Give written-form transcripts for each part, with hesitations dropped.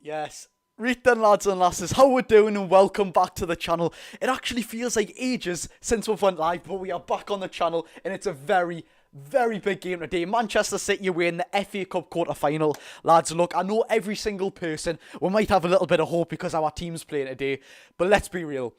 Yes. Right then, lads and lasses, how we're doing, and welcome back to the channel. It actually feels like ages since we've went live, but we are back on the channel, and it's a very big game today. Manchester City away in the FA Cup quarter-final. Lads, look, I know every single person, we might have a little bit of hope because our team's playing today, but let's be real.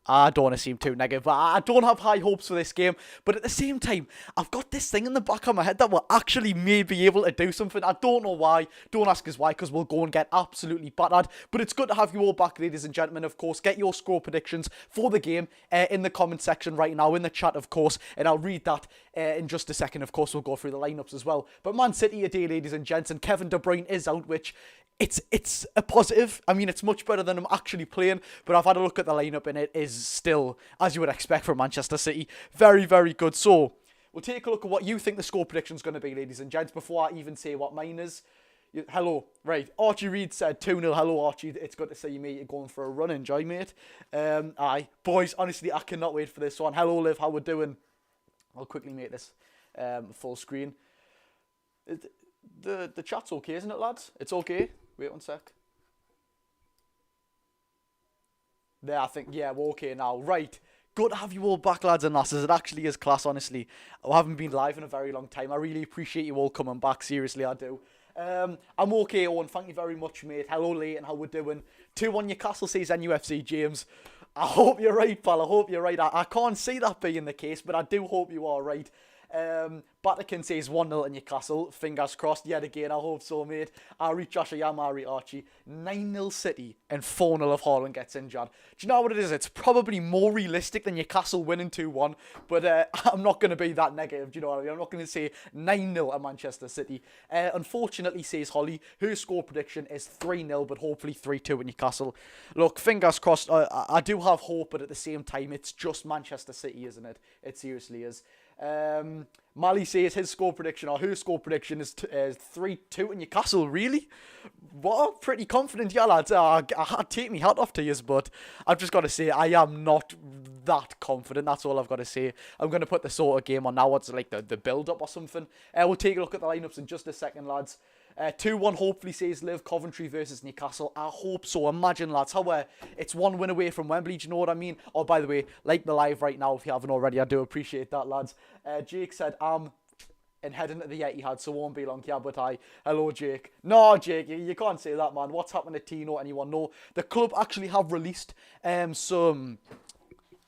I don't want to seem too negative, but I don't have high hopes for this game. But at the same time, I've got this thing in the back of my head that we'll actually may be able to do something. I don't know why. Don't ask us why, because we'll go and get absolutely battered. But it's good to have you all back, ladies and gentlemen. Of course, get your score predictions for the game in the comment section right now, in the chat, of course. And I'll read that in just a second. Of course, we'll go through the lineups as well. But Man City today, ladies and gents, and Kevin De Bruyne is out, which... It's a positive. I mean, it's much better than I'm actually playing, but I've had a look at the lineup and it is still, as you would expect from Manchester City, very good. So, we'll take a look at what you think the score prediction is going to be, ladies and gents, before I even say what mine is. Hello. Right. Archie Reed said 2-0. Hello, Archie. It's good to see you, mate. You're going for a run. Enjoy, mate. Aye. Boys, honestly, I cannot wait for this one. Hello, Liv. How we doing? I'll quickly make this full screen. The chat's okay, isn't it, lads? It's okay. Wait one sec. There, I think, yeah, we're okay now. Right. Good to have you all back, lads and lasses. It actually is class, honestly. I haven't been live in a very long time. I really appreciate you all coming back. Seriously, I do. I'm okay, Owen. Thank you very much, mate. Hello, Leighton. How we doing? 2-1 Newcastle, says NUFC James. I hope you're right, pal. I hope you're right. I can't see that being the case, but I do hope you are right. Vatican says 1-0 to Newcastle. Fingers crossed yet again. I hope so, mate. I read Josh, I read Archie. 9-0 City and 4-0 if Haaland gets injured. Do you know what it is? It's probably more realistic than Newcastle winning 2-1. But I'm not going to be that negative. Do you know what I mean? I'm not going to say 9-0 at Manchester City. Unfortunately, says Holly, her score prediction is 3-0, but hopefully 3-2 at Newcastle. Look, fingers crossed. I do have hope, but at the same time, it's just Manchester City, isn't it? It seriously is. Mali says his score prediction, or her score prediction, is 3-2 in Newcastle. Really? What? Pretty confident, yeah, lads. I take me hat off to you, but I've just got to say, I am not that confident. That's all I've got to say. I'm going to put the sort of game on now. What's like the build-up or something? We'll take a look at the lineups in just a second, lads. 2-1 hopefully, says Liv. Coventry versus Newcastle. I hope so. Imagine, lads, how it's one win away from Wembley. Do you know what I mean? Oh, by the way, like the live right now if you haven't already. I do appreciate that, lads. Jake said, and heading to the Etihad, so won't be long. Yeah, but hello, Jake. No, Jake, you can't say that, man. What's happened to Tino? Anyone know? The club actually have released some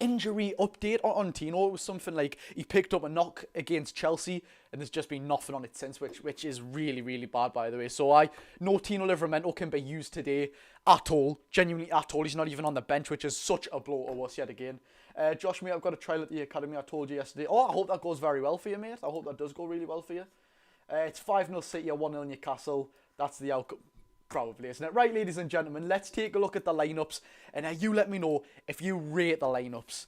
injury update on Tino. It was something like he picked up a knock against Chelsea and there's just been nothing on it since, which is really bad, by the way. So no Tino Livramento can be used today at all. Genuinely at all. He's not even on the bench, which is such a blow to us yet again. Josh, mate, I've got a trial at the academy. I told you yesterday. Oh, I hope that goes very well for you, mate. I hope that does go really well for you. It's 5-0 City or 1-0 Newcastle. That's the outcome. Probably, isn't it? Right, ladies and gentlemen, let's take a look at the lineups. And you let me know if you rate the lineups.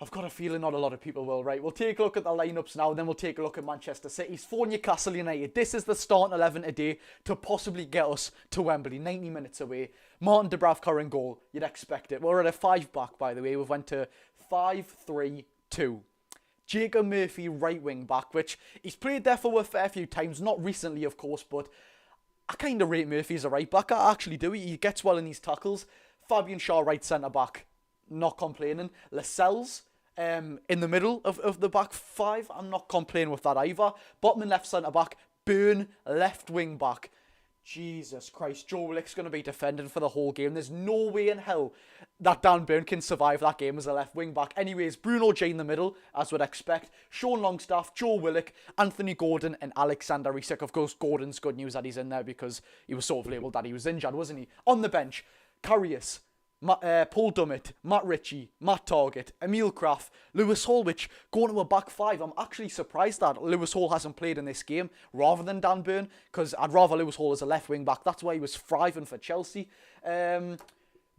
I've got a feeling not a lot of people will, right? We'll take a look at the lineups now, then we'll take a look at Manchester City's for Newcastle United. This is the starting 11 today to possibly get us to Wembley, 90 minutes away. Martin Dubravka in goal, you'd expect it. We're at a 5-back, by the way. We've went to 5-3-2. Jacob Murphy, right wing back, which he's played there for a fair few times. Not recently, of course, but I kind of rate Murphy as a right back. I actually do. He gets well in these tackles. Fabian Shaw, right centre back. Not complaining. Lascelles in the middle of the back five. I'm not complaining with that either. Botman left centre back. Burn left wing back. Jesus Christ, Joe Willock's going to be defending for the whole game. There's no way in hell that Dan Burn can survive that game as a left wing back. Anyways, Bruno J in the middle, as would expect. Sean Longstaff, Joe Willock, Anthony Gordon and Alexander Isak. Of course, Gordon's good news that he's in there because he was sort of labelled that he was injured, wasn't he? On the bench, Karius, Paul Dummett, Matt Ritchie, Matt Target, Emil Kraft, Lewis Hall, which going to a back five. I'm actually surprised that Lewis Hall hasn't played in this game rather than Dan Burn, because I'd rather Lewis Hall as a left wing back. That's why he was thriving for Chelsea. Miggy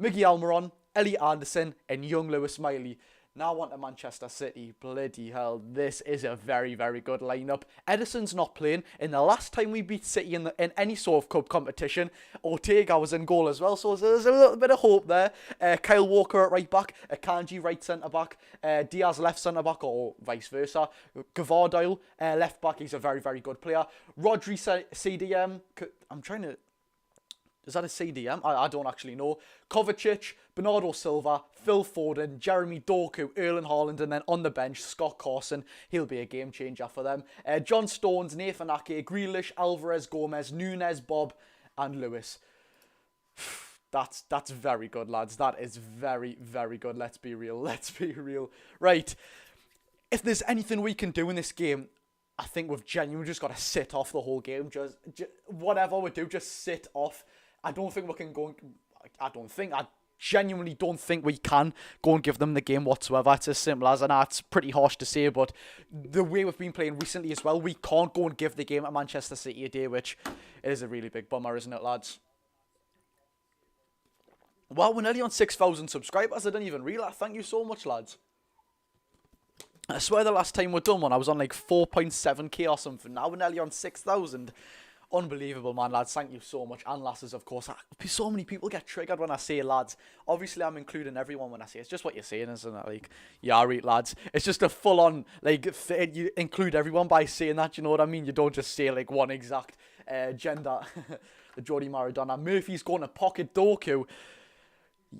Almiron, Elliot Anderson and young Lewis Miley. Now on to Manchester City. Bloody hell, this is a very good lineup. Edison's not playing. In the last time we beat City in any sort of cup competition, Ortega was in goal as well, so there's a little bit of hope there. Kyle Walker at right back, Akanji right centre back, Diaz left centre back, or vice versa. Gavardile left back, he's a very good player. Rodri CDM, I'm trying to Is that a CDM? I don't actually know. Kovacic, Bernardo Silva, Phil Foden, Jeremy Doku, Erling Haaland, and then on the bench, Scott Carson. He'll be a game changer for them. John Stones, Nathan Ake, Grealish, Alvarez, Gomez, Nunes, Bob, and Lewis. That's very good, lads. That is very, very good. Let's be real. Let's be real. Right. If there's anything we can do in this game, I think we've genuinely just got to sit off the whole game. Just whatever we do, just sit off. I don't think we can go. I genuinely don't think we can go and give them the game whatsoever. It's as simple as, and that's pretty harsh to say, but the way we've been playing recently as well, we can't go and give the game at Manchester City today, which is a really big bummer, isn't it, lads? Well, we're nearly on 6,000 subscribers. I didn't even realise. Thank you so much, lads. I swear the last time we done one, I was on like 4.7k or something. Now we're nearly on 6,000. Unbelievable, man, lads. Thank you so much. And lasses, of course. So many people get triggered when I say lads. Obviously, I'm including everyone when I say it. It's just what you're saying, isn't it? Like, yeah, right, lads. It's just a full-on, like, you include everyone by saying that, you know what I mean? You don't just say, like, one exact gender. The Jody Maradona. Murphy's going to pocket Doku.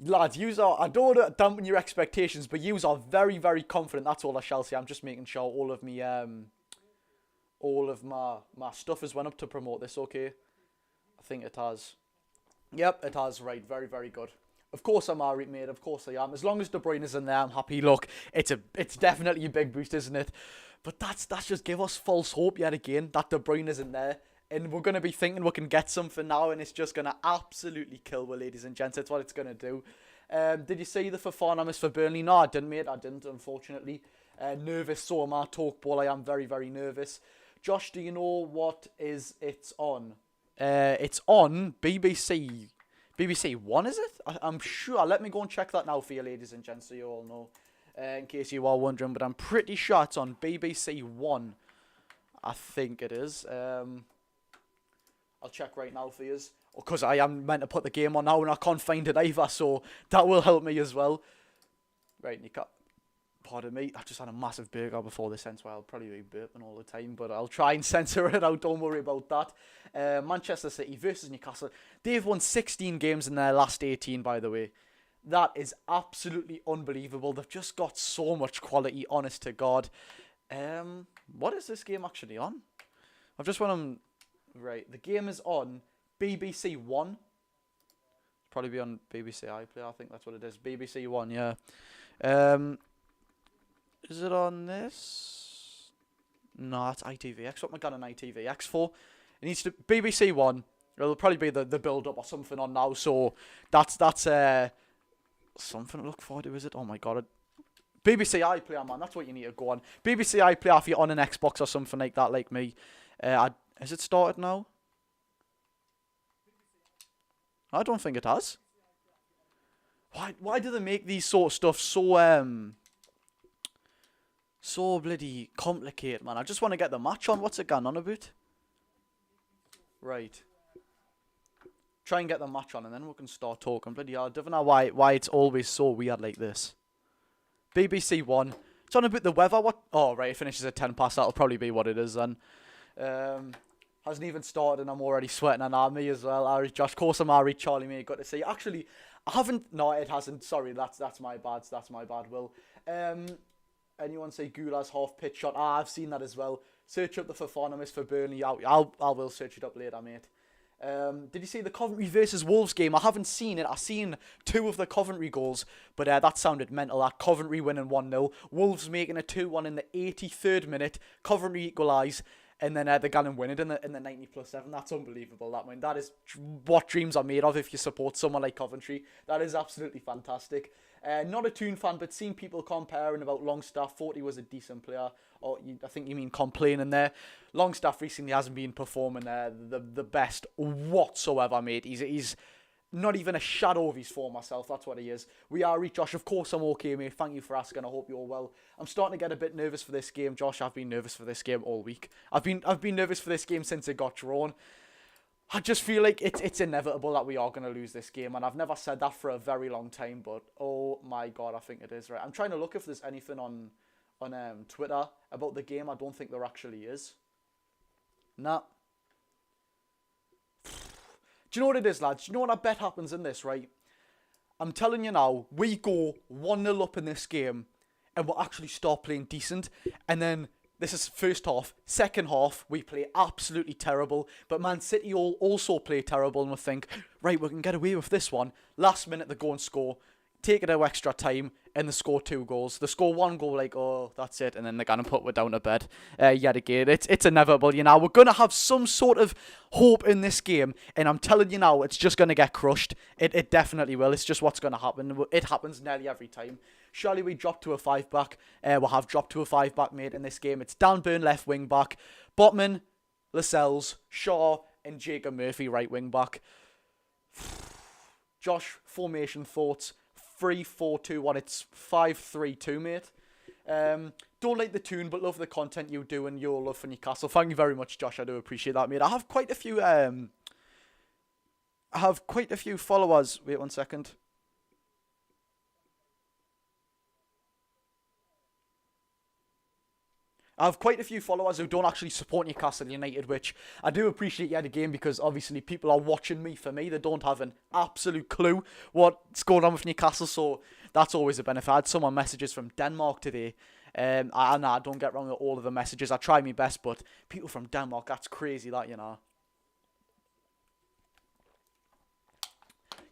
Lads, I don't want to dampen your expectations, but you are very, very confident. That's all I shall say. I'm just making sure all of me, all of my stuff has went up to promote this, okay? I think it has. Yep, it has, right. Very, very good. Of course I'm alright, mate. Of course I am. As long as De Bruyne is in there, I'm happy. Look, it's definitely a big boost, isn't it? But that's just give us false hope yet again that De Bruyne isn't there. And we're going to be thinking we can get something now, and it's just going to absolutely kill us, ladies and gents. That's what it's going to do. Did you see the Fofana miss for Burnley? No, I didn't, mate. I didn't, unfortunately. Nervous, so am I. Talk ball, I am very, very nervous. Josh, do you know what it's on? It's on BBC. BBC One, is it? I'm sure. Let me go and check that now for you, ladies and gents, so you all know. In case you are wondering, but I'm pretty sure it's on BBC One. I think it is. I'll check right now for you. Because I am meant to put the game on now and I can't find it either, so that will help me as well. Right, Nico. Pardon me, I've just had a massive burger before this, hence why I'll probably be burping all the time, but I'll try and censor it out, don't worry about that. Manchester City versus Newcastle. They've won 16 games in their last 18, by the way. That is absolutely unbelievable. They've just got so much quality, honest to God. What is this game actually on? I've just went on... Right, the game is on BBC One. Probably be on BBC iPlayer, I think that's what it is. BBC One, yeah. Is it on this? No, it's ITVX. What am I got on ITVX for? It needs to... BBC One. It'll probably be the build-up or something on now, so that's something to look forward to, is it? Oh my God. BBC iPlayer, man, that's what you need to go on. BBC iPlayer if you're on an Xbox or something like that, like me. Has it started now? I don't think it has. Why do they make these sort of stuff so bloody complicated, man? I just want to get the match on. What's it going on about? Right. Try and get the match on and then we can start talking. Bloody hell, I don't know why it's always so weird like this. BBC One. It's on about the weather. What? Oh, right, it finishes at 10 past. That'll probably be what it is then. Hasn't even started and I'm already sweating, and me as well. Ari, Josh, of course I'm Ari, Charlie, mate, got to say. Actually, I haven't, no, it hasn't. Sorry, that's my bad. That's my bad, Will. Anyone say Gula's half pitch shot? I've seen that as well. Search up the Fofana miss for Burnley. I will search it up later, mate. Did you see the Coventry versus Wolves game? I haven't seen it. I've seen 2 of the Coventry goals, but that sounded mental. That Coventry winning 1-0. Wolves making a 2-1 in the 83rd minute. Coventry equalise. And then they're going to win it in the 90+7. That's unbelievable. That is what dreams are made of if you support someone like Coventry. That is absolutely fantastic. Not a Toon fan, but seeing people comparing about Longstaff. Thought he was a decent player. I think you mean complaining there. Longstaff recently hasn't been performing the best whatsoever, mate. He's not even a shadow of his former self. That's what he is. We are Josh. Of course I'm okay, mate. Thank you for asking. I hope you're well. I'm starting to get a bit nervous for this game, Josh. I've been nervous for this game all week. I've been nervous for this game since it got drawn. I just feel like it's inevitable that we are going to lose this game, and I've never said that for a very long time, but oh my God, I think it is, right? I'm trying to look if there's anything on Twitter about the game. I don't think there actually is. Nah. Do you know what it is, lads? Do you know what I bet happens in this, right? I'm telling you now, we go 1-0 up in this game and we'll actually start playing decent. And then, this is first half. Second half, we play absolutely terrible. But Man City also play terrible and we think, right, we can get away with this one. Last minute, they go and score. Take it out extra time and they score 2 goals. They score 1 goal like, oh, that's it. And then they're going to put it down to bed yet again. It's inevitable, you know. We're going to have some sort of hope in this game. And I'm telling you now, it's just going to get crushed. It definitely will. It's just what's going to happen. It happens nearly every time. Surely we drop to a 5-back. We'll have dropped to a 5-back, mate, in this game. It's Dan Burn, left wing-back. Botman, Lascelles, Shaw, and Jacob Murphy, right wing-back. Josh, formation thoughts. 3-4-2-1. It's 5-3-2, mate. Don't like the tune, but love the content you do and your love for Newcastle. Thank you very much, Josh. I do appreciate that, mate. I have quite a few followers. Wait 1 second. I have quite a few followers who don't actually support Newcastle United, which I do appreciate yet again because obviously people are watching me for me. They don't have an absolute clue what's going on with Newcastle, so that's always a benefit. I had someone messages from Denmark today. I don't get wrong with all of the messages. I try my best, but people from Denmark, that's crazy, that, you know.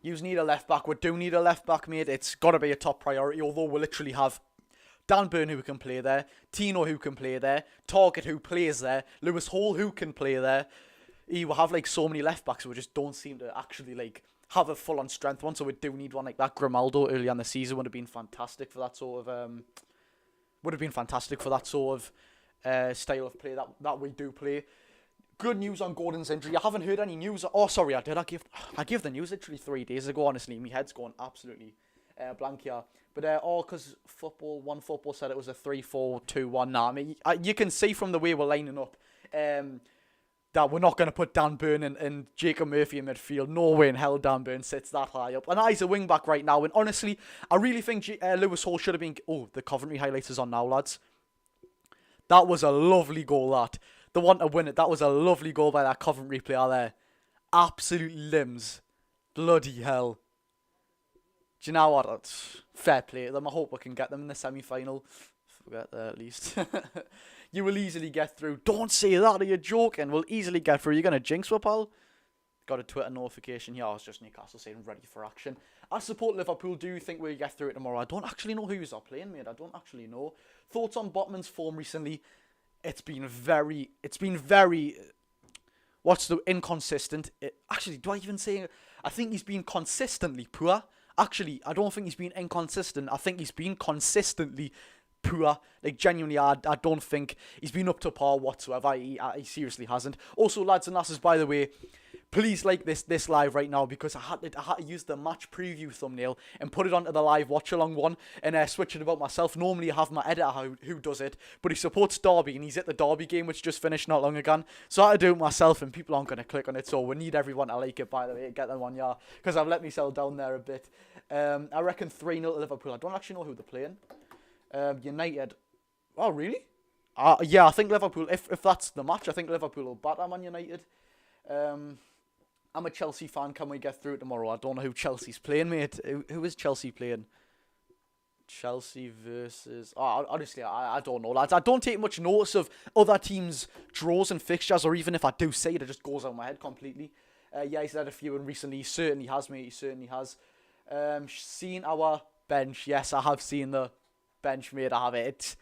You need a left back. We do need a left back, mate. It's got to be a top priority, although we literally have Dan Burn who can play there, Tino who can play there, Target who plays there, Lewis Hall who can play there. We have like so many left backs, we just don't seem to actually like have a full on strength one. So we do need one like that. Grimaldo early on the season would have been fantastic for that sort of style of play that we do play. Good news on Gordon's injury. I haven't heard any news. Oh, sorry, I did. I gave the news literally 3 days ago. Honestly, my head's going absolutely blank here. But because one football said it was a 3-4-2-1. Nah, I mean, you can see from the way we're lining up that we're not going to put Dan Burn and Jacob Murphy in midfield. No way in hell Dan Burn sits that high up. And he's a wing back right now. And honestly, I really think Lewis Hall should have been. Oh, the Coventry highlights is on now, lads. That was a lovely goal. The one to win it. That was a lovely goal by that Coventry player there. Absolute limbs. Bloody hell. Do you know what? It's fair play to them. I hope we can get them in the semi-final. Forget that at least. You will easily get through. Don't say that, are you joking? We'll easily get through. You're going to jinx it, pal? Got a Twitter notification here. It's just Newcastle saying ready for action. I support Liverpool. Do you think we'll get through it tomorrow? I don't actually know who's playing, mate. I don't actually know. Thoughts on Botman's form recently? It's been very... inconsistent. Actually, do I even say... I think he's been consistently poor. Actually, I don't think he's been inconsistent. I think he's been consistently poor. Like, genuinely, I don't think he's been up to par whatsoever. He seriously hasn't. Also, lads and lasses, by the way, please like this live right now because I had to use the match preview thumbnail and put it onto the live watch-along one and switch it about myself. Normally, I have my editor who does it, but he supports Derby and he's at the Derby game, which just finished not long ago. So I had to do it myself and people aren't going to click on it. So we need everyone to like it, by the way, get that one, yeah, because I've let myself down there a bit. I reckon 3-0 to Liverpool. I don't actually know who they're playing. United. Oh, really? Yeah, I think Liverpool, if that's the match, I think Liverpool will batter Man United. I'm a Chelsea fan. Can we get through it tomorrow? I don't know who Chelsea's playing, mate. Who is Chelsea playing? Chelsea versus... Oh, honestly, I don't know, lads. I don't take much notice of other teams' draws and fixtures, or even if I do say it, it just goes out of my head completely. Yeah, he's had a few in recently. He certainly has, mate. He certainly has. Seen our bench. Yes, I have seen the bench, mate. I have it.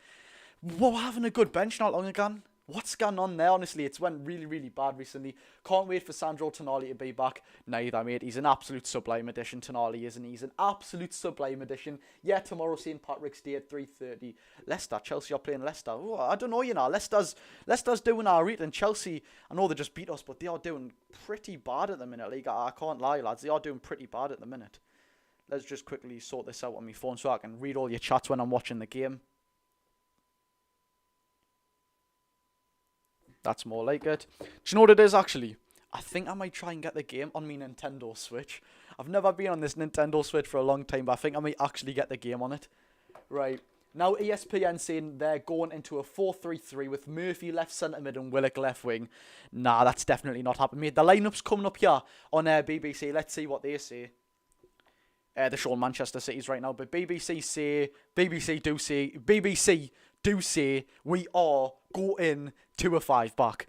We're having a good bench not long ago. What's going on there? Honestly, it's went really, really bad recently. Can't wait for Sandro Tonali to be back. Neither, mate. He's an absolute sublime addition, Tonali, isn't he? He's an absolute sublime addition. Yeah, tomorrow, St. Patrick's Day at 3:30. Leicester, Chelsea are playing Leicester. Oh, I don't know, you know. Leicester's doing all right, and Chelsea, I know they just beat us, but they are doing pretty bad at the minute. Like, I can't lie, lads. They are doing pretty bad at the minute. Let's just quickly sort this out on my phone so I can read all your chats when I'm watching the game. That's more like it. Do you know what it is, actually? I think I might try and get the game on my Nintendo Switch. I've never been on this Nintendo Switch for a long time, but I think I might actually get the game on it. Right. Now ESPN saying they're going into a 4-3-3 with Murphy left centre mid and Willock left wing. Nah, that's definitely not happening, mate. The lineup's coming up here on BBC. Let's see what they say. They're showing Manchester City's right now, but BBC do say we are going to a 5-back.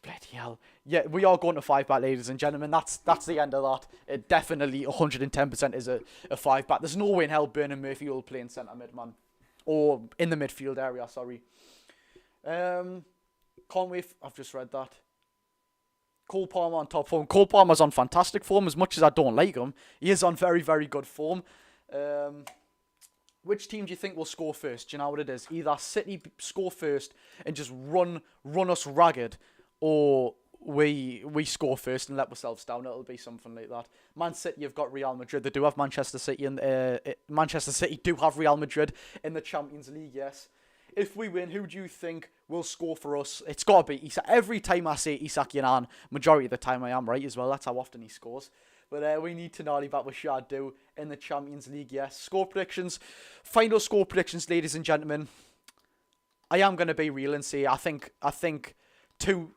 Bloody hell. Yeah, we are going to 5-back, ladies and gentlemen. That's the end of that. It definitely 110% is a 5-back. There's no way in hell Burn and Murphy will play in centre mid, man. Or in the midfield area, sorry. Conway, I've just read that. Cole Palmer on top form. Cole Palmer's on fantastic form. As much as I don't like him, he is on very, very good form. Which team do you think will score first? Do you know what it is? Either City score first and just run us ragged, or we score first and let ourselves down. It'll be something like that. Man City have got Real Madrid. They do have Manchester City, and Manchester City do have Real Madrid in the Champions League, yes. If we win, who do you think will score for us? It's got to be Isak. Every time I say Isak Yanan, majority of the time I am right as well. That's how often he scores. But we need to know about what Shad do in the Champions League, yes. Score predictions. Final score predictions, ladies and gentlemen. I am going to be real and say I think do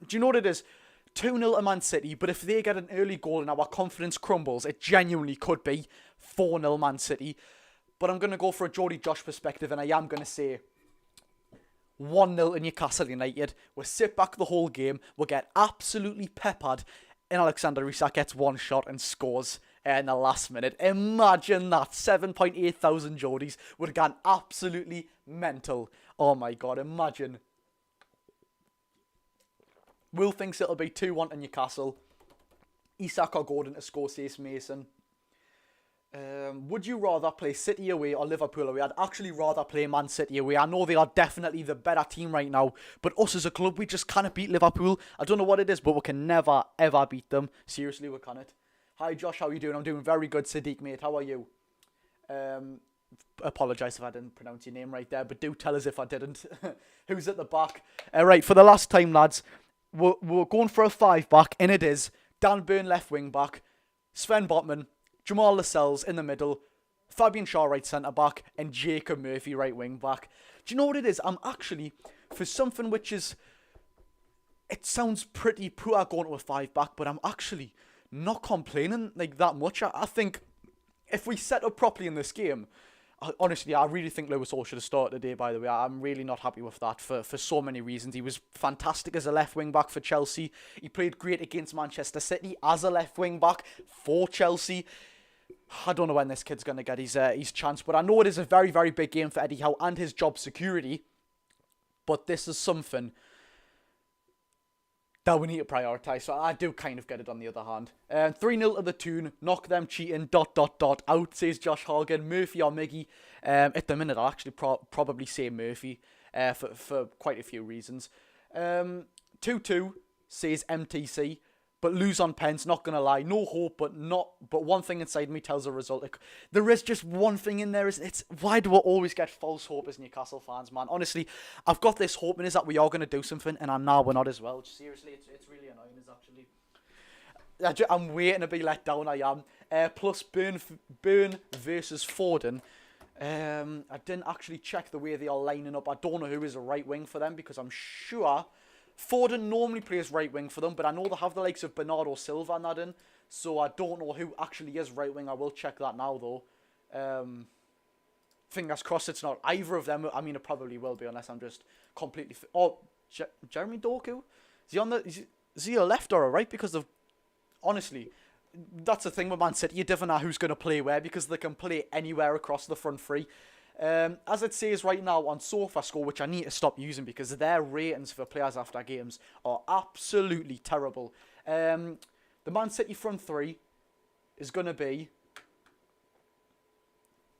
you know what it is? 2-0 to Man City, but if they get an early goal and our confidence crumbles, it genuinely could be 4-0 Man City. But I'm going to go for a Geordie Josh perspective, and I am going to say 1-0 to Newcastle United. We'll sit back the whole game. We'll get absolutely peppered, and Alexander Isak gets one shot and scores in the last minute. Imagine that. 7,800 Geordies would have gone absolutely mental. Oh my God, imagine. Will thinks it'll be 2-1 to Newcastle. Isak or Gordon to score, says Mason. Would you rather play City away or Liverpool away? I'd actually rather play Man City away. I know they are definitely the better team right now, but us as a club, we just can't beat Liverpool. I don't know what it is, but we can never, ever beat them. Seriously, we can't. Hi Josh, how are you doing? I'm doing very good, Sadiq, mate. How are you? Apologise if I didn't pronounce your name right there, but do tell us if I didn't. Who's at the back? Right, for the last time, lads, we're going for a 5-back, and it is Dan Burn left wing back, Sven Botman, Jamal Lascelles in the middle, Fabian Shaw right centre-back, and Jacob Murphy right wing-back. Do you know what it is? I'm actually, for something which is, it sounds pretty poor going to a 5-back, but I'm actually not complaining like that much. I think if we set up properly in this game, honestly, I really think Lewis Hall should have started today, by the way. I'm really not happy with that for so many reasons. He was fantastic as a left wing-back for Chelsea. He played great against Manchester City as a left wing-back for Chelsea. I don't know when this kid's going to get his chance, but I know it is a very, very big game for Eddie Howe and his job security. But this is something that we need to prioritise, so I do kind of get it on the other hand. 3-0 to the Toon, knock them cheating, ... out, says Josh Horgan. Murphy or Miggy? At the minute, I'll actually probably say Murphy for quite a few reasons. 2-2, says MTC. But lose on pens, not going to lie. No hope, but one thing inside me tells a result. There is just one thing in there. It's why do we always get false hope as Newcastle fans, man? Honestly, I've got this hope, and is that we are going to do something, and now we're not as well. Seriously, it's really annoying, actually. I'm waiting to be let down, I am. Plus, Burn versus Foden. I didn't actually check the way they are lining up. I don't know who is a right wing for them, because I'm sure Foden normally plays right wing for them, but I know they have the likes of Bernardo Silva and that in, so I don't know who actually is right wing. I will check that now, though. Fingers crossed it's not either of them. I mean, it probably will be, unless I'm just completely... Jeremy Doku? Is he a left or a right? Because of... Honestly, that's the thing with Man City. You never know who's going to play where, because they can play anywhere across the front three. As it says right now on SofaScore, which I need to stop using because their ratings for players after games are absolutely terrible. The Man City front three is going to be,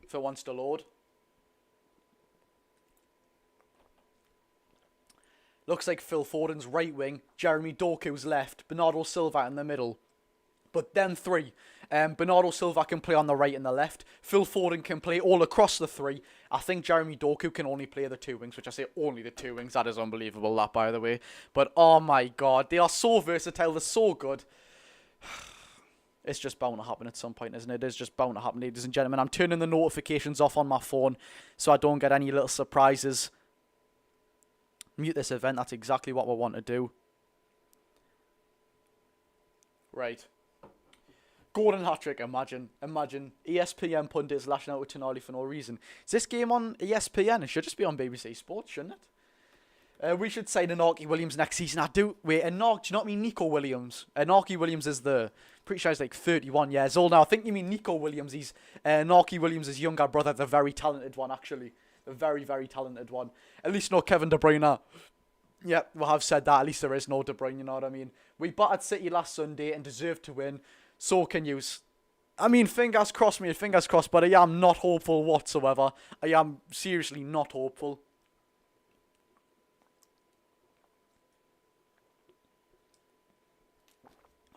if it wants to load, looks like Phil Foden's right wing, Jeremy Doku's left, Bernardo Silva in the middle. But them three, Bernardo Silva can play on the right and the left. Phil Foden can play all across the three. I think Jeremy Doku can only play the two wings, which I say only the two wings. That is unbelievable, that, by the way. But, oh my God, they are so versatile. They're so good. It's just bound to happen at some point, isn't it? It's just bound to happen, ladies and gentlemen. I'm turning the notifications off on my phone so I don't get any little surprises. Mute this event. That's exactly what we want to do. Right. Golden hat-trick, imagine. ESPN pundits lashing out at Tonali for no reason. Is this game on ESPN? It should just be on BBC Sports, shouldn't it? We should sign Inaki Williams next season. Do you not mean Nico Williams? Inaki Williams is pretty sure he's like 31 years old now. I think you mean Nico Williams. He's Inaki Williams' younger brother, the very talented one, actually. The very, very talented one. At least no Kevin De Bruyne. Yep, well, I've said that. At least there is no De Bruyne, you know what I mean? We battered City last Sunday and deserved to win. So can you. I mean, fingers crossed, mate, fingers crossed, but I am not hopeful whatsoever. I am seriously not hopeful.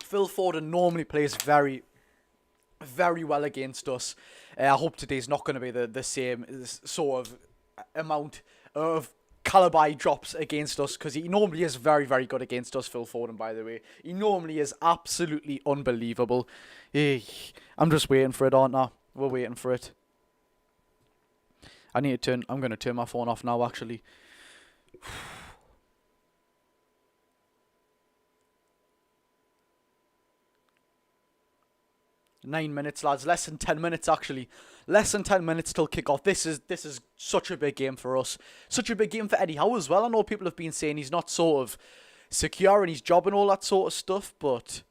Phil Foden normally plays very, very well against us. I hope today's not going to be the same sort of amount of caliber he drops against us, because he normally is very, very good against us, Phil Foden, by the way. He normally is absolutely unbelievable. I'm just waiting for it, aren't I? We're waiting for it. I'm going to turn my phone off now, actually. 9 minutes, lads. Less than 10 minutes, actually. Less than 10 minutes till kick-off. This is such a big game for us. Such a big game for Eddie Howe as well. I know people have been saying he's not sort of secure in his job and all that sort of stuff, but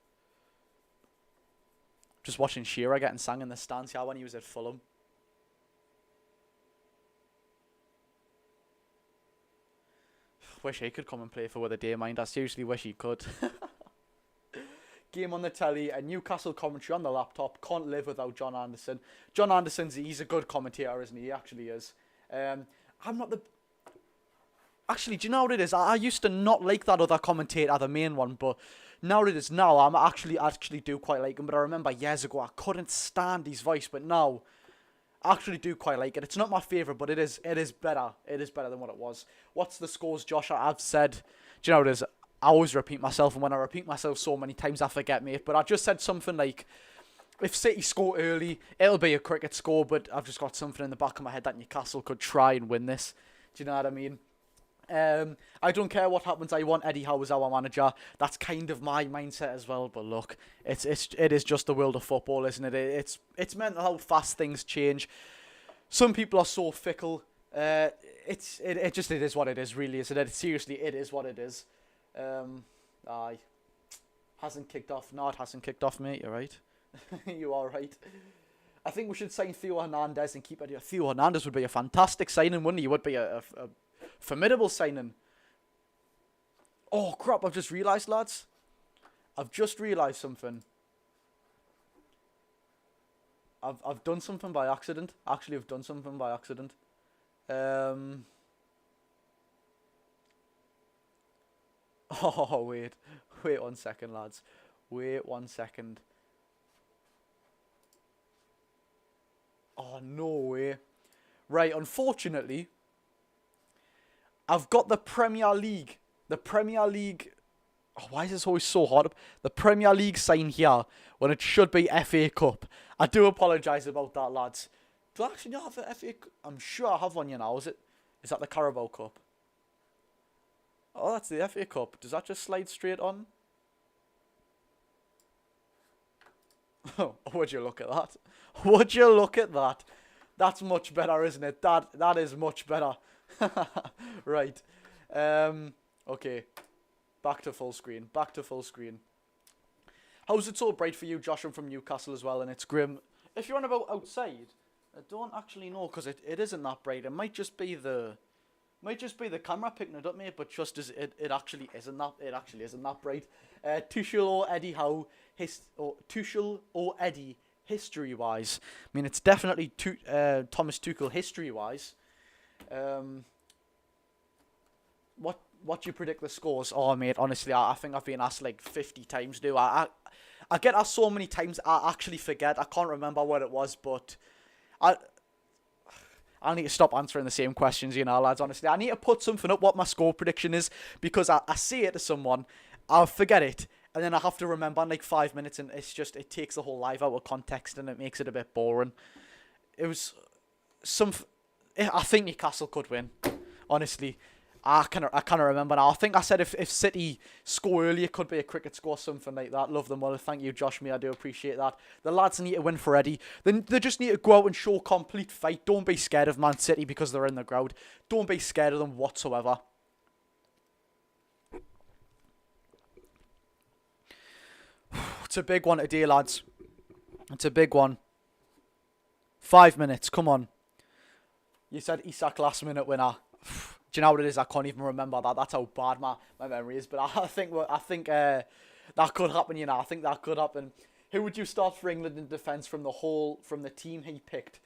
just watching Shearer getting sang in the stands here when he was at Fulham. Wish he could come and play for the day, mind. I seriously wish he could. Game on the telly, a Newcastle commentary on the laptop. Can't live without John Anderson. John Anderson's, he's a good commentator, isn't he? He actually is. I'm not the... Actually, do you know what it is? I used to not like that other commentator, the main one, but now it is now. I'm actually do quite like him. But I remember years ago, I couldn't stand his voice, but now I actually do quite like it. It's not my favourite, but it is better. It is better than what it was. What's the scores, Josh? I've said, do you know what it is? I always repeat myself, and when I repeat myself so many times, I forget, mate. But I just said something like, if City score early, it'll be a cricket score, but I've just got something in the back of my head that Newcastle could try and win this. Do you know what I mean? I don't care what happens. I want Eddie Howe as our manager. That's kind of my mindset as well. But look, it is just the world of football, isn't it? It's mental how fast things change. Some people are so fickle. It is what it is, really, isn't it? Seriously, it is what it is. Aye. Hasn't kicked off. No, it hasn't kicked off, mate. You're right. You are right. I think we should sign Theo Hernandez and keep it. Theo Hernandez would be a fantastic signing, wouldn't he? He would be a formidable signing. Oh, crap. I've just realised, lads. I've just realised something. I've done something by accident. Actually, I've done something by accident. Oh, wait 1 second, lads. Wait 1 second. Oh, no way. Right, unfortunately, I've got the Premier League. The Premier League... Oh, why is this always so hard? The Premier League sign here when it should be FA Cup. I do apologise about that, lads. Do I actually not have an FA Cup? I'm sure I have one here now. Is that the Carabao Cup? Oh, that's the FA Cup. Does that just slide straight on? Oh, would you look at that? Would you look at that? That's much better, isn't it? That is much better. Right. Okay. Back to full screen. Back to full screen. How's it so bright for you, Josh? I'm from Newcastle as well, and it's grim. If you're on about outside, I don't actually know, because it isn't that bright. It might just be the camera picking it up, mate, but just as it actually isn't that bright. Tuchel or Eddie Howe, Tuchel or Eddie history wise. I mean, it's definitely Thomas Tuchel history wise. What do you predict the scores? Oh, mate, honestly, I think I've been asked like 50 times now. I get asked so many times, I actually forget. I can't remember what it was, but I need to stop answering the same questions, you know, lads, honestly. I need to put something up what my score prediction is, because I say it to someone, I'll forget it, and then I have to remember in like 5 minutes, and it takes the whole live out of context, and it makes it a bit boring. It was I think Newcastle could win, honestly. I can't remember now. I think I said if City score early, it could be a cricket score, something like that. Love them well. Thank you, Josh. I do appreciate that. The lads need to win for Eddie. They just need to go out and show complete fight. Don't be scared of Man City because they're in the crowd. Don't be scared of them whatsoever. It's a big one today, lads. It's a big one. 5 minutes. Come on. You said Isak last minute winner. Do you know what it is? I can't even remember that. That's how bad my memory is. But I think that could happen. You know, I think that could happen. Who would you start for England in defence from the team he picked?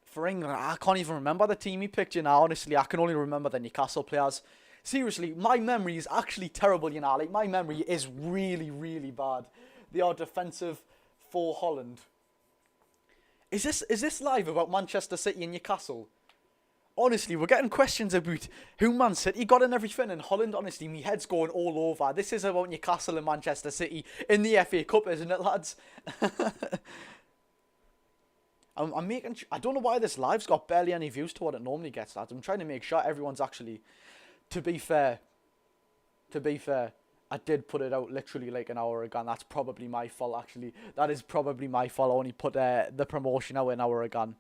For England, I can't even remember the team he picked. You know, honestly, I can only remember the Newcastle players. Seriously, my memory is actually terrible. You know, like my memory is really, really bad. They are defensive for Holland. Is this live about Manchester City and Newcastle? Honestly, we're getting questions about who Man City got and everything. And Holland, honestly, my head's going all over. This is about Newcastle and Manchester City in the FA Cup, isn't it, lads? I'm making... I don't know why this live's got barely any views to what it normally gets, lads. I'm trying to make sure everyone's actually... To be fair, I did put it out literally like an hour ago, and that's probably my fault, actually. That is probably my fault. I only put the promotion out an hour ago.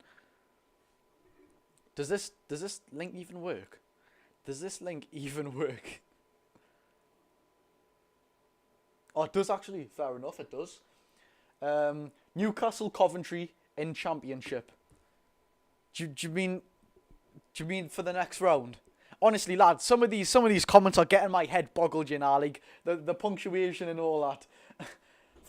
Does this link even work? Does this link even work? Oh, it does actually. Fair enough, it does. Newcastle Coventry in Championship. Do you mean for the next round? Honestly, lads, some of these comments are getting my head boggled, you know, like the punctuation and all that.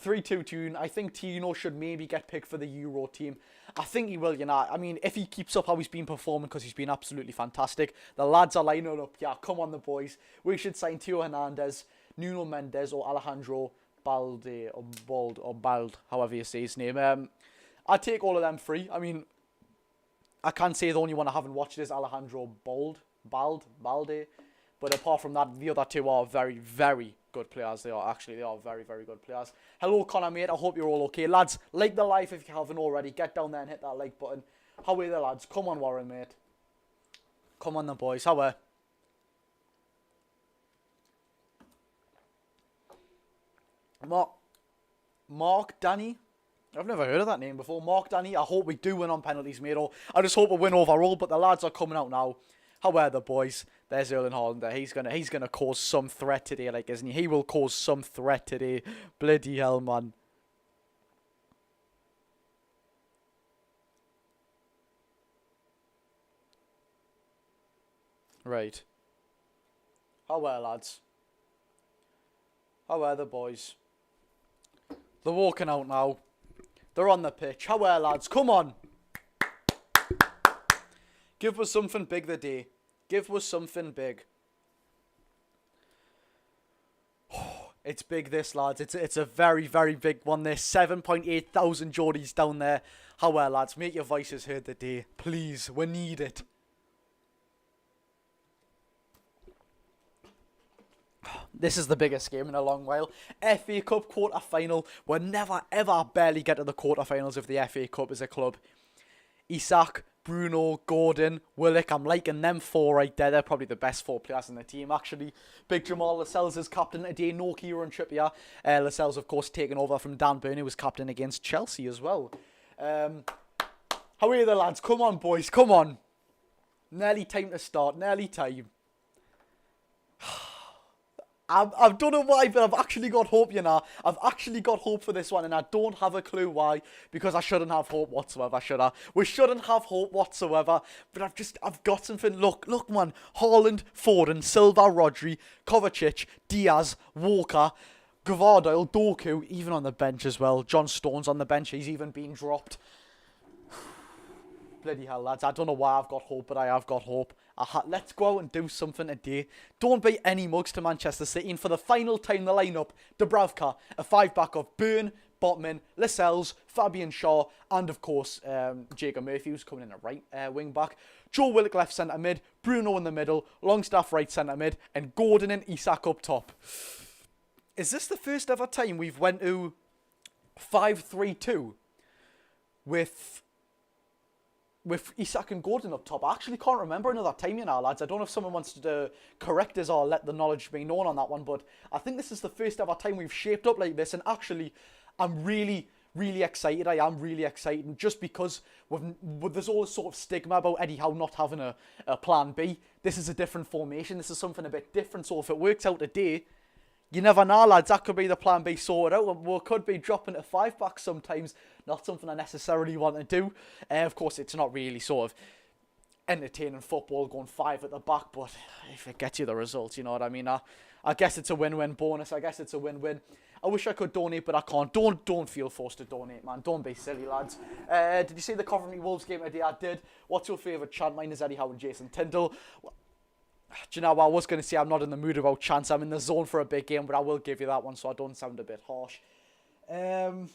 3-2 tune. I think Tino should maybe get picked for the Euro team. I think he will, you know. I mean, if he keeps up how he's been performing, because he's been absolutely fantastic. The lads are lining up. Yeah, come on, the boys. We should sign Theo Hernandez, Nuno Mendes, or Alejandro Balde, or Bald, however you say his name. I'd take all of them free. I mean, I can say the only one I haven't watched is Alejandro Balde. But apart from that, the other two are very, very good players. They are very, very good players. Hello, Connor, mate. I hope you're all okay. Lads, like the live if you haven't already. Get down there and hit that like button. How are the lads? Come on, Warren, mate. Come on, the boys. How are? Mark Danny. I've never heard of that name before. Mark Danny. I hope we do win on penalties, mate. Or I just hope we win overall. But the lads are coming out now. How are the boys? There's Erling Haaland there. He's gonna cause some threat today, like, isn't he? He will cause some threat today. Bloody hell, man. Right. How are, lads? How are the boys? They're walking out now. They're on the pitch. How are, lads? Come on. Give us something big today. Give us something big. It's big, this, lads. It's a very, very big one. There's 7.8 thousand Geordies down there. How well, lads? Make your voices heard today. Please, we need it. This is the biggest game in a long while. FA Cup quarter-final. We'll never, ever, barely get to the quarter-finals of the FA Cup as a club. Isak, Bruno, Gordon, Willock. I'm liking them four right there. They're probably the best four players in the team, actually. Big Jamal Lascelles is captain today. No Kieran Trippier. Lascelles, of course, taking over from Dan Burn, who was captain against Chelsea as well. How are you, the lads? Come on, boys. Come on. Nearly time to start. Nearly time. I don't know why, but I've actually got hope, you know. I've actually got hope for this one, and I don't have a clue why, because I shouldn't have hope whatsoever, should I? We shouldn't have hope whatsoever, but I've got something. Look, man. Haaland, Foden, Silva, Rodri, Kovacic, Diaz, Walker, Gvardiol, Doku, even on the bench as well. John Stones on the bench. He's even been dropped. Bloody hell, lads. I don't know why I've got hope, but I have got hope. Let's go out and do something today. Don't be any mugs to Manchester City. And for the final time, the lineup, Dubravka, a 5-back of Burn, Botman, Lascelles, Fabian Shaw, and of course, Jacob Murphy, who's coming in at right wing-back. Joe Willock left centre-mid, Bruno in the middle, Longstaff right centre-mid, and Gordon and Isak up top. Is this the first ever time we've went to 5-3-2 with Isak and Gordon up top? I actually can't remember another time, you know, lads. I don't know if someone wants to correct us or let the knowledge be known on that one, but I think this is the first ever time we've shaped up like this, and actually, I'm really excited. I am really excited, and just because there's all this sort of stigma about Eddie Howe not having a plan B. This is a different formation. This is something a bit different, so if it works out today, you never know, lads. That could be the plan B sorted out. We could be dropping to 5-back sometimes. Not something I necessarily want to do. Of course, it's not really sort of entertaining football going 5 at the back, but if it gets you the results, you know what I mean? I guess it's a win-win bonus. I guess it's a win-win. I wish I could donate, but I can't. Don't feel forced to donate, man. Don't be silly, lads. Did you see the Coventry Wolves game today? I did. What's your favourite chant? Mine is Eddie Howe and Jason Tyndall. Do you know what I was going to say? I'm not in the mood about chance. I'm in the zone for a big game, but I will give you that one so I don't sound a bit harsh. The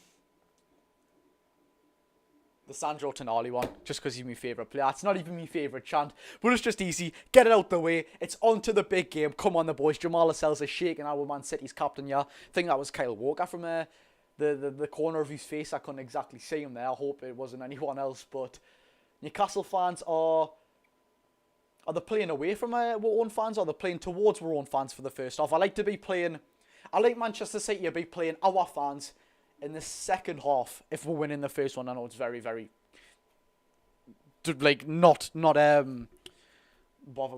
Sandro Tonali one, just because he's my favourite player. It's not even my favourite chant, but it's just easy. Get it out the way. It's on to the big game. Come on, the boys. Jamal Lascelles is shaking our Man City's captain, yeah. I think that was Kyle Walker from the corner of his face. I couldn't exactly see him there. I hope it wasn't anyone else, but Newcastle fans are they playing away from our own fans, or are they playing towards our own fans for the first half? I like Manchester City to be playing our fans in the second half if we're winning the first one. I know it's very, very not bothered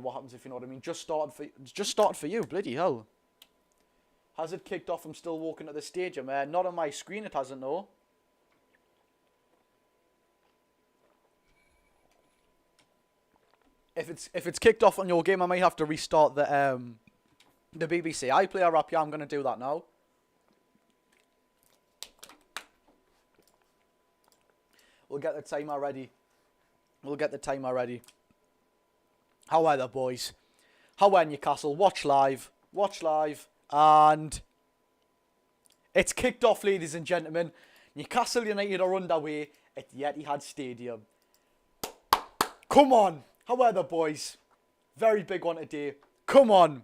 what happens, if you know what I mean. Just started for you, bloody hell. Has it kicked off? I'm still walking at the stadium. Not on my screen, it hasn't, no. If it's kicked off on your game, I might have to restart the BBC iPlayer app. Yeah, I'm gonna do that now. We'll get the timer ready. How are the boys? How are Newcastle? Watch live, and it's kicked off, ladies and gentlemen. Newcastle United are underway at the Etihad Stadium. Come on. How are the boys? Very big one today. Come on.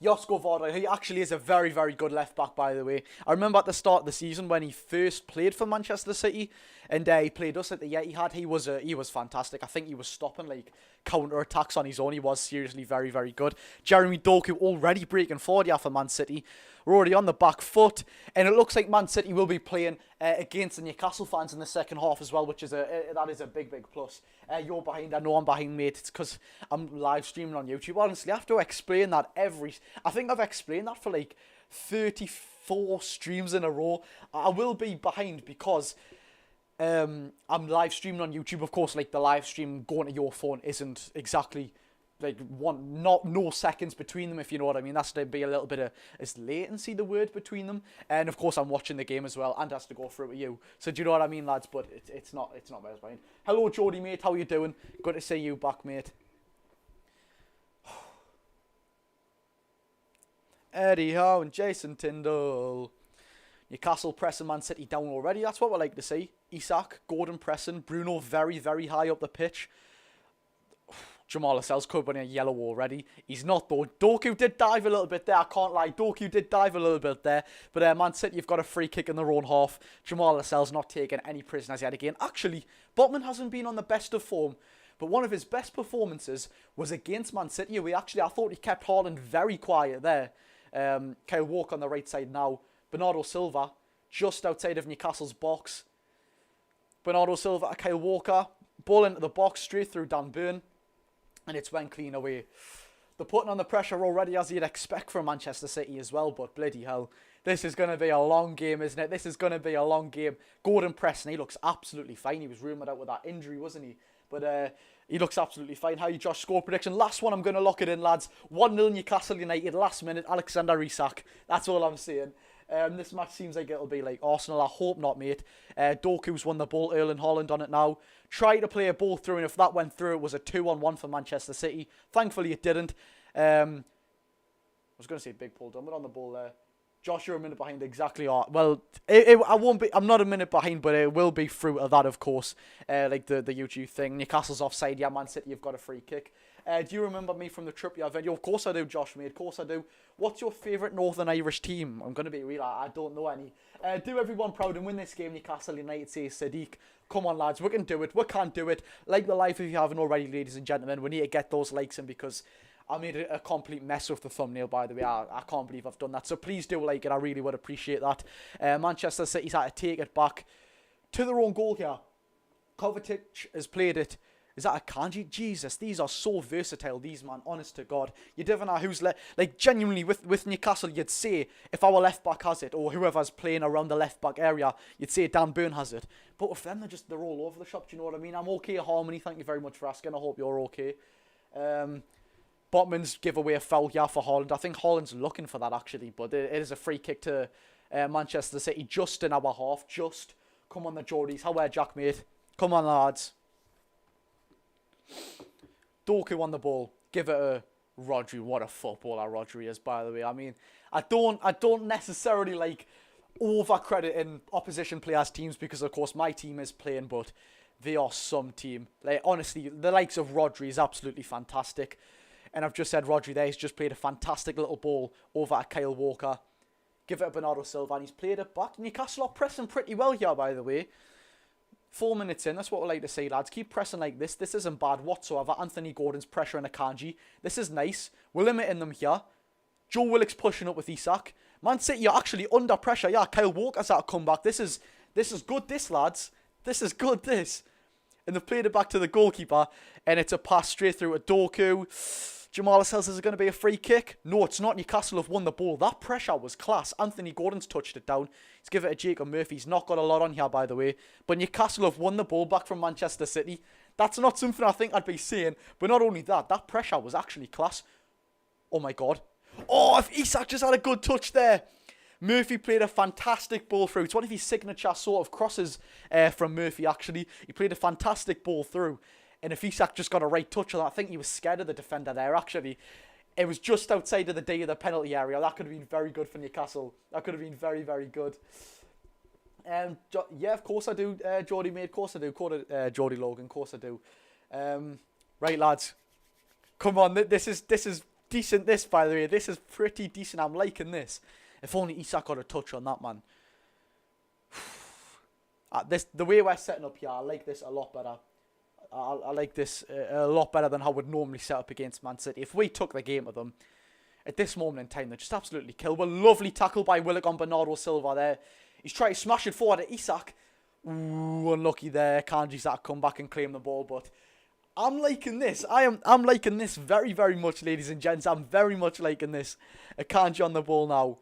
Josko Vardar, he actually is a very, very good left-back, by the way. I remember at the start of the season when he first played for Manchester City, and he played us at the Etihad. He was fantastic. I think he was stopping counter-attacks on his own. He was seriously very, very good. Jeremy Doku already breaking forward for Man City. We're already on the back foot, and it looks like Man City will be playing against the Newcastle fans in the second half as well, which is that is a big, big plus. You're behind. I know I'm behind, mate. It's because I'm live streaming on YouTube. Honestly, I have to explain that I think I've explained that for 34 streams in a row. I will be behind because I'm live streaming on YouTube. Of course, the live stream going to your phone isn't exactly no seconds between them, if you know what I mean. That's to be a little bit of, is latency the word between them? And of course I'm watching the game as well, and has to go through to you. So do you know what I mean, lads? But it's not miles behind. Hello Jody, mate, how you doing? Good to see you back, mate. Eddie Howe and Jason Tyndall. Newcastle pressing Man City down already. That's what we like to see. Isak, Gordon pressing, Bruno very, very high up the pitch. Jamal Lascelles could be a yellow already. He's not though. Doku did dive a little bit there. I can't lie. Doku did dive a little bit there. But Man City, you've got a free kick in their own half. Jamal Lascelles not taking any prisoners yet again. Actually, Botman hasn't been on the best of form. But one of his best performances was against Man City. I thought he kept Haaland very quiet there. Kyle Walker on the right side now. Bernardo Silva just outside of Newcastle's box. Bernardo Silva to Kyle Walker. Ball into the box straight through Dan Burn. And it's went clean away. They're putting on the pressure already, as you'd expect from Manchester City as well. But bloody hell, this is going to be a long game, isn't it? This is going to be a long game. Gordon Preston, he looks absolutely fine. He was rumoured out with that injury, wasn't he? But he looks absolutely fine. How you, Josh? Score prediction. Last one, I'm going to lock it in, lads. 1-0 Newcastle United. Last minute, Alexander Isak. That's all I'm saying. This match seems like it'll be like Arsenal. I hope not, mate. Doku's won the ball. Erling Haaland on it now. Try to play a ball through, and if that went through, it was a 2-on-1 for Manchester City. Thankfully, it didn't. I was going to say Big Paul Dunn, but on the ball there. Josh, you're a minute behind. Exactly. Well, I won't be. I'm not a minute behind, but it will be fruit of that, of course. Like the YouTube thing. Newcastle's offside. Yeah, Man City, you've got a free kick. Do you remember me from the Trippier video? Of course I do, Josh, mate. Of course I do. What's your favourite Northern Irish team? I'm going to be real, I don't know any. Do everyone proud and win this game, Newcastle United, says Sadiq. Come on, lads, we can do it. We can't do it. Like the live if you haven't already, ladies and gentlemen. We need to get those likes in because I made a complete mess with the thumbnail, by the way. I can't believe I've done that. So please do like it. I really would appreciate that. Manchester City's had to take it back to their own goal here. Kovacic has played it. Is that a kanji? Jesus, these are so versatile, these, man. Honest to God. You never know who's... like, genuinely, with Newcastle, you'd say, if our left-back has it, or whoever's playing around the left-back area, you'd say Dan Burn has it. But with them, they're all over the shop, do you know what I mean? I'm okay, Harmony. Thank you very much for asking. I hope you're okay. Botman's give away a foul here for Haaland. I think Haaland's looking for that, actually. But it is a free kick to Manchester City just in our half. Just. Come on, the Geordies. How are Jack, mate? Come on, lads. Doku on the ball. Give it a Rodri. What a footballer Rodri is, by the way. I mean, I don't necessarily like over-crediting opposition players' teams because, of course, my team is playing, but they are some team. Like, honestly, the likes of Rodri is absolutely fantastic. And I've just said Rodri there. He's just played a fantastic little ball over at Kyle Walker. Give it a Bernardo Silva, and he's played it back. Newcastle are pressing pretty well here, by the way. 4 minutes in, that's what we like to say, lads. Keep pressing like this. This isn't bad whatsoever. Anthony Gordon's pressure and Akanji. This is nice. We're limiting them here. Joe Willock's pushing up with Isak. Man City are actually under pressure. Yeah, Kyle Walker's had to come back. This is good, this, lads. This is good, this. And they've played it back to the goalkeeper. And it's a pass straight through to Doku. Jamal says, is it going to be a free kick? No, it's not. Newcastle have won the ball. That pressure was class. Anthony Gordon's touched it down. He's given it to Jacob Murphy. He's not got a lot on here, by the way. But Newcastle have won the ball back from Manchester City. That's not something I think I'd be saying. But not only that, that pressure was actually class. Oh, my God. Oh, if Isak just had a good touch there. Murphy played a fantastic ball through. It's one of his signature sort of crosses from Murphy, actually. He played a fantastic ball through. And if Isak just got a right touch on that, I think he was scared of the defender there, actually. It was just outside of the day of the penalty area. That could have been very good for Newcastle. That could have been very, very good. Yeah, of course I do, Geordie, mate. Of course I do. Geordie Logan, of course I do. Right, lads. Come on, this is decent, this, by the way. This is pretty decent. I'm liking this. If only Isak got a touch on that, man. The way we're setting up here, I like this a lot better. I like this a lot better than how we'd normally set up against Man City. If we took the game to them, at this moment in time, they're just absolutely killed. A lovely tackle by Willock on Bernardo Silva there. He's trying to smash it forward at Isak. Ooh, unlucky there. Kanji's had to come back and claim the ball, but I'm liking this. I'm liking this very, very much, ladies and gents. I'm very much liking this. Kanji on the ball now.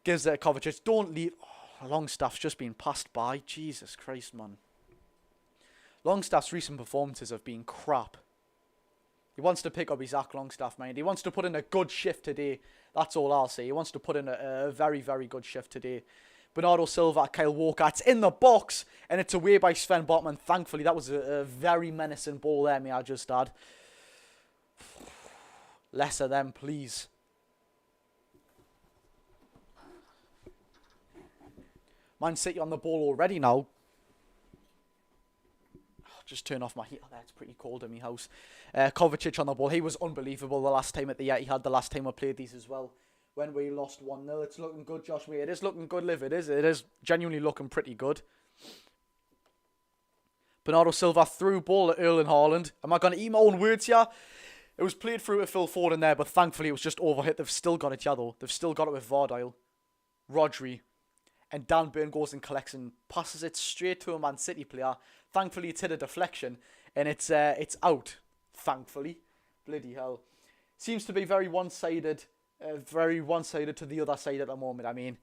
Gives it a Kovacic. Don't leave. Oh, Longstaff's just been passed by. Jesus Christ, man. Longstaff's recent performances have been crap. He wants to pick up his Zach Longstaff, mind. He wants to put in a good shift today. That's all I'll say. He wants to put in a very, very good shift today. Bernardo Silva, Kyle Walker. It's in the box. And it's away by Sven Botman. Thankfully, that was a very menacing ball there, may I just add. Less of them, please. Man City on the ball already now. Just turn off my heat. Oh, that's pretty cold in my house. Kovacic on the ball. He was unbelievable the last time at the Etihad. The last time I played these as well. When we lost 1-0. It's looking good, Josh. It is looking good, Liv. It is genuinely looking pretty good. Bernardo Silva through ball at Erling Haaland. Am I going to eat my own words here? It was played through to Phil Foden there, but thankfully it was just overhit. They've still got it, yeah, though. They've still got it with Vardile. Rodri. And Dan Burn goes and collects and passes it straight to a Man City player. Thankfully, it's hit a deflection. And it's out. Thankfully. Bloody hell. Seems to be very one-sided. Very one-sided to the other side at the moment. I mean,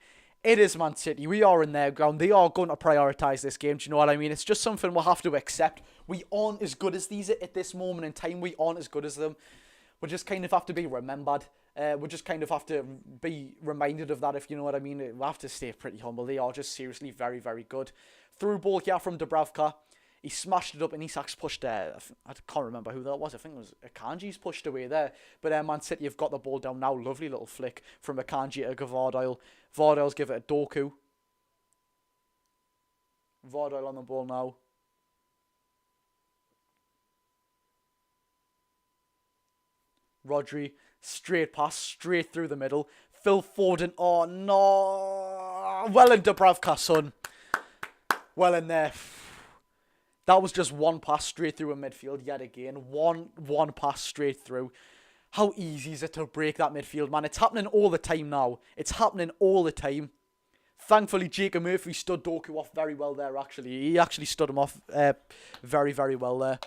it is Man City. We are in their ground. They are going to prioritise this game. Do you know what I mean? It's just something we'll have to accept. We aren't as good as these at this moment in time. We aren't as good as them. We just kind of have to be remembered. We just kind of have to be reminded of that, if you know what I mean. We have to stay pretty humble. They are just seriously very, very good. Through ball here from Dubravka. He smashed it up and Isak's pushed there. I can't remember who that was. I think it was Akanji's pushed away there. But Man City have got the ball down now. Lovely little flick from Akanji to Vardile. Vardile's give it a Doku. Vardile on the ball now. Rodri, straight pass, straight through the middle. Phil Foden, oh no. Well in Dubravka, son. Well in there. That was just one pass straight through a midfield yet again. One pass straight through. How easy is it to break that midfield, man? It's happening all the time now. It's happening all the time. Thankfully, Jacob Murphy stood Doku off very well there, actually. He actually stood him off very, very well there.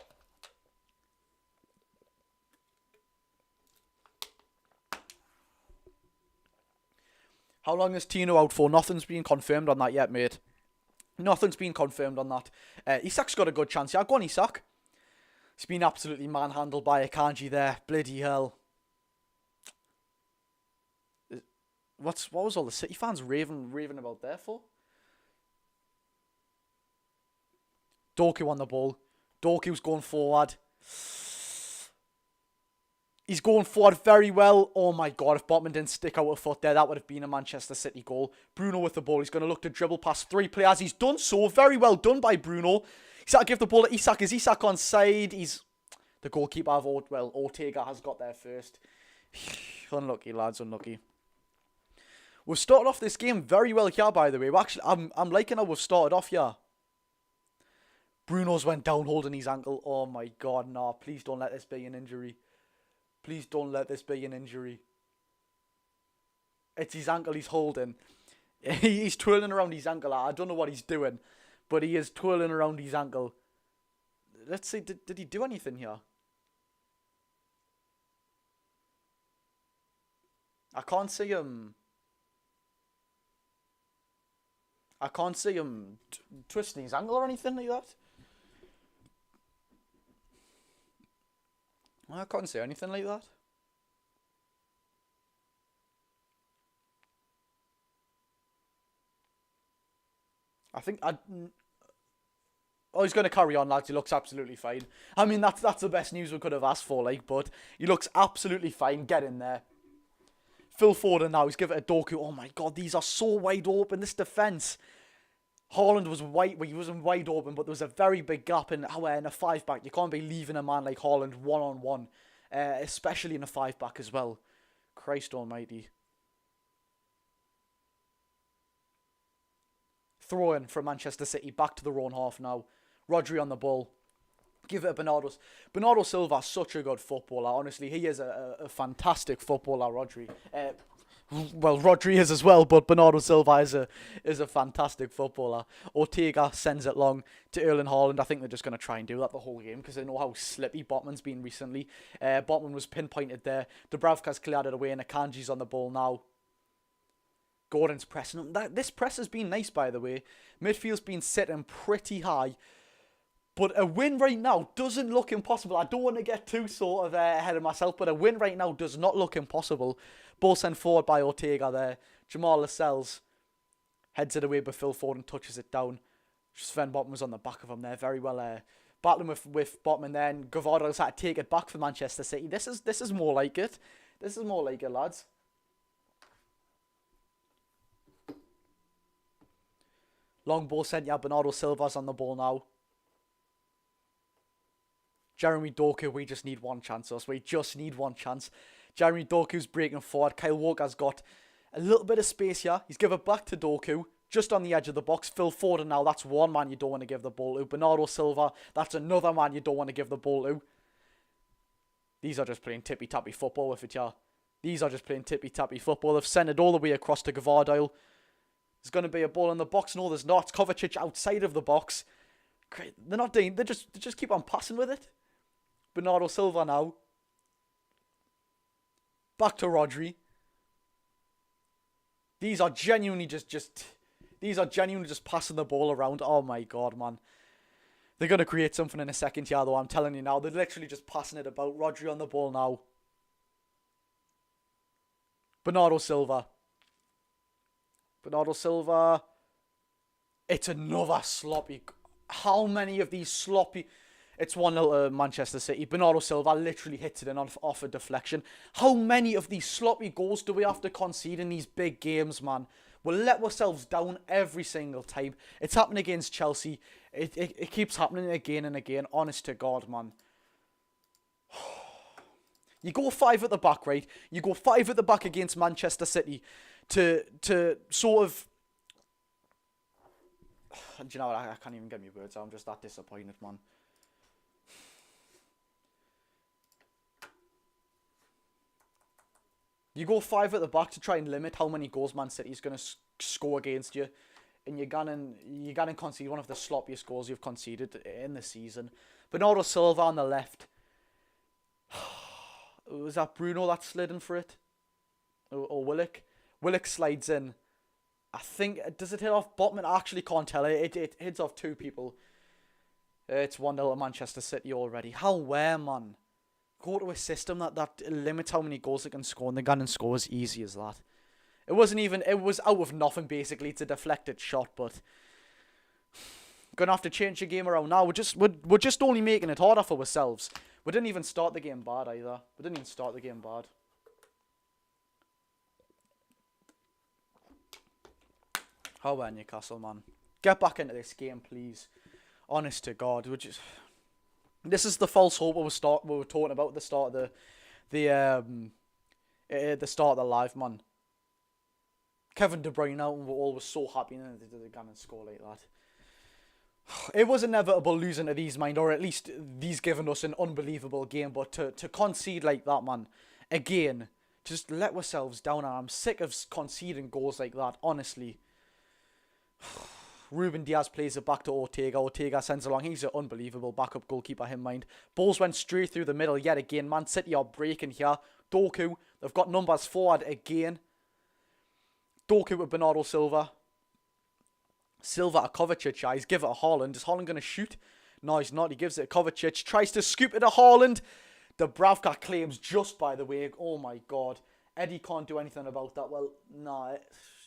How long is Tino out for? Nothing's been confirmed on that yet, mate. Nothing's been confirmed on that. Isak's got a good chance. Yeah, go on, Isak. He's been absolutely manhandled by Akanji there. Bloody hell. What was all the City fans raving about there for? Doku on the ball. Doku's going forward. He's going forward very well. Oh my god, if Botman didn't stick out a foot there, that would have been a Manchester City goal. Bruno with the ball. He's going to look to dribble past 3 players. He's done so. Very well done by Bruno. He's got to give the ball to Isak. Is Isak on side? He's... The goalkeeper of Ortega has got there first. Unlucky, lads. Unlucky. We've started off this game very well here, by the way. I'm liking how we've started off here. Bruno's went down holding his ankle. Oh my god, nah. Please don't let this be an injury. Please don't let this be an injury. It's his ankle he's holding. He's twirling around his ankle. I don't know what he's doing, but he is twirling around his ankle. Let's see, did he do anything here? I can't see him. I can't see him twisting his ankle or anything like that. I can't see anything like that. Oh, he's going to carry on, lads. He looks absolutely fine. I mean, that's the best news we could have asked for, like, but he looks absolutely fine. Get in there. Phil Foden now. He's given it to Doku. Oh my god, these are so wide open. This defence. Haaland was he wasn't wide open, but there was a very big gap in a 5-back. You can't be leaving a man like Haaland one-on-one, especially in a 5-back as well. Christ almighty. Throw in from Manchester City, back to the own half now. Rodri on the ball. Give it to Bernardo. Bernardo Silva is such a good footballer. Honestly, he is a fantastic footballer, Rodri. Well, Rodri is as well, but Bernardo Silva is a fantastic footballer. Ortega sends it long to Erling Haaland. I think they're just going to try and do that the whole game because they know how slippy Botman's been recently. Botman was pinpointed there. Dubravka's cleared it away and Akanji's on the ball now. Gordon's pressing him. This press has been nice, by the way. Midfield's been sitting pretty high. But a win right now doesn't look impossible. I don't want to get too sort of ahead of myself, but a win right now does not look impossible. Ball sent forward by Ortega there. Jamal Lascelles heads it away, but Phil Foden touches it down. Sven Botman was on the back of him there. Very well battling with Botman there. And Gavardo's had to take it back for Manchester City. This is more like it. This is more like it, lads. Long ball sent, yeah, Bernardo Silva's on the ball now. Jeremy Doku, we just need one chance, us. We just need one chance. Jeremy Doku's breaking forward. Kyle Walker's got a little bit of space here. He's given it back to Doku, just on the edge of the box. Phil Foden now, that's one man you don't want to give the ball to. Bernardo Silva, that's another man you don't want to give the ball to. These are just playing tippy-tappy football with it, yeah. These are just playing tippy-tappy football. They've sent it all the way across to Gavardo. There's going to be a ball in the box. No, there's not. Kovacic outside of the box. Great. They're not doing... They just keep on passing with it. Bernardo Silva now. Back to Rodri. These are genuinely These are genuinely just passing the ball around. Oh my god, man. They're going to create something in a second here, though. I'm telling you now. They're literally just passing it about. Rodri on the ball now. Bernardo Silva. Bernardo Silva. It's another sloppy... How many of these sloppy... It's 1-0 Manchester City. Bernardo Silva literally hits it in off a deflection. How many of these sloppy goals do we have to concede in these big games, man? We'll let ourselves down every single time. It's happening against Chelsea. It keeps happening again and again. Honest to God, man. You go 5 at the back, right? You go 5 at the back against Manchester City to sort of... Do you know what? I can't even get my words out. I'm just that disappointed, man. You go 5 at the back to try and limit how many goals Man City is going to score against you. And you're gonna concede one of the sloppiest goals you've conceded in the season. Bernardo Silva on the left. Was that Bruno that slid in for it? Or Willock? Willock slides in. I think, does it hit off Botman? I actually can't tell. It hits off 2 people. It's 1-0 to Manchester City already. How man? Go to a system that limits how many goals they can score, and they can score as easy as that. It was out of nothing, basically. It's a deflected shot, but gonna have to change the game around now. We're just only making it harder for ourselves. We didn't even start the game bad either. How about Newcastle, man? Get back into this game, please. Honest to God, this is the false hope we were talking about at the start of the start of the live, man. Kevin De Bruyne out, and we're always so happy that they did again and score like that. It was inevitable losing to these, mind, or at least these giving us an unbelievable game. But to concede like that, man, again, just let ourselves down. And I'm sick of conceding goals like that, honestly. Ruben Diaz plays it back to Ortega. Ortega sends along. He's an unbelievable backup goalkeeper, him mind. Balls went straight through the middle yet again. Man City are breaking here. Doku, they've got numbers forward again. Doku with Bernardo Silva. Silva to Kovacic. He's give it to Haaland. Is Haaland going to shoot? No, he's not. He gives it to Kovacic. Tries to scoop it to Haaland. Dubravka claims just, by the way. Oh my God. Eddie can't do anything about that. Well, nah.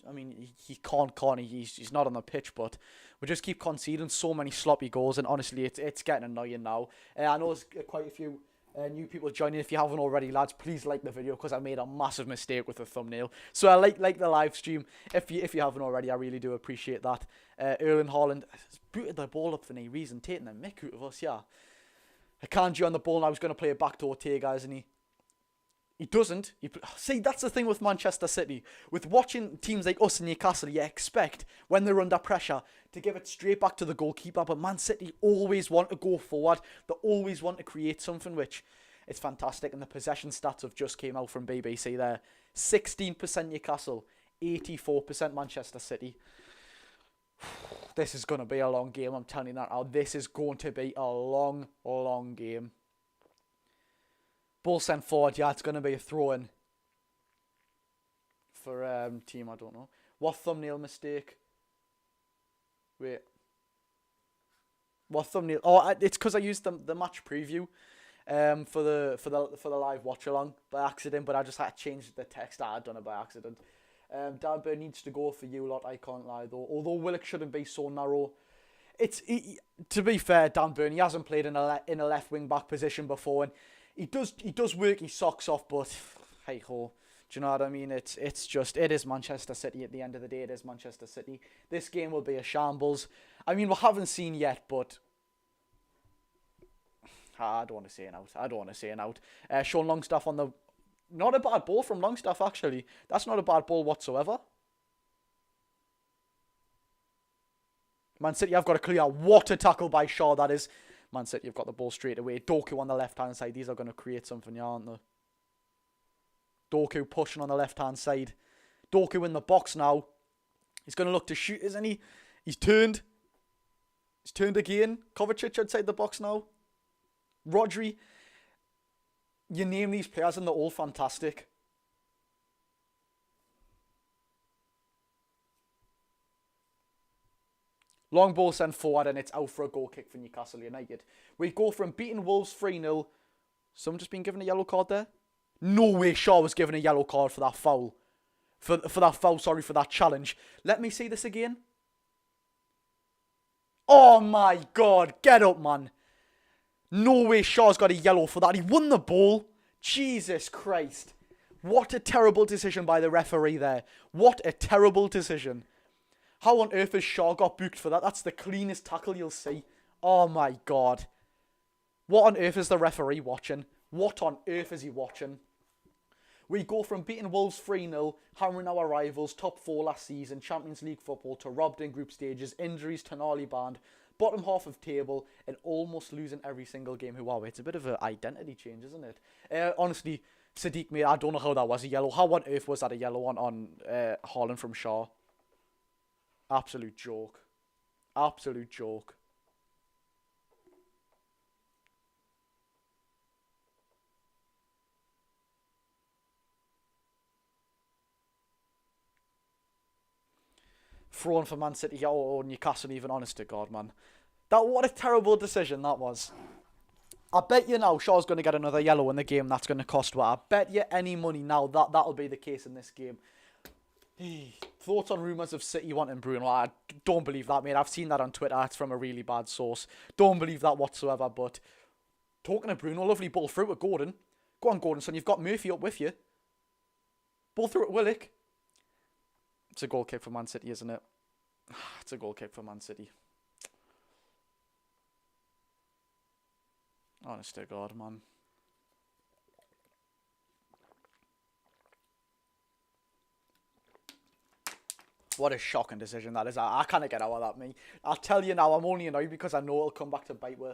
I mean, he can't he? He's not on the pitch, but we just keep conceding so many sloppy goals, and honestly, it's getting annoying now. I know there's quite a few new people joining. If you haven't already, lads, please like the video, because I made a massive mistake with the thumbnail. So I like the live stream. If you haven't already, I really do appreciate that. Erling Haaland has booted the ball up for no reason, taking the mick out of us, yeah. Akanji on the ball now. He's going to play it back to Ortega, isn't he? He doesn't. See, that's the thing with Manchester City. With watching teams like us in Newcastle, you expect, when they're under pressure, to give it straight back to the goalkeeper. But Man City always want to go forward. They always want to create something, which is fantastic. And the possession stats have just came out from BBC there. 16% Newcastle, 84% Manchester City. This is going to be a long game, I'm telling you that now. This is going to be a long, long game. Ball sent forward, yeah, it's going to be a throw-in for team, I don't know. What thumbnail mistake? Wait. What thumbnail? Oh, it's because I used the match preview for the live watch-along by accident, but I just had to change the text. I had done it by accident. Dan Burn needs to go for you lot, I can't lie though. Although Willock shouldn't be so narrow. To be fair, Dan Burn, he hasn't played in a left wing-back position before, and he does work his socks off, but hey ho, do you know what I mean? It is Manchester City at the end of the day. It is Manchester City. This game will be a shambles. I mean, we haven't seen yet, but I don't want to say an out. Sean Longstaff on the, not a bad ball from Longstaff actually. That's not a bad ball whatsoever. Man City, I've got to clear. What a tackle by Shaw that is. Man City have got the ball straight away. Doku on the left-hand side. These are going to create something, aren't they? Doku pushing on the left-hand side. Doku in the box now. He's going to look to shoot, isn't he? He's turned. He's turned again. Kovacic outside the box now. Rodri. You name these players and they're all fantastic. Long ball sent forward and it's out for a goal kick for Newcastle United. We go from beating Wolves 3-0. Someone just been given a yellow card there? No way Shaw was given a yellow card for that foul. For that challenge. Let me see this again. Oh my God, get up, man. No way Shaw's got a yellow for that. He won the ball. Jesus Christ. What a terrible decision by the referee there. What a terrible decision. How on earth has Shaw got booked for that? That's the cleanest tackle you'll see. Oh my God. What on earth is the referee watching? What on earth is he watching? We go from beating Wolves 3-0, hammering our rivals, top 4 last season, Champions League football, to robbed in group stages, injuries to gnarly band, bottom half of table, and almost losing every single game. Wow, it's a bit of an identity change, isn't it? Honestly, Sadiq, mate, I don't know how that was a yellow. How on earth was that a yellow on Haaland from Shaw? Absolute joke. Absolute joke. Thrown for Man City or Newcastle even, honest to God, man. What a terrible decision that was. I bet you now Shaw's going to get another yellow in the game. That's going to cost what? I bet you any money now that'll be the case in this game. Thoughts on rumours of City wanting Bruno? I don't believe that, mate. I've seen that on Twitter. It's from a really bad source. Don't believe that whatsoever. But talking to Bruno, lovely ball through at Gordon. Go on, Gordon, son. You've got Murphy up with you. Ball through at Willock. It's a goal kick for Man City, isn't it? It's a goal kick for Man City. Honest to God, man. What a shocking decision that is. I can't get out of that, me. I'll tell you now, I'm only annoyed because I know it'll come back to bite me.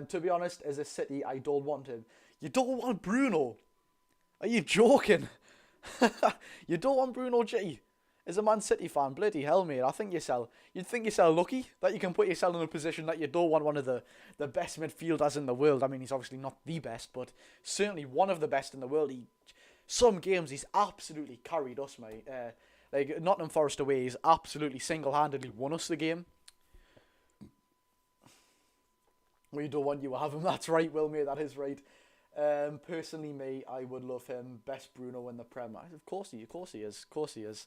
To be honest, as a City, I don't want him. You don't want Bruno? Are you joking? You don't want Bruno G? As a Man City fan, bloody hell, mate. You'd think yourself lucky that you can put yourself in a position that you don't want one of the best midfielders in the world. I mean, he's obviously not the best, but certainly one of the best in the world. Some games he's absolutely carried us, mate. Like Nottingham Forest away, he's absolutely single-handedly won us the game. We don't want you to have him. That's right, Will, mate. That is right. Personally, me, I would love him. Best Bruno in the Prem. Of course he is.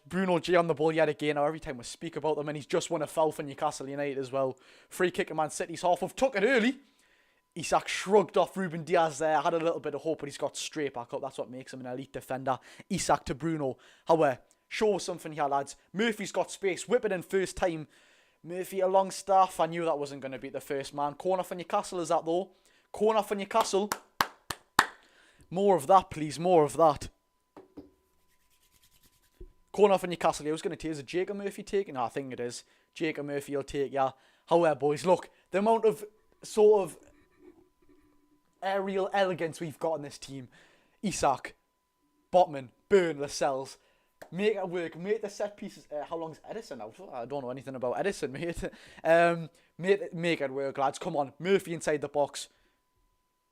Bruno G on the ball yet again. Now, every time we speak about them, and he's just won a foul for Newcastle United as well. Free kick in Man City's half of, took it early. Isak shrugged off Ruben Diaz there. Had a little bit of hope, but he's got straight back up. That's what makes him an elite defender. Isak to Bruno. However, show us something here, lads. Murphy's got space. Whip it in first time. Murphy a Longstaff. I knew that wasn't going to be the first man. Corner for Newcastle, is that though? Corner for Newcastle. More of that, please. More of that. Corner for Newcastle. I was going to take, is it Jacob Murphy taking? No, I think it is. Jacob Murphy will take, yeah. However, boys, look. The amount of sort of aerial elegance we've got in this team. Isak, Botman, Burn, Lascelles. Make it work. Make the set pieces. How long's Edison out? I don't know anything about Edison, mate. Make it work, lads. Come on. Murphy inside the box.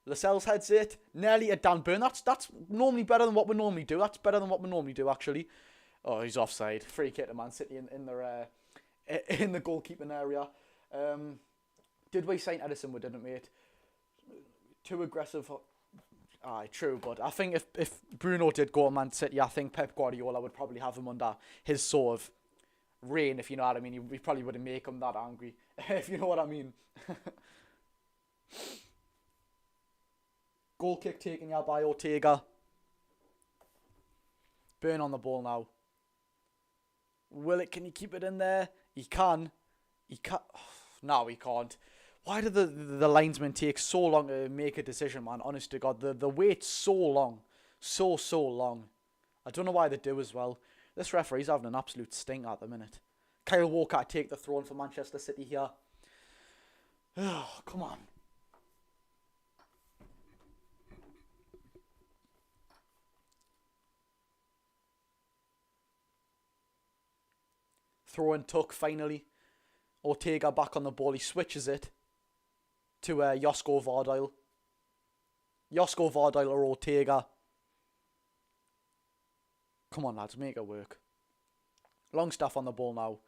Lascelles heads it. Nearly a Dan Burn. That's normally better than what we normally do. That's better than what we normally do, actually. Oh, he's offside. Free kick to Man City in the goalkeeping area. Did we sign Edison? We didn't, mate. Too aggressive. Aye, true, but I think if Bruno did go to Man City, I think Pep Guardiola would probably have him under his sort of reign, if you know what I mean. He probably wouldn't make him that angry, if you know what I mean. Goal kick taken out by Ortega. Burn on the ball now. Can he keep it in there? He can. He can't. No, he can't. Why do the linesmen take so long to make a decision, man? Honest to God, the wait's so long. So long. I don't know why they do as well. This referee's having an absolute stink at the minute. Kyle Walker take the throne for Manchester City here. Oh, come on. Throw and tuck finally. Ortega back on the ball. He switches it to Josko Vardyle. Josko Vardyle or Ortega. Come on, lads, make it work. Longstaff on the ball now.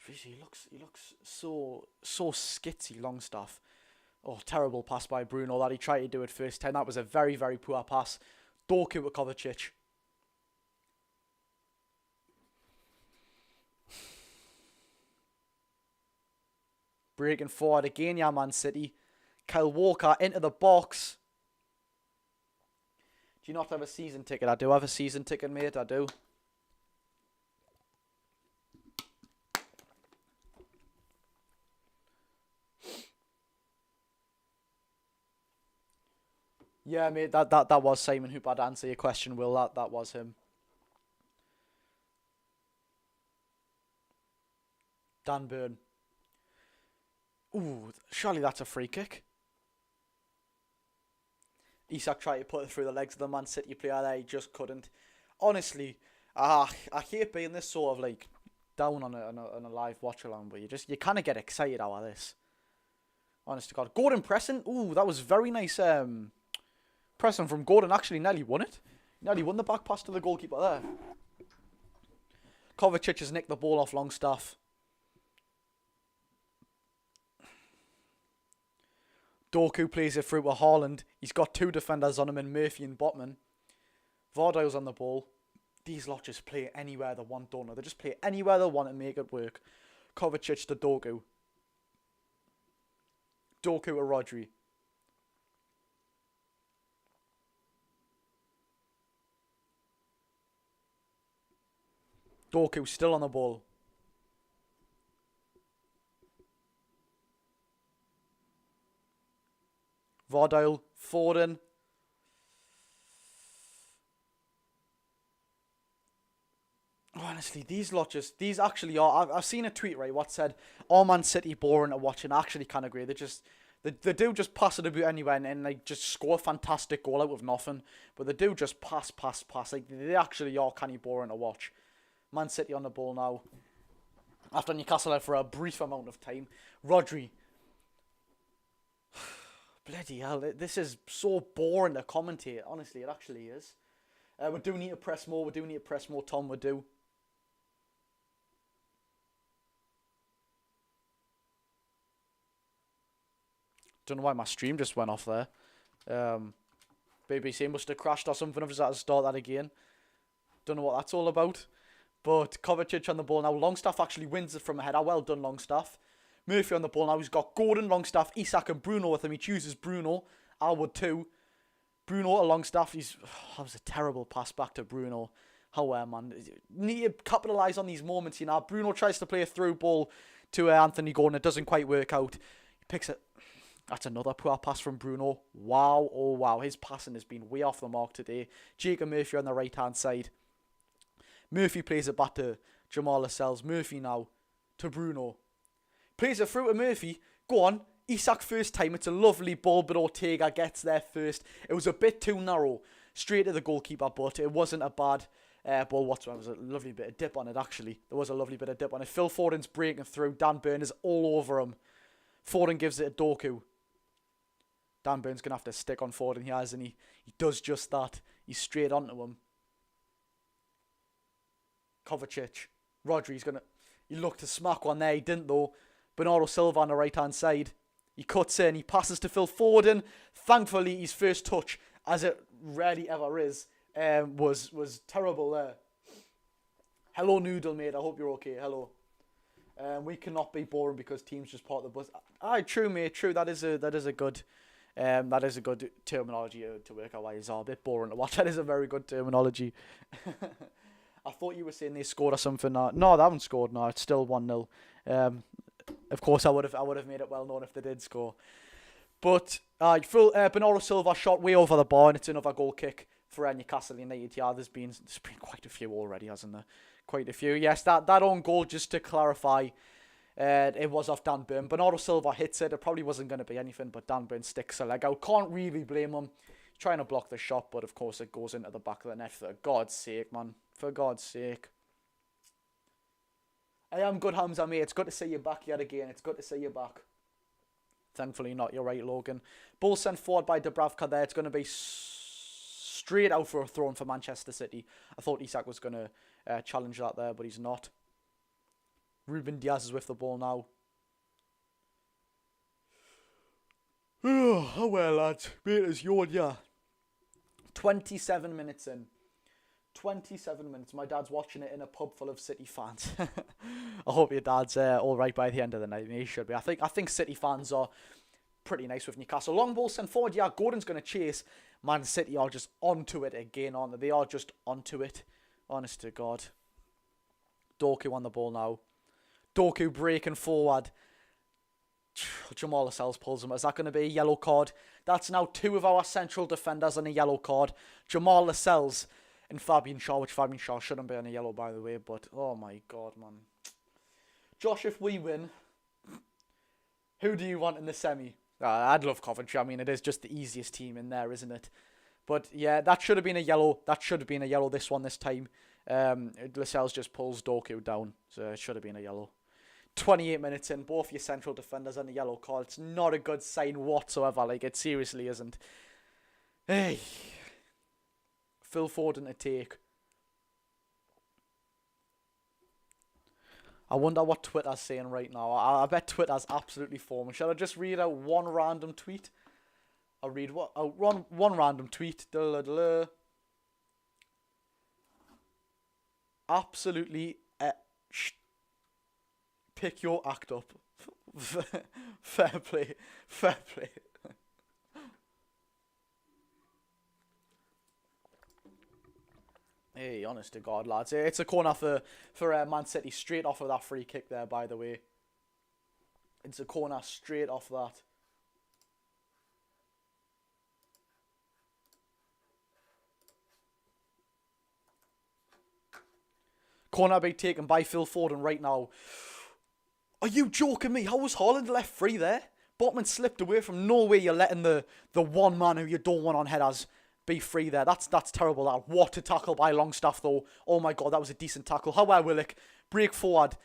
He looks so skitsy, Longstaff. Oh, terrible pass by Bruno that he tried to do it first time. That was a very, very poor pass. Dorku with Kovacic. Breaking forward again, yeah, Man City. Kyle Walker into the box. Do you not have a season ticket? I do have a season ticket, mate. I do. Yeah, mate, that was Simon who bad answer your question, Will. That was him. Dan Burn. Ooh, surely that's a free kick. Isak tried to put it through the legs of the Man City player there, he just couldn't. Honestly, I hate being this sort of like down on a live watch along, but you kind of get excited out of this. Honest to God, Gordon pressing. Ooh, that was very nice. Pressing from Gordon, actually nearly won it. Nearly won the back pass to the goalkeeper there. Kovacic has nicked the ball off Longstaff. Dorku plays it through to Haaland. He's got two defenders on him in Murphy and Botman. Vardyle's on the ball. These lot just play anywhere they want, don't they? They just play anywhere they want and make it work. Kovacic to Dorku. Dorku to Rodri. Dorku still on the ball. Vardale, Foden. Honestly, these actually are. I've seen a tweet, right, what said, "Are Man City boring to watch?" And I actually can't agree. They do just pass it about anywhere and they just score a fantastic goal out of nothing. But they do just pass. Like, they actually are kind of boring to watch. Man City on the ball now. After Newcastle out for a brief amount of time. Rodri. Bloody hell, this is so boring to commentate. Honestly, it actually is. We do need to press more. Tom, we do. Don't know why my stream just went off there. BBC must have crashed or something. I've just had to start that again. Don't know what that's all about. But Kovacic on the ball now. Longstaff actually wins it from a header. Well done, Longstaff. Murphy on the ball now. He's got Gordon, Longstaff, Isak and Bruno with him. He chooses Bruno. I would too. Bruno to Longstaff. That was a terrible pass back to Bruno. However, man, need to capitalise on these moments, you know. Bruno tries to play a through ball to Anthony Gordon. It doesn't quite work out. He picks it. That's another poor pass from Bruno. Wow, oh wow. His passing has been way off the mark today. Jacob Murphy on the right-hand side. Murphy plays it back to Jamal Lascelles. Murphy now to Bruno. Plays it through to Murphy. Go on. Isak first time. It's a lovely ball, but Ortega gets there first. It was a bit too narrow. Straight to the goalkeeper, but it wasn't a bad ball whatsoever. There was a lovely bit of dip on it, actually. There was a lovely bit of dip on it. Phil Foden's breaking through. Dan Burn is all over him. Foden gives it to Dorku. Dan Burn's going to have to stick on Foden here, isn't he? He does just that. He's straight onto him. Kovacic. Rodri's going to... He looked to smack one there. He didn't, though. Bernardo Silva on the right-hand side. He cuts in. He passes to Phil Foden. Thankfully, his first touch, as it rarely ever is, was terrible there. Hello, Noodle, mate. I hope you're okay. Hello. We cannot be boring because teams just part the bus. Aye, true, mate. True. That is a good terminology to work out why it's a bit boring to watch. That is a very good terminology. I thought you were saying they scored or something. No, they haven't scored. No, it's still 1-0. Of course, I would have made it well known if they did score. But Bernardo Silva shot way over the bar, and it's another goal kick for Newcastle United. Yeah, there's been quite a few already, hasn't there? Quite a few. Yes, that own goal, just to clarify, it was off Dan Burn. Bernardo Silva hits it. It probably wasn't going to be anything, but Dan Burn sticks a leg out. Can't really blame him. He's trying to block the shot, but of course it goes into the back of the net. For God's sake, man. For God's sake. I am good, Hamza, mate. It's good to see you back yet again. It's good to see you back. Thankfully not. You're right, Logan. Ball sent forward by Dubravka there. It's going to be straight out for a throw for Manchester City. I thought Isak was going to challenge that there, but he's not. Ruben Diaz is with the ball now. Oh, well, lads. Mate is yawned, yeah. 27 minutes in. 27 minutes. My dad's watching it in a pub full of City fans. I hope your dad's all right by the end of the night. He should be. I think City fans are pretty nice with Newcastle. Long ball sent forward. Yeah, Gordon's going to chase. Man City are just onto it again, aren't they? They are just onto it. Honest to God. Dorku on the ball now. Dorku breaking forward. Jamal Lascelles pulls him. Is that going to be a yellow card? That's now 2 of our central defenders on a yellow card. Jamal Lascelles and Fabian Shaw, which Fabian Shaw shouldn't be on a yellow, by the way. But, oh my God, man. Josh, if we win, who do you want in the semi? I'd love Coventry. I mean, it is just the easiest team in there, isn't it? But, yeah, that should have been a yellow. That should have been a yellow, this time. Lascelles just pulls Doku down. So it should have been a yellow. 28 minutes in, both your central defenders on the yellow card. It's not a good sign whatsoever. Like, it seriously isn't. Hey. Phil Foden to take. I wonder what Twitter's saying right now. I bet Twitter's absolutely foaming. Shall I just read out one random tweet? I'll read one random tweet. Absolutely. Pick your act up. Fair play. Fair play. Hey, honest to God, lads. It's a corner for Man City, straight off of that free kick there, by the way. It's a corner straight off that. Corner being taken by Phil Foden right now. Are you joking me? How was Haaland left free there? Botman slipped away from nowhere. You're letting the one man who you don't want on headers be free there. That's terrible. That. What a tackle by Longstaff, though. Oh my God, that was a decent tackle. How about Willock? Break forward.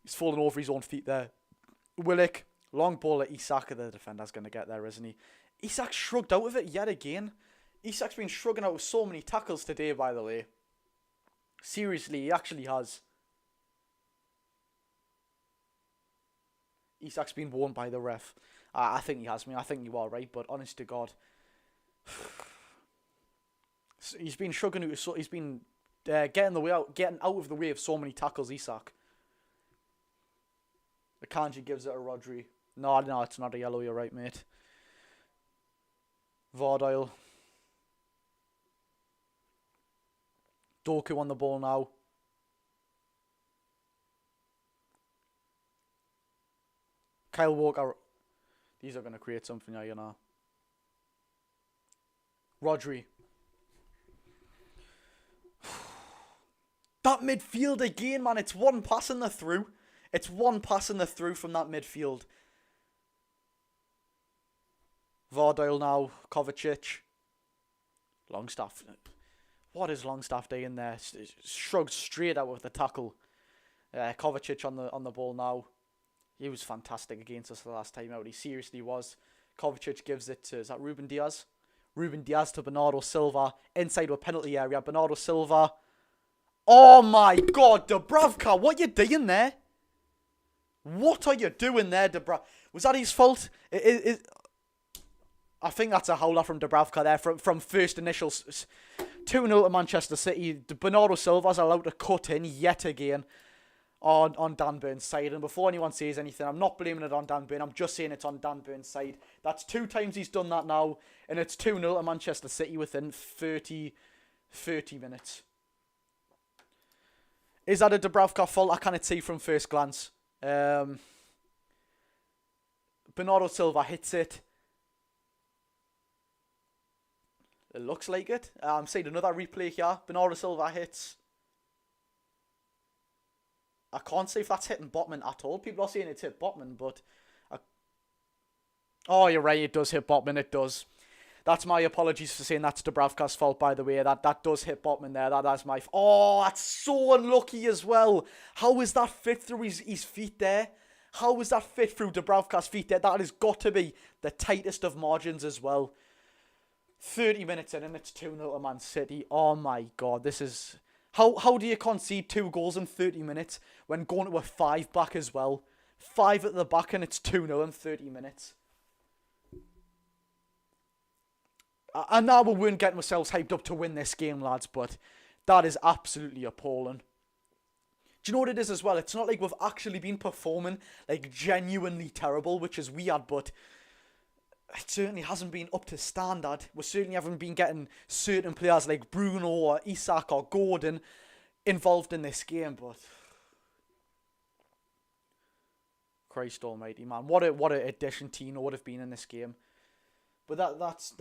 He's falling over his own feet there. Willock, long ball at Isak. The defender's going to get there, isn't he? Isak shrugged out of it yet again. Isak's been shrugging out of so many tackles today, by the way. Seriously, he actually has. Isak's been warned by the ref. I think he has. I mean, I think you are right, but honest to God. He's been shrugging. He's been getting out of the way of so many tackles. Isak. Akanji gives it a Rodri. No, it's not a yellow. You're right, mate. Vardile. Doku on the ball now. Kyle Walker. These are going to create something here, you know. Rodri. That midfield again, man. It's one pass in the through. It's one pass in the through from that midfield. Vardile now. Kovacic. Longstaff. What is Longstaff doing there? Shrugged straight out with the tackle. Kovacic on the ball now. He was fantastic against us the last time out. He seriously was. Kovacic gives it to, is that Ruben Diaz? Ruben Diaz to Bernardo Silva. Inside a penalty area. Bernardo Silva. Oh my God, Dubravka, what are you doing there? What are you doing there, Dubravka? Was that his fault? I think that's a howler from Dubravka there from first initials. 2-0 to Manchester City. Bernardo Silva's allowed to cut in yet again on Dan Burn's side. And before anyone says anything, I'm not blaming it on Dan Burn. I'm just saying it's on Dan Burn's side. That's 2 times he's done that now. And it's 2-0 to Manchester City within 30 minutes. Is that a Dubravka fault? I cannot see from first glance. Bernardo Silva hits it. It looks like it. I'm seeing another replay here. Bernardo Silva hits. I can't see if that's hitting Botman at all. People are saying it's hit Botman, but... Oh, you're right. It does hit Botman. It does. That's my apologies for saying that's Dubravka's fault, by the way. That does hit Botman there. That's my... Oh, that's so unlucky as well. How is that fit through his feet there? How is that fit through Dubravka's feet there? That has got to be the tightest of margins as well. 30 minutes in and it's 2-0 to Man City. Oh my God, this is... How do you concede 2 goals in 30 minutes when going to a 5 back as well? 5 at the back and it's 2-0 in 30 minutes. And now we weren't getting ourselves hyped up to win this game, lads, but that is absolutely appalling. Do you know what it is as well? It's not like we've actually been performing like genuinely terrible, which is weird, but it certainly hasn't been up to standard. We certainly haven't been getting certain players like Bruno or Isak or Gordon involved in this game, but... Christ almighty, man. What a addition Tino would have been in this game. But that's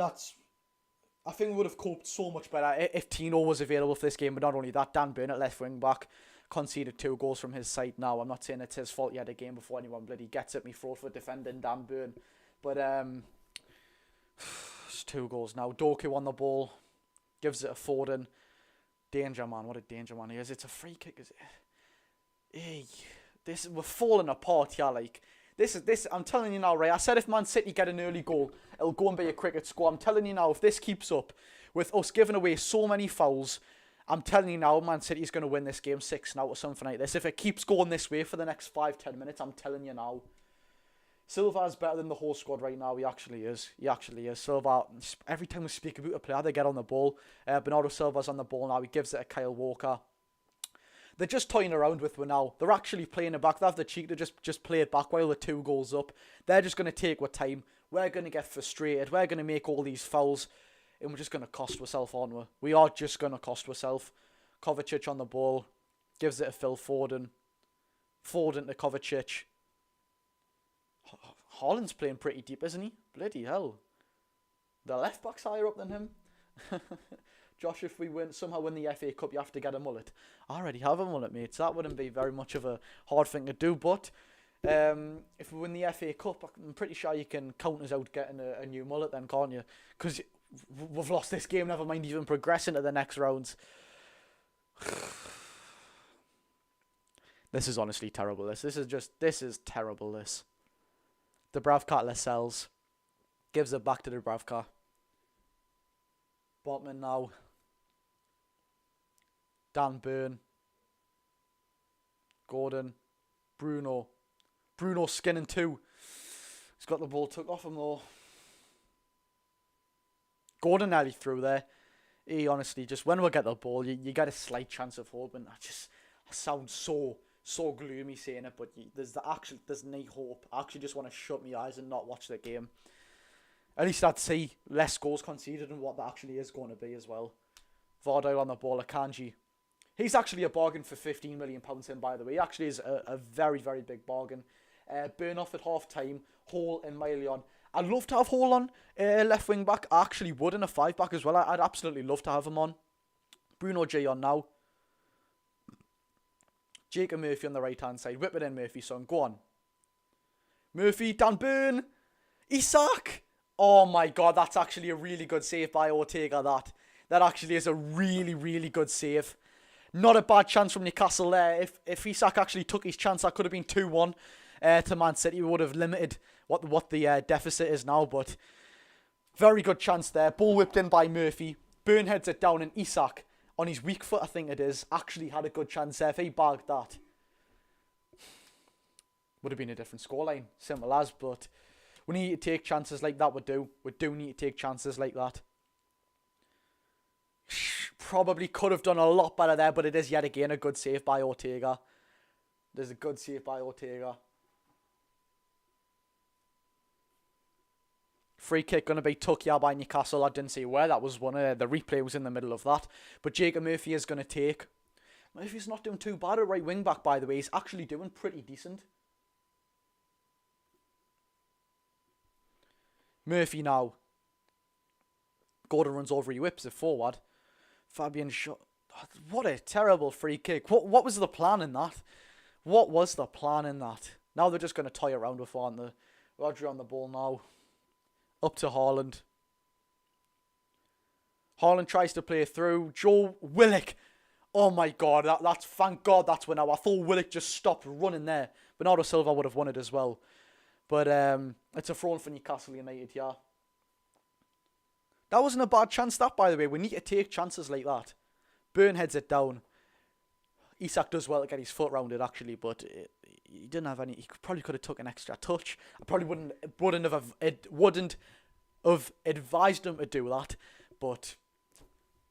I think we would have coped so much better if Tino was available for this game. But not only that, Dan Burn at left wing back conceded 2 goals from his side now. I'm not saying it's his fault he had a game before anyone bloody gets at me throat for defending Dan Burn. But it's 2 goals now. Doku on the ball. Gives it a Foden. Danger man. What a danger man he is. It's a free kick, is it? Hey, we're falling apart here, like. This. I'm telling you now, right? I said if Man City get an early goal, it'll go and be a cricket score. I'm telling you now, if this keeps up, with us giving away so many fouls, I'm telling you now, Man City's going to win this game 6-0 or something like this. If it keeps going this way for the next 5-10 minutes, I'm telling you now. Silva's better than the whole squad right now. He actually is. He actually is. Silva, every time we speak about a player, they get on the ball. Bernardo Silva's on the ball now. He gives it to Kyle Walker. They're just toying around with it now. They're actually playing it back. They have the cheek to just play it back while the 2 goals up. They're just going to take our time. We're going to get frustrated. We're going to make all these fouls. And we're just going to cost ourselves, aren't we? We are just going to cost ourselves. Kovacic on the ball. Gives it to Phil Foden. Foden to Kovacic. Haaland's playing pretty deep, isn't he? Bloody hell. The left back's higher up than him. Josh, if we somehow win the FA Cup, you have to get a mullet. I already have a mullet, mate, so that wouldn't be very much of a hard thing to do. But if we win the FA Cup, I'm pretty sure you can count us out getting a new mullet then, can't you? Because we've lost this game, never mind even progressing to the next rounds. This is honestly terrible, this is terrible, this. Dubravka Lascelles gives it back to Dubravka. Botman now. Dan Burn. Gordon. Bruno skinning 2. He's got the ball took off him though. Gordon nearly through there. He honestly, just when we get the ball, you get a slight chance of hope, and I sound so gloomy saying it, but there's no hope. I actually just want to shut my eyes and not watch the game. At least I'd see less goals conceded and what that actually is going to be as well. Vardale on the ball, Akanji. He's actually a bargain for £15 million in, by the way. He actually is a very, very big bargain. Burn off at half time. Hall and Miley on. I'd love to have Hall on left wing back. I actually would in a 5 back as well. I'd absolutely love to have him on. Bruno J on now. Jacob Murphy on the right hand side. Whip it in, Murphy, son. Go on. Murphy, Dan Burn. Isak. Oh my god, that's actually a really good save by Ortega, that actually is a really, really good save. Not a bad chance from Newcastle there. If Isak actually took his chance, that could have been 2-1 to Man City. We would have limited what the deficit is now, but very good chance there. Ball whipped in by Murphy. Burn heads it down, and Isak, on his weak foot, I think it is, actually had a good chance there. If he bagged that, would have been a different scoreline. Simple as, but we need to take chances like that. We do need to take chances like that. Probably could have done a lot better there, but it is yet again a good save by Ortega. There's a good save by Ortega. Free kick going to be took here by Newcastle. I didn't see where that was. The replay was in the middle of that. But Jacob Murphy is going to take. Murphy's not doing too bad at right wing back, by the way. He's actually doing pretty decent. Murphy now. Gordon runs over, he whips it forward. Fabian shot. What a terrible free kick. What was the plan in that? What was the plan in that? Now they're just going to toy around with, aren't they? Roger on the ball now. Up to Haaland. Haaland tries to play through. Joe Willock. Oh my god. That's thank god that's when I thought Willock just stopped running there. Bernardo Silva would have won it as well. But it's a throw for Newcastle United, yeah. That wasn't a bad chance, that, by the way. We need to take chances like that. Burn heads it down. Isak does well to get his foot round it, actually, but he didn't have any. He probably could have took an extra touch. I probably wouldn't have advised him to do that. But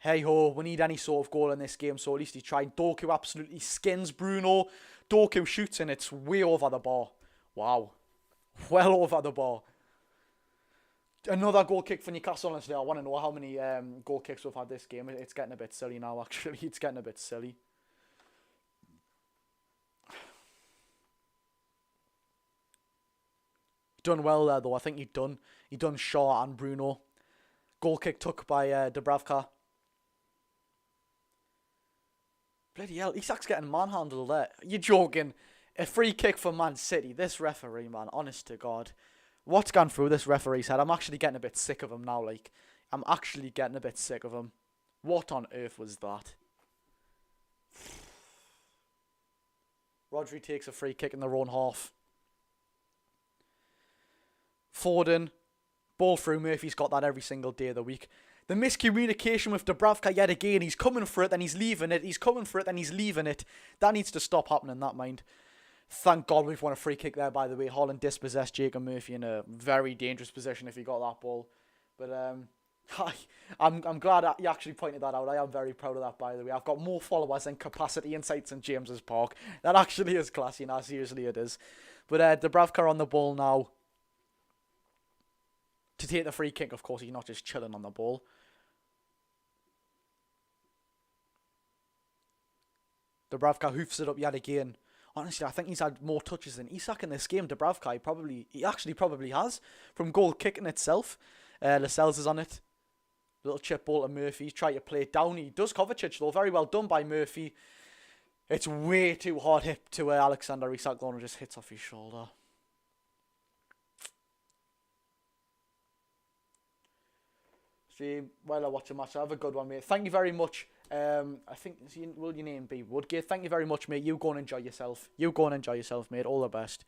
hey ho, we need any sort of goal in this game, so at least he tried. Doku absolutely skins Bruno. Doku shoots and it's way over the bar. Wow, well over the bar. Another goal kick for Newcastle. Honestly, I want to know how many goal kicks we've had this game. It's getting a bit silly now, actually. It's getting a bit silly. Done well there, though. I think he done Shaw and Bruno. Goal kick took by Dubravka. Bloody hell, Isak's getting manhandled there. You're joking. A free kick for Man City. This referee, man, honest to God. What's gone through this referee's head? I'm actually getting a bit sick of him now, like. I'm actually getting a bit sick of him. What on earth was that? Rodri takes a free kick in their own half. Foden, ball through. Murphy's got that every single day of the week. The miscommunication with Dubravka yet again. He's coming for it, then he's leaving it. He's coming for it, then he's leaving it. That needs to stop happening, that mind. Thank God we've won a free kick there, by the way. Holland dispossessed Jacob Murphy in a very dangerous position if he got that ball. But I'm glad you actually pointed that out. I am very proud of that, by the way. I've got more followers than capacity insights in James's Park. That actually is classy, now seriously it is. But Dubravka on the ball now. To take the free kick, of course, he's not just chilling on the ball. Dubravka hoofs it up yet again. Honestly, I think he's had more touches than Isak in this game. Dubravka, he actually probably has. From goal kicking itself. Lascelles is on it. Little chip ball to Murphy. Try to play it down. He does Kovacic, though. Very well done by Murphy. It's way too hard hit to Alexander Isak. Lorna just hits off his shoulder. While I watch a match, I have a good one, mate. Thank you very much. I think, will your name be Woodgate? Thank you very much, mate. You go and enjoy yourself. Mate. All the best.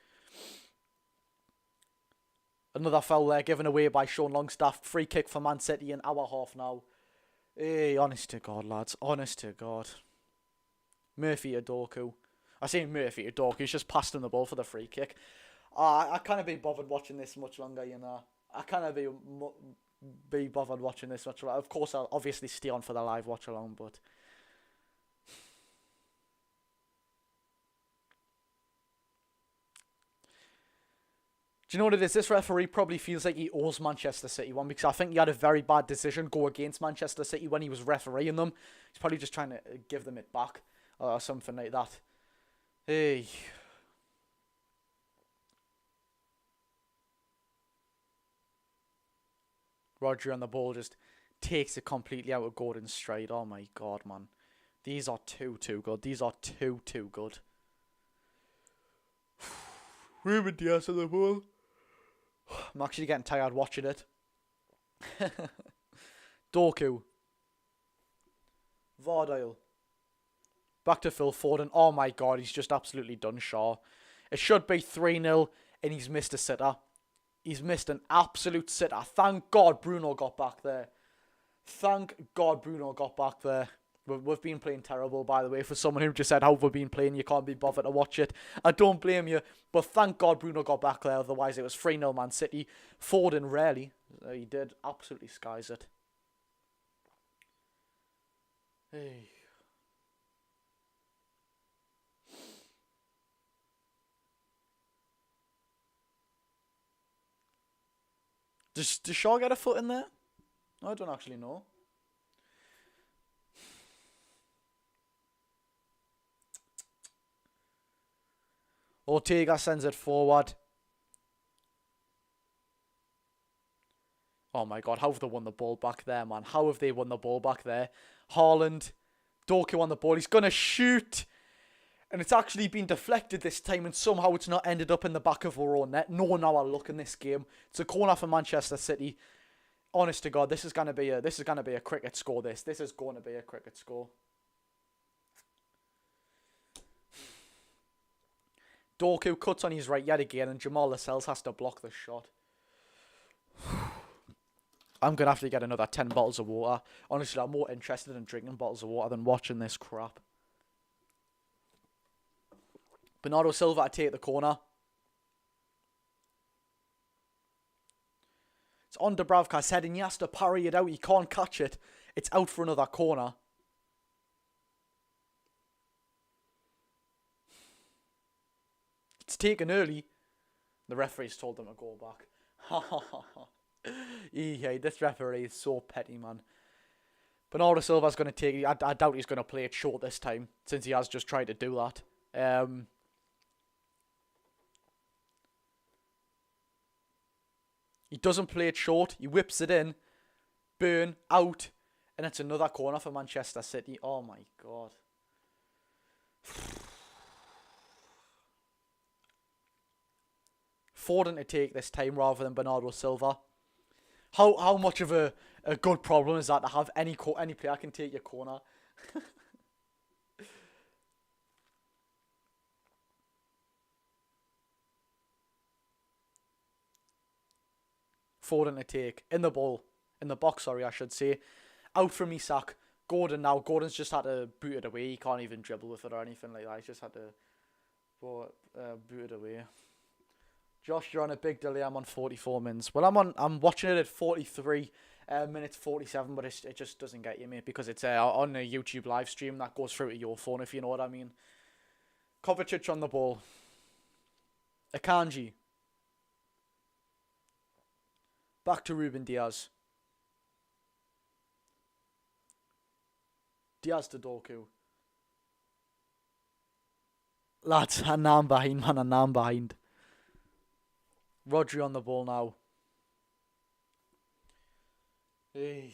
Another foul there given away by Sean Longstaff. Free kick for Man City in our half now. Hey, honest to God, lads. Honest to God. Murphy to Doku. I say Murphy to Doku. He's just passed him the ball for the free kick. I can't be bothered watching this much longer, you know. I can't be bothered watching this much. Of course, I'll obviously stay on for the live watch along, but do you know what it is? This referee probably feels like he owes Manchester City one, because I think he had a very bad decision go against Manchester City when he was refereeing them. He's probably just trying to give them it back or something like that. Hey. Rodri on the ball just takes it completely out of Gordon's stride. Oh my God, man. These are too good. These are too good. Ruben Diaz on the ball. I'm actually getting tired watching it. Doku. Vardale. Back to Phil Foden. Oh my God, he's just absolutely done Shaw. It should be 3-0 and he's missed a sitter. He's missed an absolute sitter. Thank God Bruno got back there. We've been playing terrible, by the way. For someone who just said how we've been playing, you can't be bothered to watch it. I don't blame you. But thank God Bruno got back there. Otherwise, it was 3-0 Man City. Foden rarely. He did absolutely skies it. Hey. Does Shaw get a foot in there? I don't actually know. Ortega sends it forward. Oh my God, how have they won the ball back there, man? How have they won the ball back there? Haaland, Doku on the ball. He's going to shoot. And it's actually been deflected this time, and somehow it's not ended up in the back of our own net. No, now I look in this game. It's a corner for Manchester City. Honest to God, this is gonna be a cricket score. This is going to be a cricket score. Doku cuts on his right yet again, and Jamal Lascelles has to block the shot. I'm gonna have to get another 10 bottles of water. Honestly, I'm more interested in drinking bottles of water than watching this crap. Bernardo Silva to take the corner. It's on Dubravka's head and he has to parry it out. He can't catch it. It's out for another corner. It's taken early. The referee's told them to go back. Yeah, this referee is so petty, man. Bernardo Silva's going to take it. I doubt he's going to play it short this time, since he has just tried to do that. He doesn't play it short. He whips it in. Burn, out. And it's another corner for Manchester City. Oh my God. Foden to take this time rather than Bernardo Silva. How much of a good problem is that to have any player can take your corner? Foden to take. In the box, sorry, I should say. Out from Isak. Gordon now. Gordon's just had to boot it away. He can't even dribble with it or anything like that. He's just had to boot it away. Josh, you're on a big delay. I'm on 44 minutes. Well, I'm watching it at 43 minutes 47, but it just doesn't get you, mate, because it's on a YouTube live stream that goes through to your phone, if you know what I mean. Kovacic on the ball. Akanji. Back to Ruben Diaz. Diaz to Doku. Lads, a man behind, man, a man behind. Rodri on the ball now. Hey.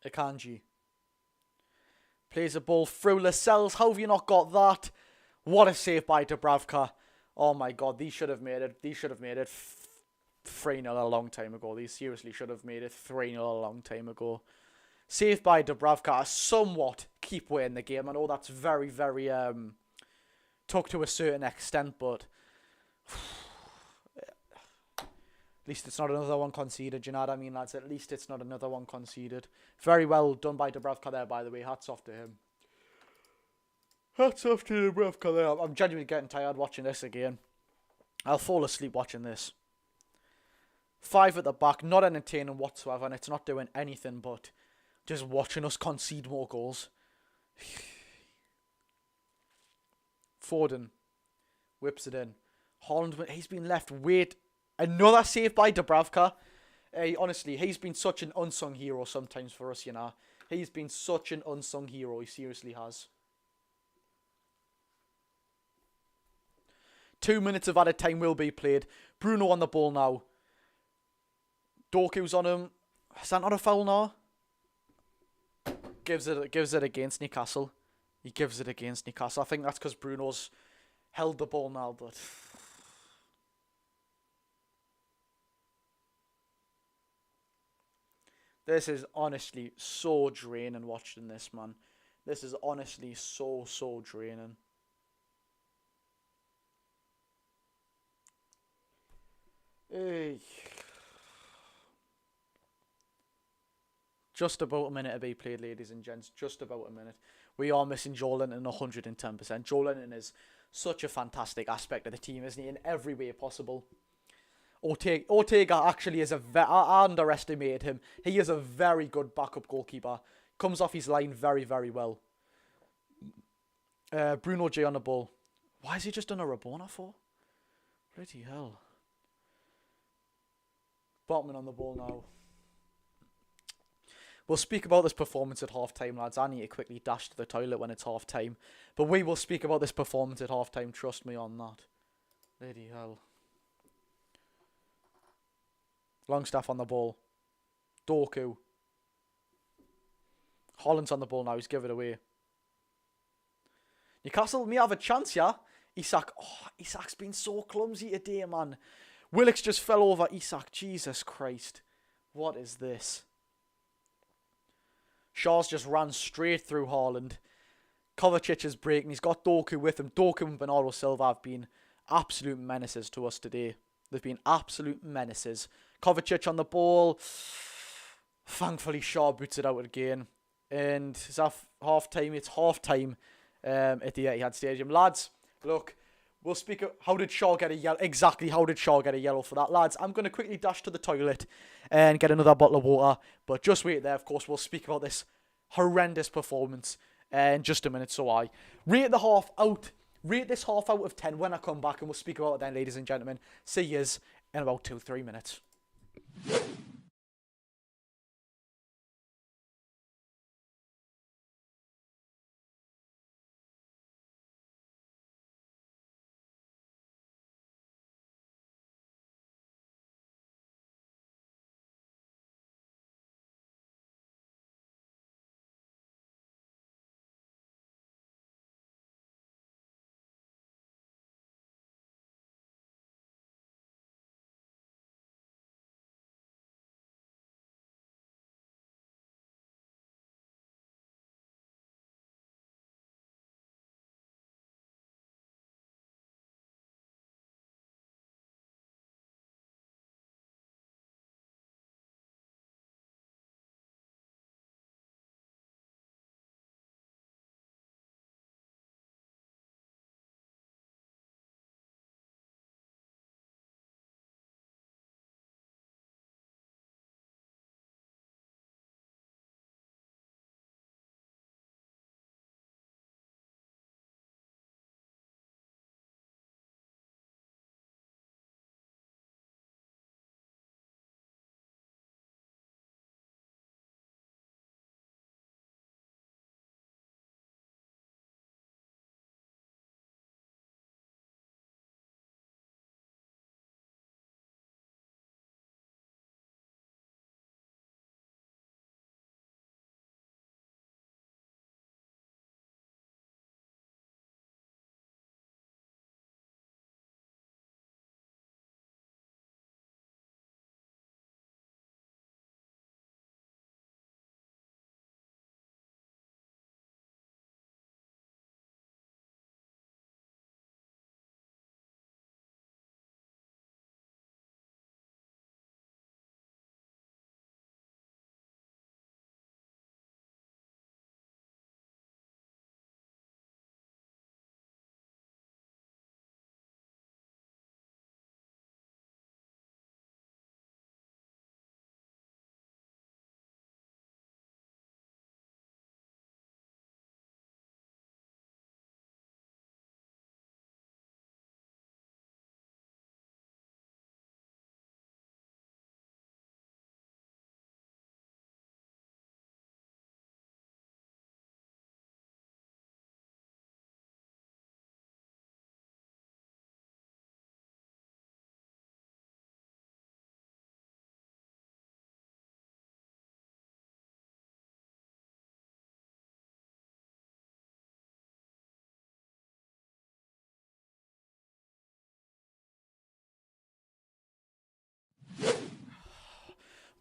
Akanji. Plays the ball through Lascelles. How have you not got that? What a save by Dubravka. Oh my God, these should have made it. These should have made it 3-0 a long time ago. These seriously should have made it 3-0 a long time ago. Saved by Dubravka, somewhat keep way in the game. I know that's very, very took to a certain extent, but at least it's not another one conceded. You know what I mean, lads? At least it's not another one conceded. Very well done by Dubravka there, by the way. Hats off to him. Hats off to Dubravka there. I'm genuinely getting tired watching this again. I'll fall asleep watching this. 5 at the back, not entertaining whatsoever, and it's not doing anything but just watching us concede more goals. Foden whips it in. Haaland, he's been left wait. Another save by Dubravka. Honestly, he's been such an unsung hero sometimes for us, you know. He's been such an unsung hero. He seriously has. 2 minutes of added time will be played. Bruno on the ball now. Doku's on him. Is that not a foul now? Gives it against Newcastle. He gives it against Newcastle. I think that's because Bruno's held the ball now, but this is honestly so draining watching this, man. This is honestly so draining. Hey. Just about a minute to be played, ladies and gents. Just about a minute. We are missing Joelinton 110%. Joelinton is such a fantastic aspect of the team, isn't he? In every way possible. Ortega actually is I underestimated him. He is a very good backup goalkeeper. Comes off his line very, very well. Bruno J on the ball. Why has he just done a Rabona for? Bloody hell. Botman on the ball now. We'll speak about this performance at half-time, lads. I need to quickly dash to the toilet when it's half-time. But we will speak about this performance at half-time. Trust me on that. Bloody hell. Longstaff on the ball. Doku. Haaland's on the ball now. He's given it away. Newcastle may have a chance, yeah? Isak. Oh, Isak's been so clumsy today, man. Willock's just fell over Isak. Jesus Christ. What is this? Shaw's just ran straight through Haaland. Kovacic is breaking. He's got Doku with him. Doku and Bernardo Silva have been absolute menaces to us today. They've been absolute menaces. Kovacic on the ball. Thankfully, Shaw boots it out again. And is that half-time? It's half-time at the Etihad Stadium. Lads, look, we'll speak. How did Shaw get a yellow? Exactly, how did Shaw get a yellow for that? Lads, I'm going to quickly dash to the toilet and get another bottle of water. But just wait there, of course. We'll speak about this horrendous performance in just a minute. So I rate the half out. Rate this half out of 10 when I come back, and we'll speak about it then, ladies and gentlemen. See yous in about 2-3 minutes.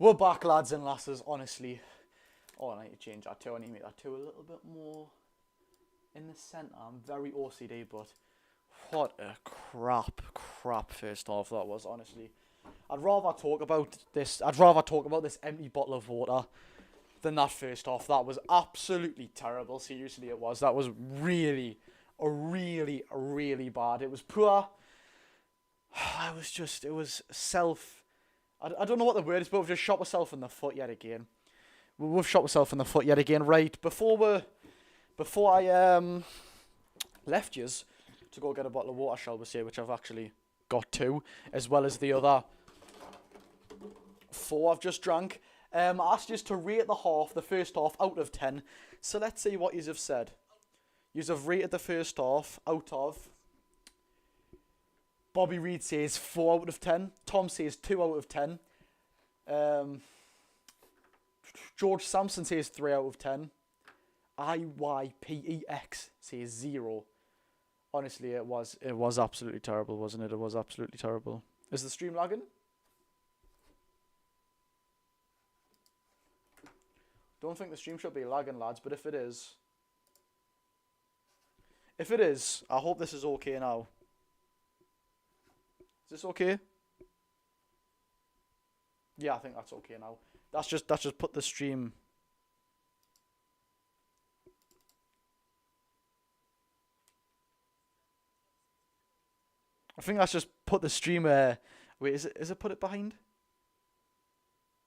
We're back, lads and lasses, honestly. Oh, I need to change that too. I need to make that too a little bit more in the centre. I'm very OCD, but what a crap first half that was, honestly. I'd rather talk about this empty bottle of water than that first half. That was absolutely terrible. Seriously, it was. That was really bad. It was poor. It was self... I don't know what the word is, but we've just shot ourselves in the foot yet again. We've shot ourselves in the foot yet again. Right, before I left yous to go get a bottle of water, shall we say, which I've actually got two, as well as the other 4 I've just drank. I asked you to rate the first half, out of 10. So let's see what yous have said. Yous have rated the first half out of... Bobby Reed says 4 out of 10. Tom says 2 out of 10. George Sampson says 3 out of 10. IYPEX says 0. Honestly, it was absolutely terrible, wasn't it? It was absolutely terrible. Is the stream lagging? Don't think the stream should be lagging, lads, but if it is, I hope this is okay now. Is this okay? Yeah, I think that's okay now. That's just put the stream. I think that's just put the stream. Wait, is it put it behind?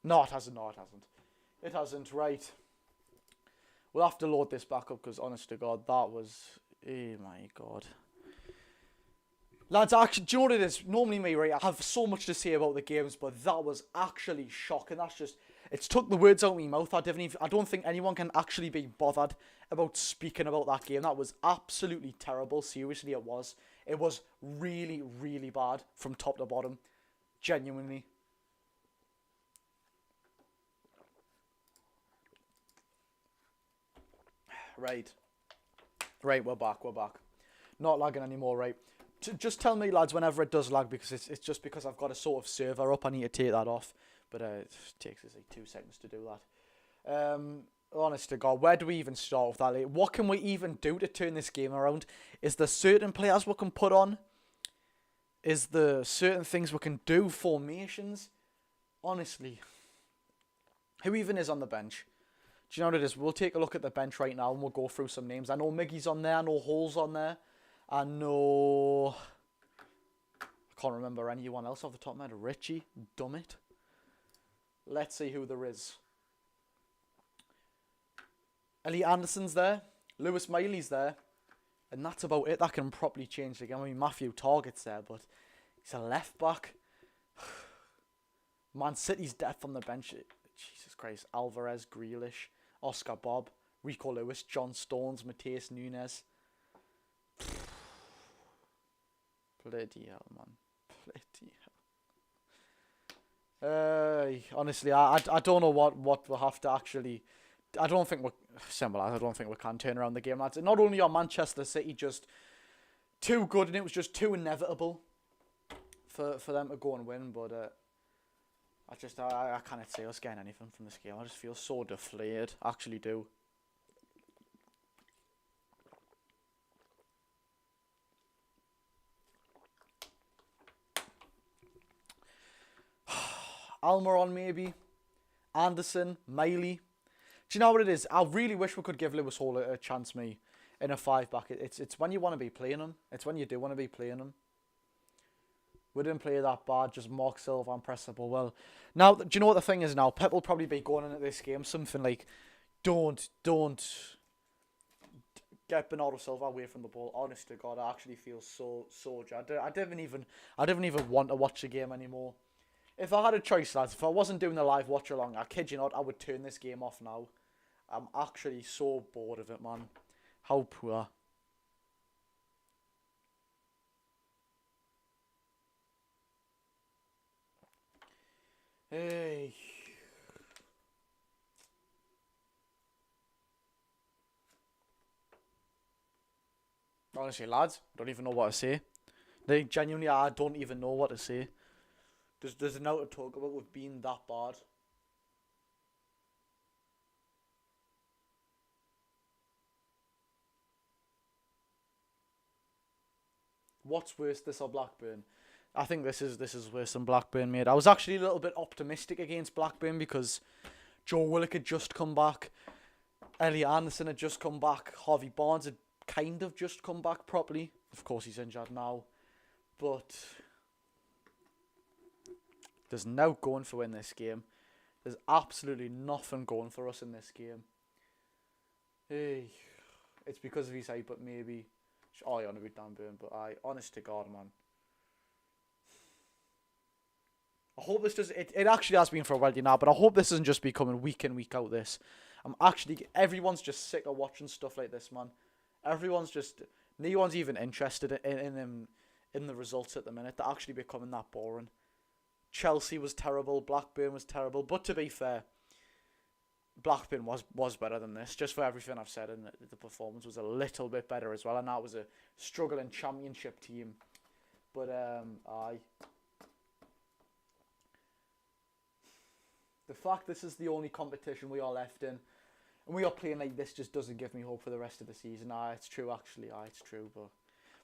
No, it hasn't. No, it hasn't. It hasn't. Right. We'll have to load this back up because, honest to God, that was. Oh my God. Lads, actually, do you know what it is? Normally me, right, I have so much to say about the games, but that was actually shocking. That's just, it's took the words out of my mouth. I don't think anyone can actually be bothered about speaking about that game. That was absolutely terrible. Seriously, it was. It was really bad from top to bottom. Genuinely. Right, we're back. Not lagging anymore, right? Just tell me, lads, whenever it does lag, because it's just because I've got a sort of server up. I need to take that off, but it takes us like 2 seconds to do that. Honest to God, where do we even start with that? Like, what can we even do to turn this game around? Is there certain players we can put on? Is there certain things we can do? Formations? Honestly, who even is on the bench? Do you know what it is? We'll take a look at the bench right now and we'll go through some names. I know Miggy's on there. I know Hall's on there. I know... I can't remember anyone else off the top of my head. Richie, Dummit. Let's see who there is. Ellie Anderson's there. Lewis Miley's there. And that's about it. That can properly change the game. I mean, Matthew Target's there, but he's a left back. Man City's depth on the bench. Jesus Christ. Alvarez, Grealish, Oscar Bob, Rico Lewis, John Stones, Mateus Nunes. Bloody hell, man. Bloody hell. Honestly, I don't know what we'll have to actually... I don't think we can turn around the game, lads. Not only are Manchester City just too good, and it was just too inevitable for them to go and win, but I cannot see us getting anything from this game. I just feel so deflated. I actually do. Almiron maybe, Anderson, Miley. Do you know what it is? I really wish we could give Lewis Hall a chance, me, in a 5-back. It's when you want to be playing him. It's when you do want to be playing him. We didn't play that bad, just Mark Silva and Pressable. Well, now, do you know what the thing is now? Pep will probably be going into this game something like, don't get Bernardo Silva away from the ball. Honest to God, I actually feel so jarred. I didn't even want to watch the game anymore. If I had a choice, lads, if I wasn't doing the live watch along, I kid you not, I would turn this game off now. I'm actually so bored of it, man. How poor. Hey. Honestly, lads, I don't even know what to say. Genuinely, I don't even know what to say. There's enough to talk about with being that bad. What's worse, this or Blackburn? I think this is worse than Blackburn, mate. I was actually a little bit optimistic against Blackburn because Joe Willock had just come back. Elliot Anderson had just come back. Harvey Barnes had kind of just come back properly. Of course, he's injured now. But there's no going for in this game. There's absolutely nothing going for us in this game. Hey, it's because of his height, but maybe. Oh, you're on a bit down burn, but honest to God, man. I hope this does. It actually has been for a while now, but I hope this isn't just becoming week in, week out. Everyone's just sick of watching stuff like this, man. No one's even interested in the results at the minute. They're actually becoming that boring. Chelsea was terrible, Blackburn was terrible, but to be fair, Blackburn was better than this. Just for everything I've said, and the performance was a little bit better as well, and that was a struggling Championship team. But the fact this is the only competition we are left in, and we are playing like this, just doesn't give me hope for the rest of the season. It's true, actually. It's true, but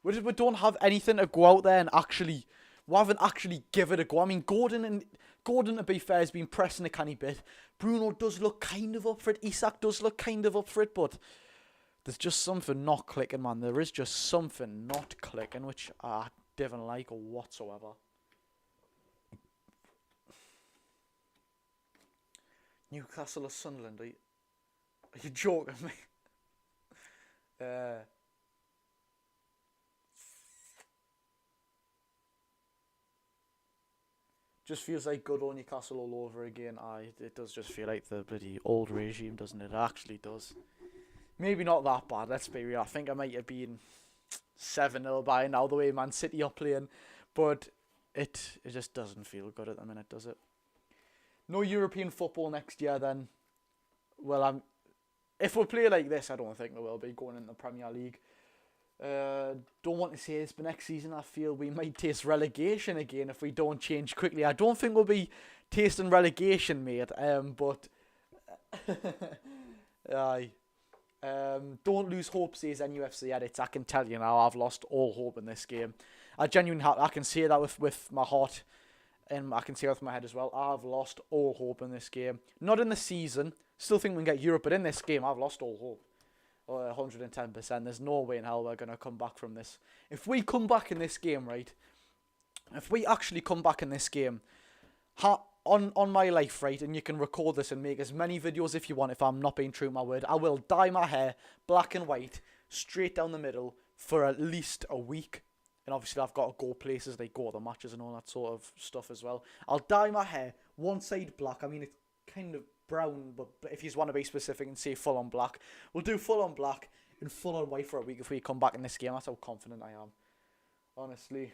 we don't have anything to go out there and actually. We haven't actually given it a go. I mean, Gordon, to be fair, has been pressing a canny bit. Bruno does look kind of up for it. Isak does look kind of up for it, but there's just something not clicking, man. There is just something not clicking, which I didn't like whatsoever. Newcastle or Sunderland? Are you joking me? Just feels like good old Newcastle all over again. It does just feel like the bloody old regime, doesn't it? It actually does. Maybe not that bad, let's be real. I think I might have been 7-0 by now, the way Man City are playing. But it just doesn't feel good at the minute, does it? No European football next year then. Well, if we play like this, I don't think we will be going in the Premier League. Don't want to say this, but next season I feel we might taste relegation again if we don't change quickly. I don't think we'll be tasting relegation, mate. But don't lose hope, says NUFC Edits. I can tell you now, I've lost all hope in this game. I genuinely I can say that with my heart, and I can say it with my head as well. I've lost all hope in this game. Not in the season. Still think we can get Europe, but in this game, I've lost all hope. 110%. There's no way in hell we're going to come back from this. If we come back in this game, right? If we actually come back in this game, on my life, right? And you can record this and make as many videos if you want, if I'm not being true to my word. I will dye my hair black and white, straight down the middle, for at least a week. And obviously I've got to go places, like go to the matches and all that sort of stuff as well. I'll dye my hair one side black. I mean, it's kind of brown, but if you want to be specific and say full on black, we'll do full on black and full on white for a week if we come back in this game. That's how confident I am. Honestly,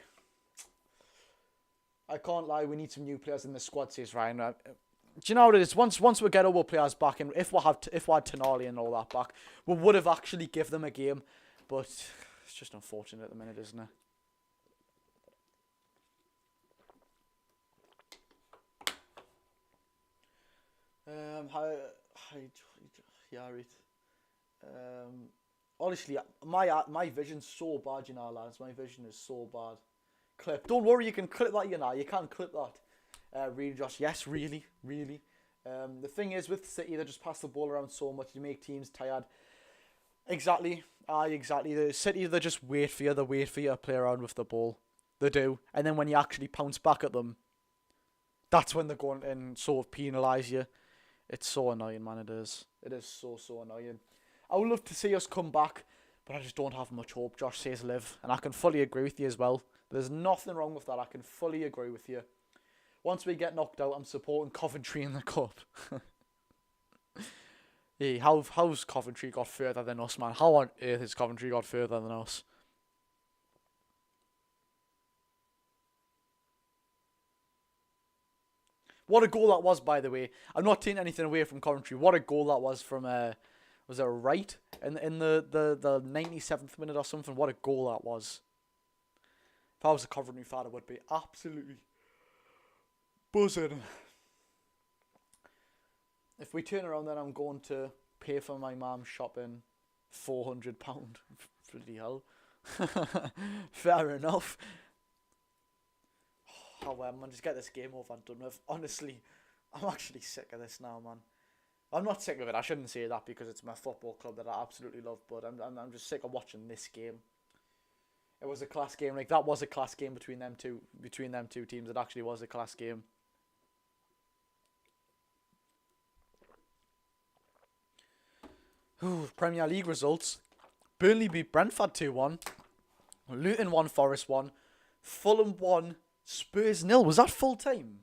I can't lie, we need some new players in the squad, says Ryan. Do you know what it is? Once we get our players back, and if we had Tonali and all that back, we would have actually give them a game. But it's just unfortunate at the minute, isn't it? Yeah, right. Honestly, my vision's so bad, you know, lads. My vision is so bad. Clip. Don't worry, you can clip that, you know. You can clip that. Really, Josh. Yes, really. The thing is, with City, they just pass the ball around so much, you make teams tired. Exactly. Exactly. The City, they just wait for you. They wait for you to play around with the ball. They do. And then when you actually pounce back at them, that's when they're going and sort of penalise you. It's so annoying, man, it is. It is so annoying. I would love to see us come back, but I just don't have much hope. Josh says live, and I can fully agree with you as well. There's nothing wrong with that. I can fully agree with you. Once we get knocked out, I'm supporting Coventry in the cup. Hey, how's Coventry got further than us, man? How on earth has Coventry got further than us? What a goal that was, by the way. I'm not taking anything away from Coventry. What a goal that was from, was it Wright in the 97th minute or something? What a goal that was. If I was a Coventry fan, I would be absolutely buzzing. If we turn around, then I'm going to pay for my mum shopping £400. Bloody hell. Fair enough. Oh well, man, just get this game over and done with. Honestly, I'm actually sick of this now, man. I'm not sick of it. I shouldn't say that because it's my football club that I absolutely love. But I'm just sick of watching this game. It was a class game. Like that was a class game between them two teams. It actually was a class game. Ooh, Premier League results. Burnley beat Brentford 2-1. Luton 1, Forest 1. Fulham 1, Spurs 0. Was that full time?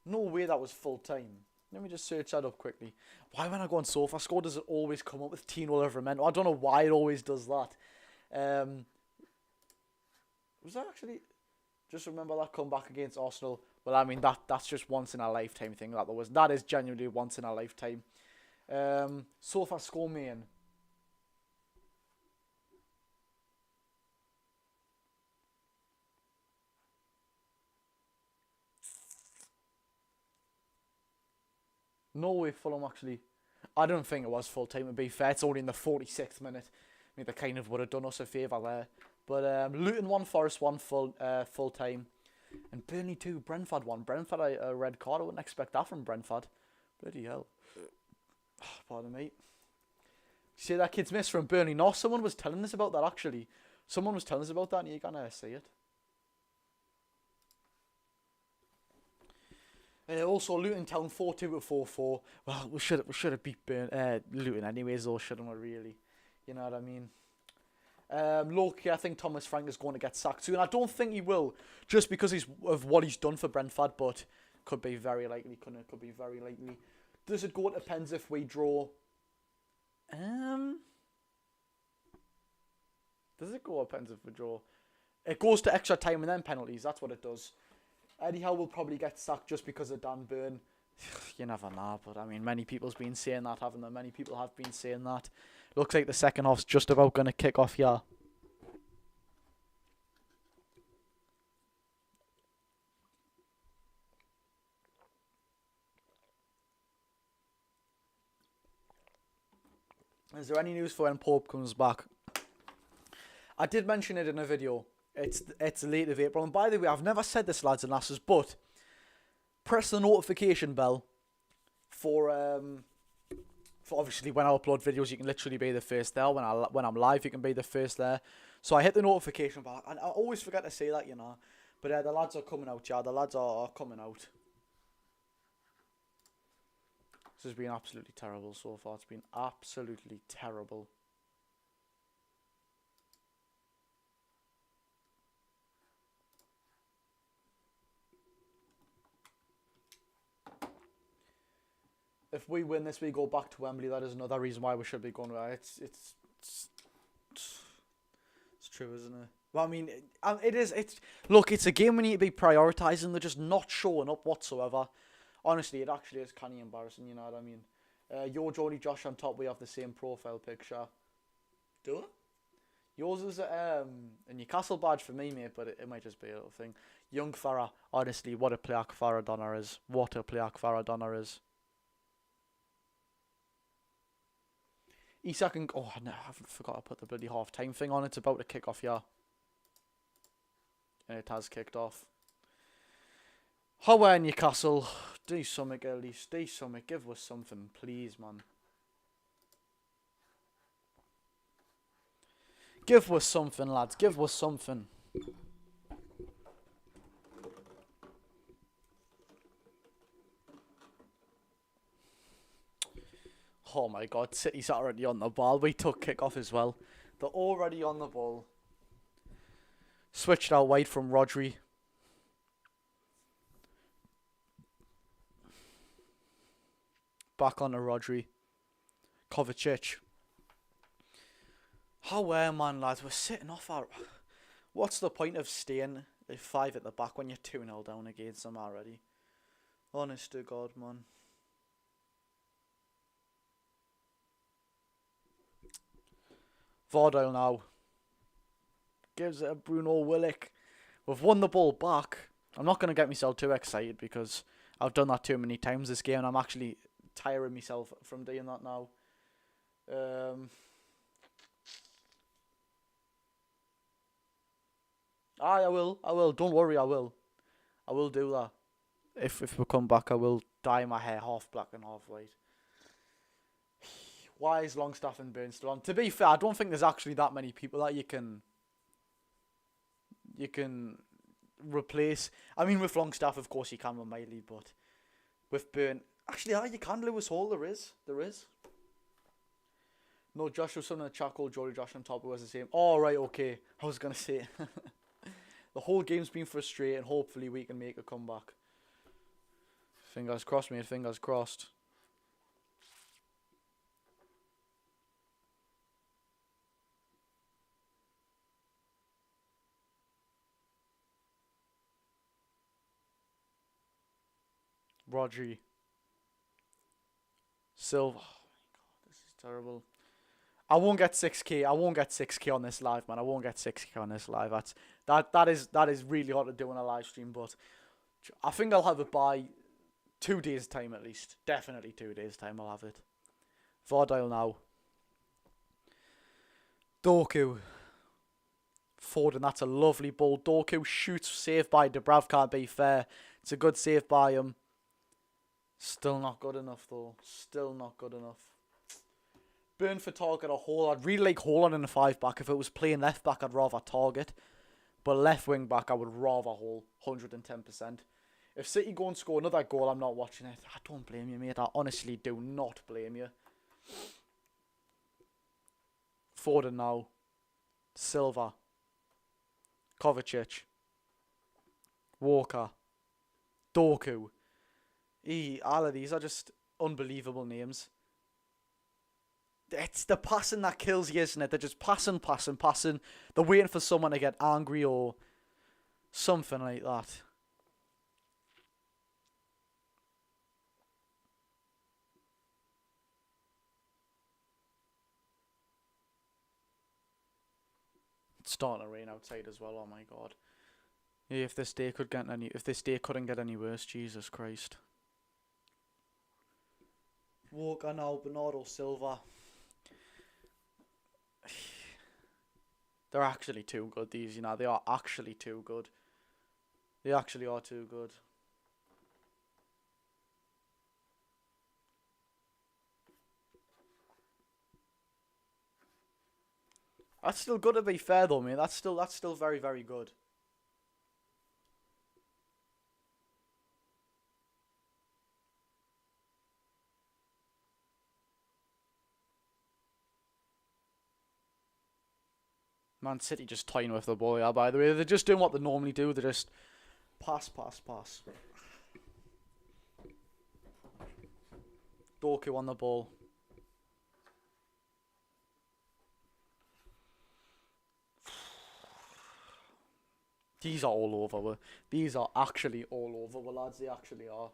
No way that was full time. Let me just search that up quickly. Why when I go on SofaScore does it always come up with T0 over Memento? I don't know why it always does that. Was that actually... Just remember that comeback against Arsenal. Well, I mean, that's just once in a lifetime thing. That is genuinely once in a lifetime. SofaScore main. No way Fulham actually... I don't think it was full time, to be fair. It's only in the 46th minute. I mean, they kind of would have done us a favour there. But Luton 1, Forest 1 full time. And Burnley 2, Brentford 1. Brentford, a red card. I wouldn't expect that from Brentford. Bloody hell. Pardon me. See that kid's miss from Burnley? No, someone was telling us about that actually. Someone was telling us about that and you're going to see it. Also, Luton Town 4-2 to 4-4. Well, we should have beat Luton anyways, though, shouldn't we, really? You know what I mean? Low-key, I think Thomas Frank is going to get sacked soon. I don't think he will, just because of what he's done for Brentford, but could be very likely. Could be very likely. Does it go? It depends if we draw. Does it go? It depends if we draw. It goes to extra time and then penalties. That's what it does. Eddie Howe will probably get sacked just because of Dan Burn. You never know, but I mean, many people's been saying that, haven't they? Many people have been saying that. Looks like the second half's just about going to kick off here. Is there any news for when Pope comes back? I did mention it in a video. It's late of April. And by the way, I've never said this, lads and lasses, but press the notification bell for obviously when I upload videos, you can literally be the first there. When I'm live, you can be the first there. So I hit the notification bell, and I always forget to say that, you know. But the lads are coming out, yeah. The lads are coming out. This has been absolutely terrible so far. It's been absolutely terrible. If we win this, we go back to Wembley. That is another reason why we should be going there. It's true, isn't it? Well, I mean, it is. Look, it's a game we need to be prioritising. They're just not showing up whatsoever. Honestly, it actually is kind of embarrassing. You know what I mean? Your Jody Josh on top. We have the same profile picture. Do it? Yours is a Newcastle badge for me, mate, but it might just be a little thing. Young Farah, honestly, what a player Farah Donner is. What a player Farah Donner is. Isak and... Oh, no, I forgot to put the bloody half-time thing on. It's about to kick off, yeah. And it has kicked off. How are Newcastle? Do something at least. Do something. Give us something, please, man. Give us something, lads. Give us something. Oh my god, City's already on the ball. We took kick-off as well. They're already on the ball. Switched out wide from Rodri. Back on to Rodri. Kovacic. How man, lads? We're sitting off our... What's the point of staying 5 at the back when you're 2-0 down against them already? Honest to God, man. Vardale now. Gives it a Bruno Willick. We've won the ball back. I'm not going to get myself too excited because I've done that too many times this game and I'm actually tiring myself from doing that now. Aye, I will. I will. Don't worry, I will. I will do that. If we come back, I will dye my hair half black and half white. Why is Longstaff and Burn still on? To be fair, I don't think there's actually that many people that you can replace. I mean, with Longstaff, of course, you can with Miley, but with Burn, actually, yeah, you can. Lewis Hall, there is. No, Josh was something in the chat called Jolly Josh on top. It was the same. Oh, right, okay. I was gonna say the whole game's been frustrating. Hopefully, we can make a comeback. Fingers crossed, mate. Fingers crossed. Rodri. Silva. Oh my god, this is terrible. I won't get 6k. I won't get 6k on this live, man. I won't get 6k on this live. That is really hard to do on a live stream, but I think I'll have it by 2 days time at least. Definitely 2 days time I'll have it. Vardile now. Doku. Foden, that's a lovely ball. Doku shoots, saved by Dubrav, can't be fair. It's a good save by him. Still not good enough though. Still not good enough. Burn for target or Hall. I'd really like Hall in the 5-back. If it was playing left back, I'd rather target. But left wing back, I would rather Hall. 110%. If City go and score another goal, I'm not watching it. I don't blame you, mate. I honestly do not blame you. Foden now. Silva. Kovacic. Walker. Doku. All of these are just unbelievable names. It's the passing that kills you, isn't it? They're just passing. They're waiting for someone to get angry or something like that. It's starting to rain outside as well. Oh my god. Yeah, if this day couldn't get any worse, Jesus Christ. Walker now, Bernardo Silva. They're actually too good, these, they are actually too good. They actually are too good. That's still good to be fair though, mate. That's still very, very good. Man City just toying with the ball, yeah, by the way. They're just doing what they normally do. They just pass. Doku on the ball. These are all over. These are actually all over, lads. They actually are.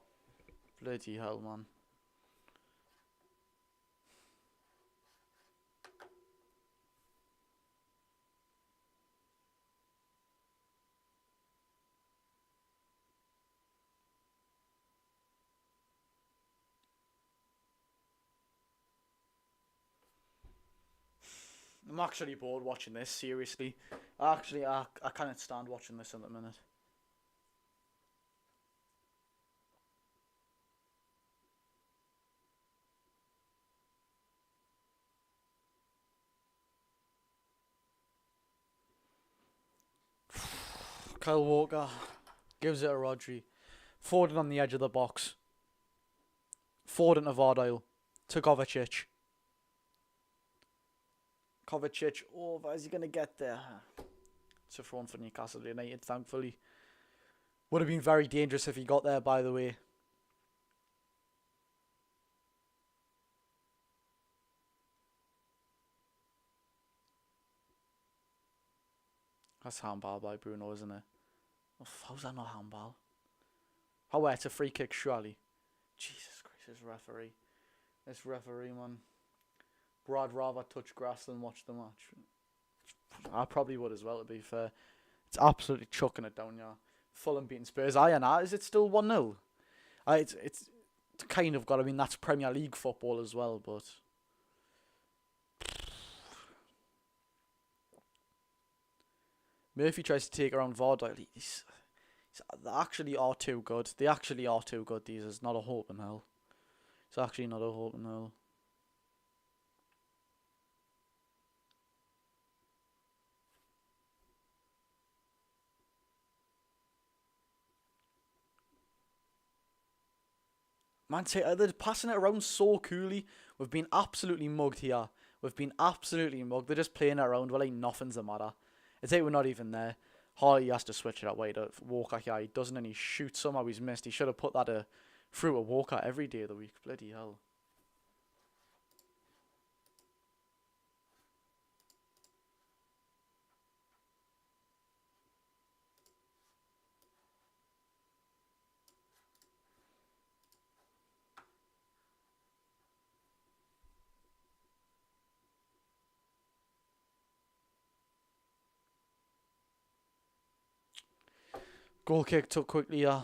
Bloody hell, man. I'm actually bored watching this, seriously. I can't stand watching this in a minute. Kyle Walker gives it a Rodri. Foden on the edge of the box. Foden to Vardile. To Kovacic. Kovacic over. Is he going to get there? It's a throw for Newcastle United, thankfully. Would have been very dangerous if he got there, by the way. That's handball by Bruno, isn't it? Oh, how's that not handball? Oh, it's a free kick, surely. Jesus Christ, this referee, man. Bro, I'd rather touch grass than watch the match. I probably would as well, to be fair. It's absolutely chucking it down, yeah. Fulham beating Spurs. Is it still 1-0? It's kind of got, I mean, that's Premier League football as well, but... Murphy tries to take around Vardyle. They actually are too good. They actually are too good. These is not a hope in hell. It's actually not a hope in hell. Man, they're passing it around so coolly. We've been absolutely mugged here. We've been absolutely mugged. They're just playing it around. Well, like nothing's the matter. It's like we're not even there. Harley has to switch it that way to Walker here. He doesn't, and he shoots. Somehow he's missed. He should have put that through to Walker every day of the week. Bloody hell. Goal kick took quickly, yeah.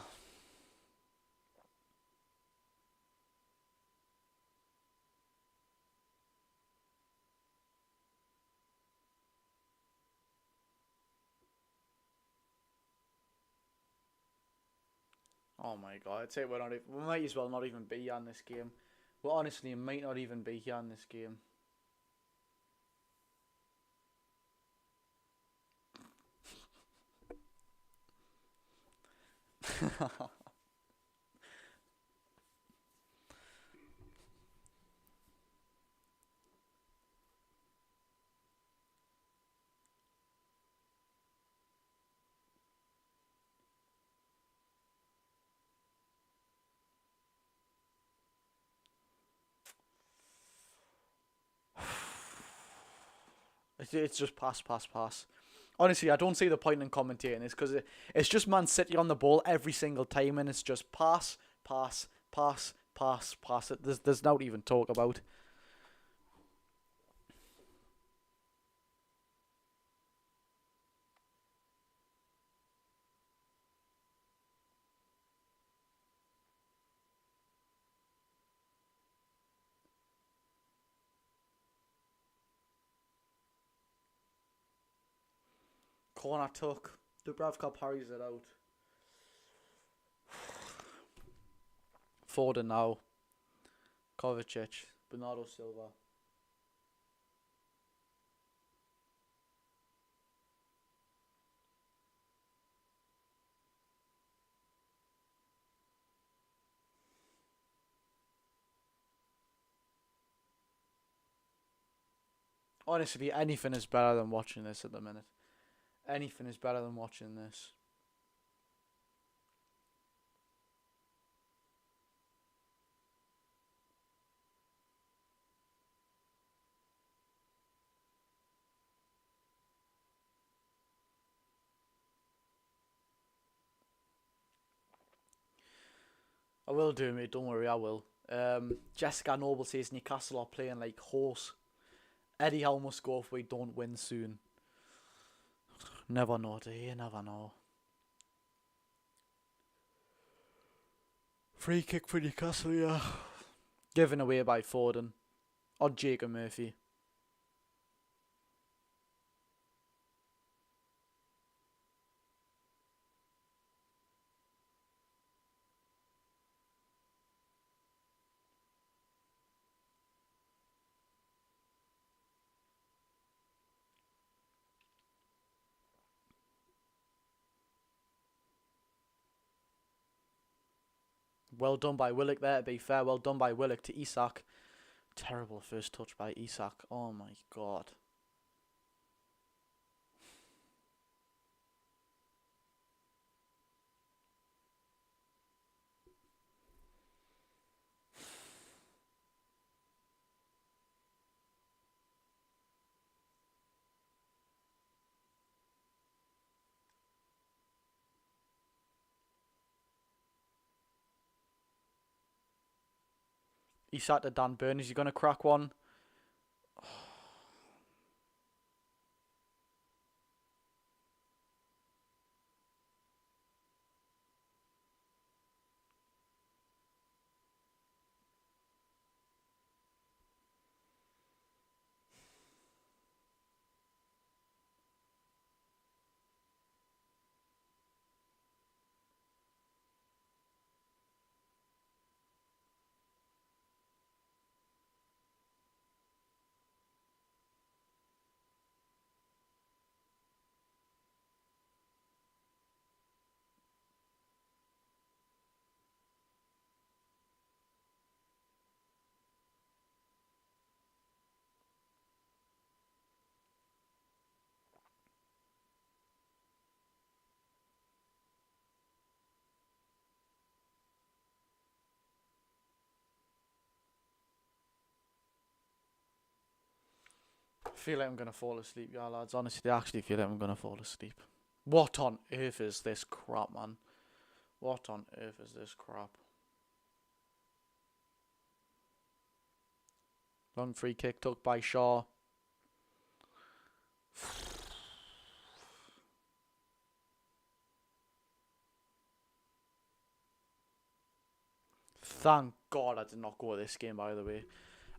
Oh my god, I'd say we might as well not even be here in this game. We honestly might not even be here in this game. It's just pass, pass, pass. Honestly, I don't see the point in commentating this because it's just Man City on the ball every single time, and it's just pass, pass, pass, pass, pass. There's not even talk about. Corner tuck. Dubravka parries it out. Foden now. Kovacic. Bernardo Silva. Honestly, anything is better than watching this at the minute. Anything is better than watching this. I will do, mate. Don't worry, I will. Jessica Noble says Newcastle are playing like horse. Eddie Howe must go if we don't win soon. Never know, do you? Never know. Free kick for Newcastle, yeah. Given away by Foden. Or Jacob Murphy. Well done by Willock there, to be fair. Well done by Willock to Isak. Terrible first touch by Isak. Oh my god. Isak to Dan Burn. Is he going to crack one? feel like I'm going to fall asleep, yeah, lads. Honestly, I actually feel like I'm going to fall asleep. What on earth is this crap, man? What on earth is this crap? Long free kick took by Shaw. Thank God I did not go to this game, by the way.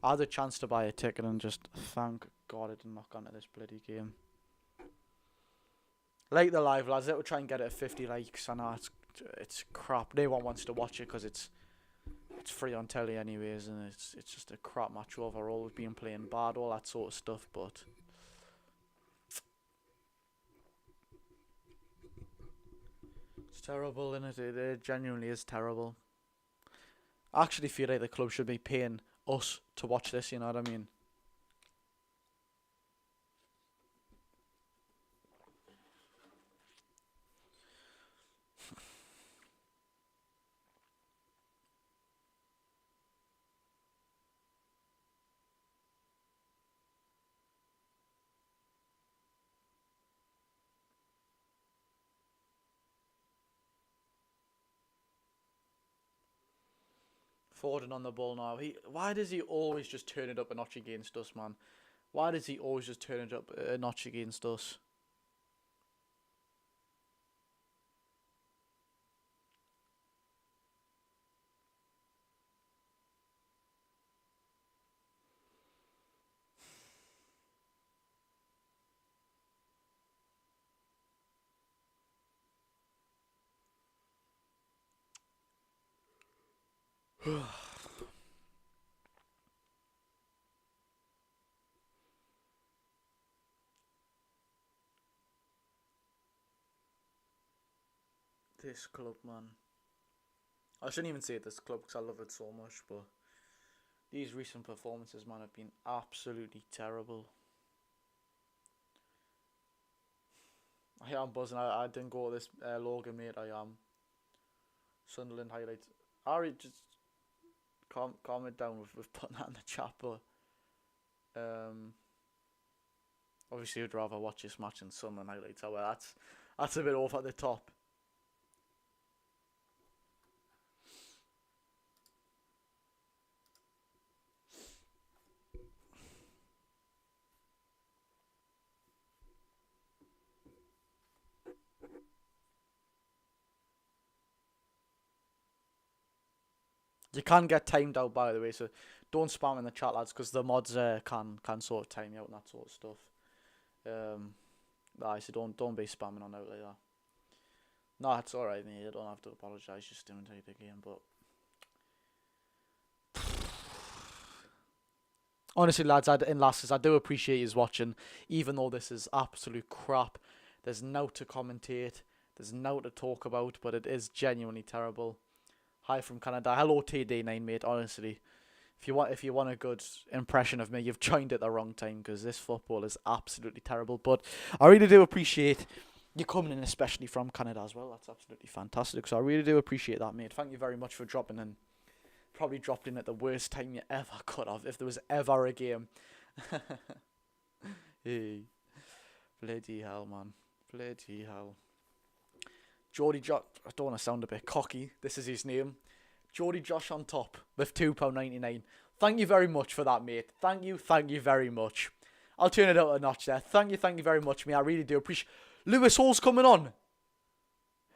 I had a chance to buy a ticket and just thank God I did not go to this bloody game. Like the live, lads. Let me try and get it at 50 likes. I know it's crap. No one wants to watch it because it's free on telly anyways, and it's just a crap match overall. We've been playing bad, all that sort of stuff, but it's terrible, isn't it? It genuinely is terrible. I actually feel like the club should be paying us to watch this, you know what I mean? Foden on the ball now. Why does he always just turn it up a notch against us, man? Why does he always just turn it up a notch against us? This club, man. I shouldn't even say this club because I love it so much, but these recent performances, man, have been absolutely terrible. I am buzzing. I didn't go to this Logan, mate. I am. Sunderland highlights. Ari, just calm it down with putting that in the chat, but obviously you'd rather watch this match than Sunderland highlights. However, that's a bit off at the top. You can get timed out, by the way, so don't spam in the chat, lads, because the mods can sort of time you out and that sort of stuff. So don't be spamming on out like that. No, it's alright, mate. You don't have to apologise. Just imitate the game, but honestly, lads and lasses, I do appreciate you watching, even though this is absolute crap. There's no to commentate. There's no to talk about, but it is genuinely terrible. Hi from Canada. Hello TD9, mate. Honestly, if you want a good impression of me, you've joined at the wrong time because this football is absolutely terrible. But I really do appreciate you coming in, especially from Canada as well. That's absolutely fantastic. So I really do appreciate that, mate. Thank you very much for dropping in. Probably dropped in at the worst time you ever could have, if there was ever a game. Hey, bloody hell, man. Bloody hell. Geordie Josh, I don't want to sound a bit cocky. This is his name. Geordie Josh on top with £2.99. Thank you very much for that, mate. Thank you very much. I'll turn it up a notch there. Thank you very much, mate. I really do appreciate. Lewis Hall's coming on.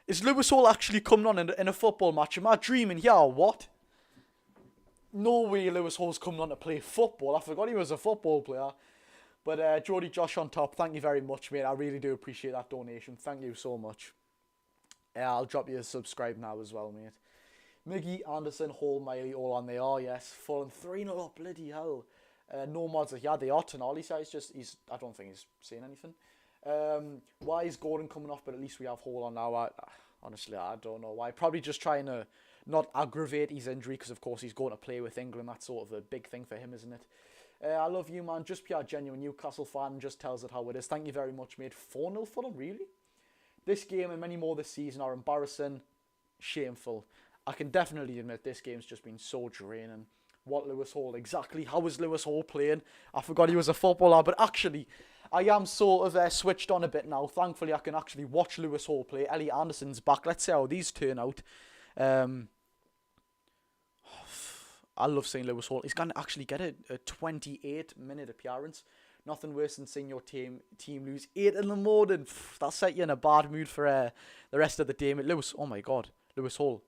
Is Lewis Hall actually coming on in a football match? Am I dreaming here or what? No way Lewis Hall's coming on to play football. I forgot he was a football player. But Geordie Josh on top, thank you very much, mate. I really do appreciate that donation. Thank you so much. I'll drop you a subscribe now as well, mate. Miggy, Anderson, Hall, Miley, all on there. Oh, yes. Fallen 3-0 up, bloody hell. No mods. Yeah, they are Tonali, so I don't think he's saying anything. Why is Gordon coming off, but at least we have Hall on now. Honestly, I don't know why. Probably just trying to not aggravate his injury, because of course he's going to play with England. That's sort of a big thing for him, isn't it? I love you, man. Just pure genuine Newcastle fan. Just tells it how it is. Thank you very much, mate. 4-0 for them, really? This game and many more this season are embarrassing, shameful. I can definitely admit this game's just been so draining. what Lewis Hall exactly. How was Lewis Hall playing? I forgot he was a footballer, but actually, I am sort of switched on a bit now. Thankfully, I can actually watch Lewis Hall play. Elliot Anderson's back. Let's see how these turn out. I love seeing Lewis Hall. He's going to actually get a 28-minute appearance. Nothing worse than seeing your team lose 8 in the morning. That'll set you in a bad mood for the rest of the day. Lewis, oh my God, Lewis Hall.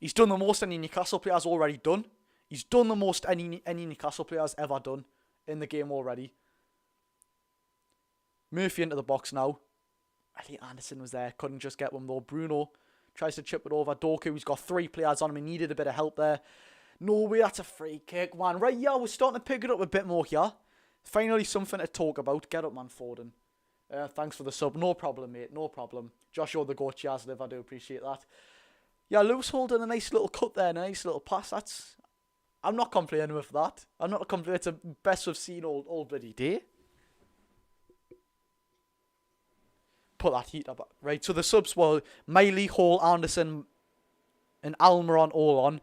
He's done the most any Newcastle player's already done. He's done the most any Newcastle player's ever done in the game already. Murphy into the box now. Elliot Anderson was there. Couldn't just get one though. Bruno tries to chip it over. Doku, he's got 3 players on him. He needed a bit of help there. No way, that's a free kick, man. Right, yeah, we're starting to pick it up a bit more here. Finally something to talk about. Get up, man, Foden. Thanks for the sub. No problem, mate. No problem. Joshua the goat, cheers, live. I do appreciate that. Yeah, Lewis Hall done a nice little cut there. A nice little pass. I'm not complaining with that. I'm not complaining. It's the best we've seen all bloody day. Put that heat up. Right, so the subs were Miley, Hall, Anderson, and Almiron all on.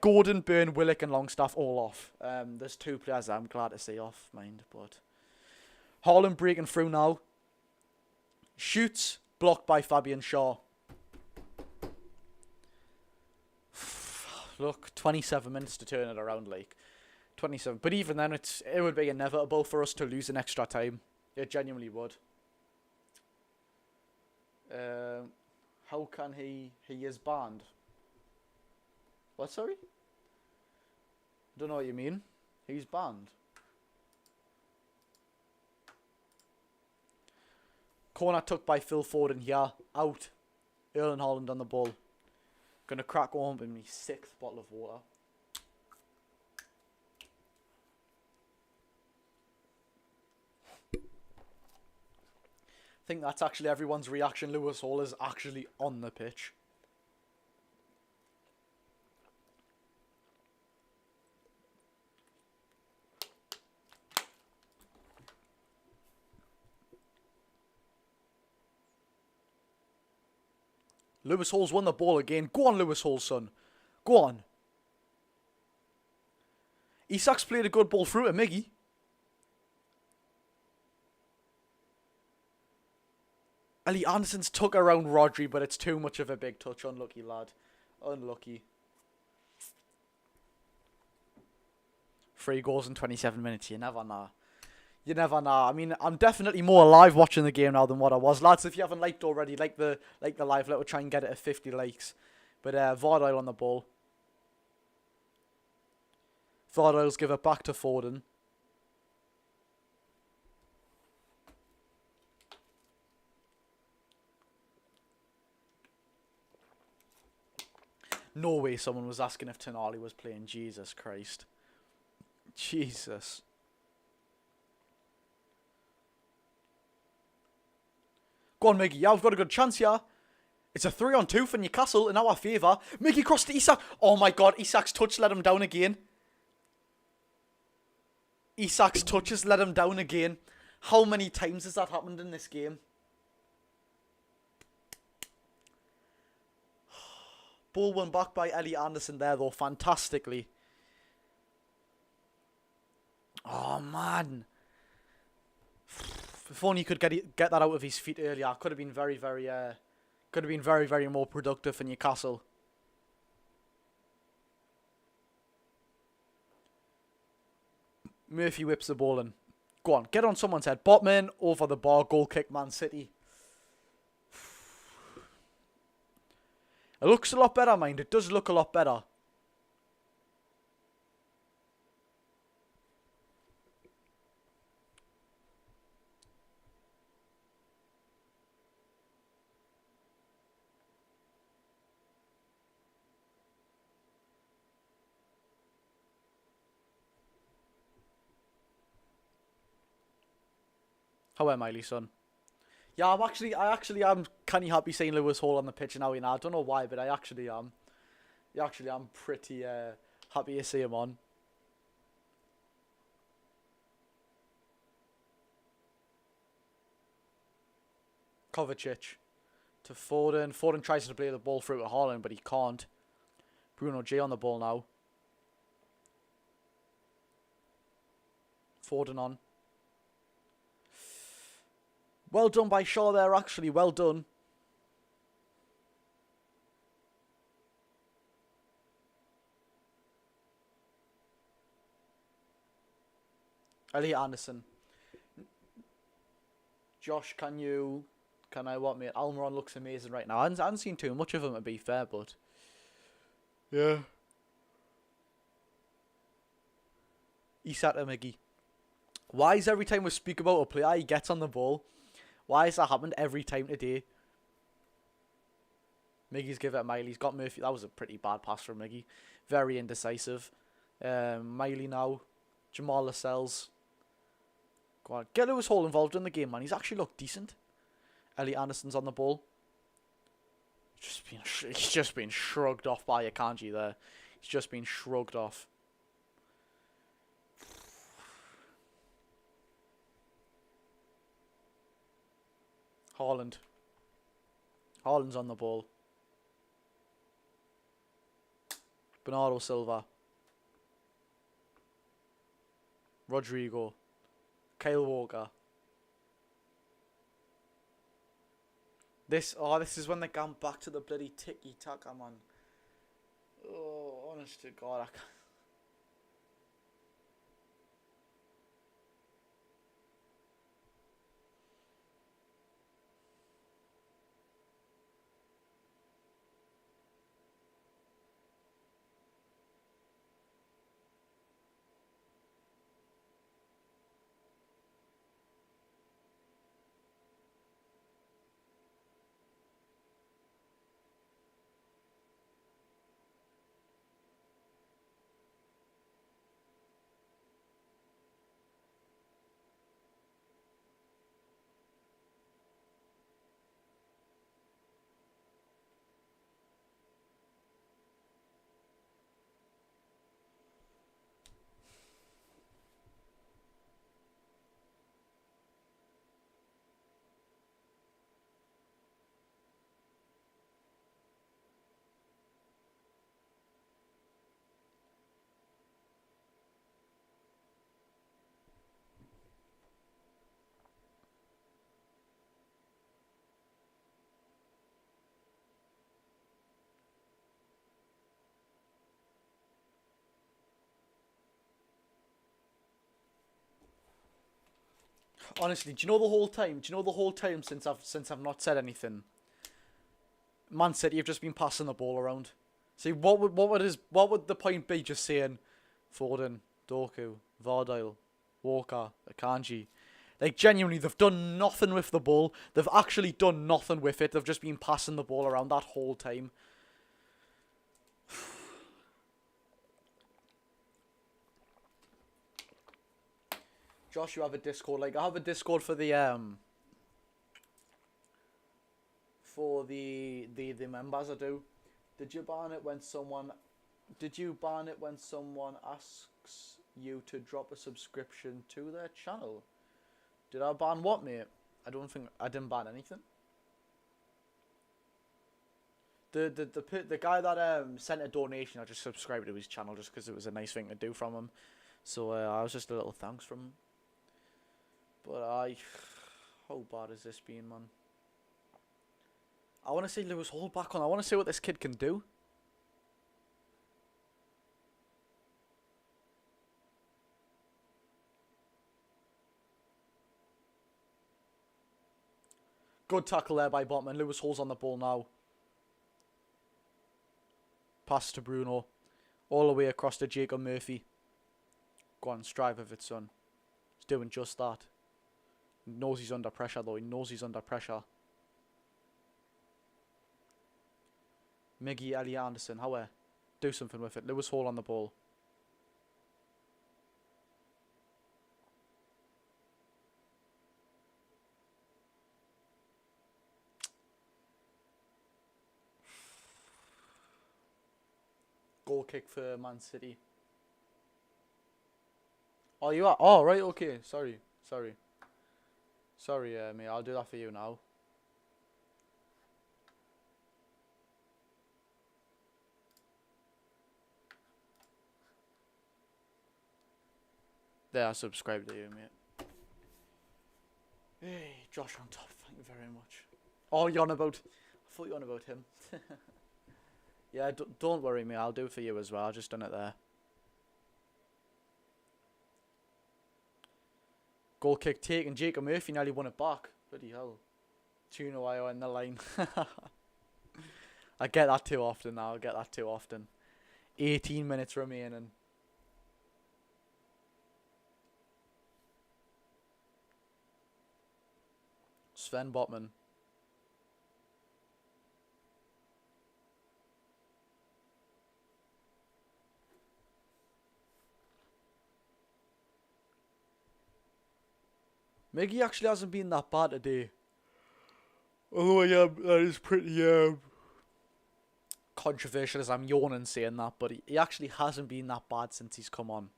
Gordon, Byrne, Willock, and Longstaff all off. There's 2 players that I'm glad to see off, mind, but Haaland breaking through now. Shoots, blocked by Fabian Shaw. Look, 27 minutes to turn it around, like 27. But even then, it would be inevitable for us to lose in extra time. It genuinely would. How can he is banned? What, sorry? Don't know what you mean. He's banned. Corner took by Phil Foden here. Out. Erling Haaland on the ball. Gonna crack on with my 6th bottle of water. I think that's actually everyone's reaction. Lewis Hall is actually on the pitch. Lewis Hall's won the ball again. Go on, Lewis Hall, son. Go on. Isak's played a good ball through to Miggy. Ellie Anderson's took around Rodri, but it's too much of a big touch. Unlucky, lad. Unlucky. 3 goals in 27 minutes. You never know. You never know. I mean, I'm definitely more alive watching the game now than what I was. Lads, if you haven't liked already, like the live. Let us try and get it at 50 likes. But Vardile on the ball. Vardile's give it back to Foden. No way someone was asking if Tonali was playing. Jesus Christ. Jesus. Go on, Miggy. Yeah, we've got a good chance here. It's a 3-on-2 for Newcastle in our favour. Miggy crossed to Isak. Oh my God, Isak's touch let him down again. Isak's touch has let him down again. How many times has that happened in this game? Ball won back by Ellie Anderson there, though, fantastically. Oh, man. If only he could get that out of his feet earlier, could have been very, very more productive for Newcastle. Murphy whips the ball in. Go on, get on someone's head. Botman over the bar, goal kick, Man City. It looks a lot better, mind. It does look a lot better. How am I, son? Yeah, I actually am kind of happy seeing Lewis Hall on the pitch now. You know, I don't know why, but I actually am. I'm pretty happy to see him on. Kovacic to Foden. Foden tries to play the ball through to Haaland, but he can't. Bruno J on the ball now. Foden on. Well done by Shaw there, actually. Well done. Elliot Anderson. Josh, can I what, mate? Almiron looks amazing right now. I haven't seen too much of him, to be fair, but... yeah. Isak Miggy. Why is every time we speak about a player, he gets on the ball? Why has that happened every time today? Miggy's give it to Miley. He's got Murphy. That was a pretty bad pass from Miggy. Very indecisive. Miley now. Jamal Lascelles. Go on. Get Lewis Hall involved in the game, man. He's actually looked decent. Elliot Anderson's on the ball. He's just been shrugged off by Akanji there. He's just been shrugged off. Haaland. Haaland's on the ball. Bernardo Silva. Rodrigo. Kyle Walker. This is when they come back to the bloody tiki-taka, man. Oh, honest to God, I can't. Honestly, do you know the whole time? Do you know the whole time since I've not said anything? Man City have just been passing the ball around. See, what would the point be just saying Foden, Doku, Vardile, Walker, Akanji? Like, genuinely, they've done nothing with the ball. They've actually done nothing with it. They've just been passing the ball around that whole time. Josh, you have a Discord. Like, I have a Discord for the members. I do. Did you ban it when someone asks you to drop a subscription to their channel? Did I ban what, mate? I don't think I didn't ban anything. The guy that sent a donation, I just subscribed to his channel just because it was a nice thing to do from him. So I was just a little thanks from him. But how bad is this being, man? I want to see Lewis Hall back on. I want to see what this kid can do. Good tackle there by Botman. Lewis Hall's on the ball now. Pass to Bruno. All the way across to Jacob Murphy. Go on, strive with it, son. He's doing just that. He knows he's under pressure, though. He knows he's under pressure. Miggy, Elliot Anderson. However, do something with it. Lewis Hall on the ball. Goal kick for Man City. Oh, you are? Oh, right, okay. Sorry, mate. I'll do that for you now. There, I subscribe to you, mate. Hey, Josh on top. Thank you very much. Oh, you're on about... I thought you were on about him. Yeah, don't worry, mate. I'll do it for you as well. I've just done it there. Goal kick taken. Jacob Murphy nearly won it back. Bloody hell. 2-0 IO in the line. I get that too often now. I get that too often. 18 minutes remaining. Sven Botman. Miggy actually hasn't been that bad today. Although that is pretty controversial as I'm yawning saying that, but he actually hasn't been that bad since he's come on.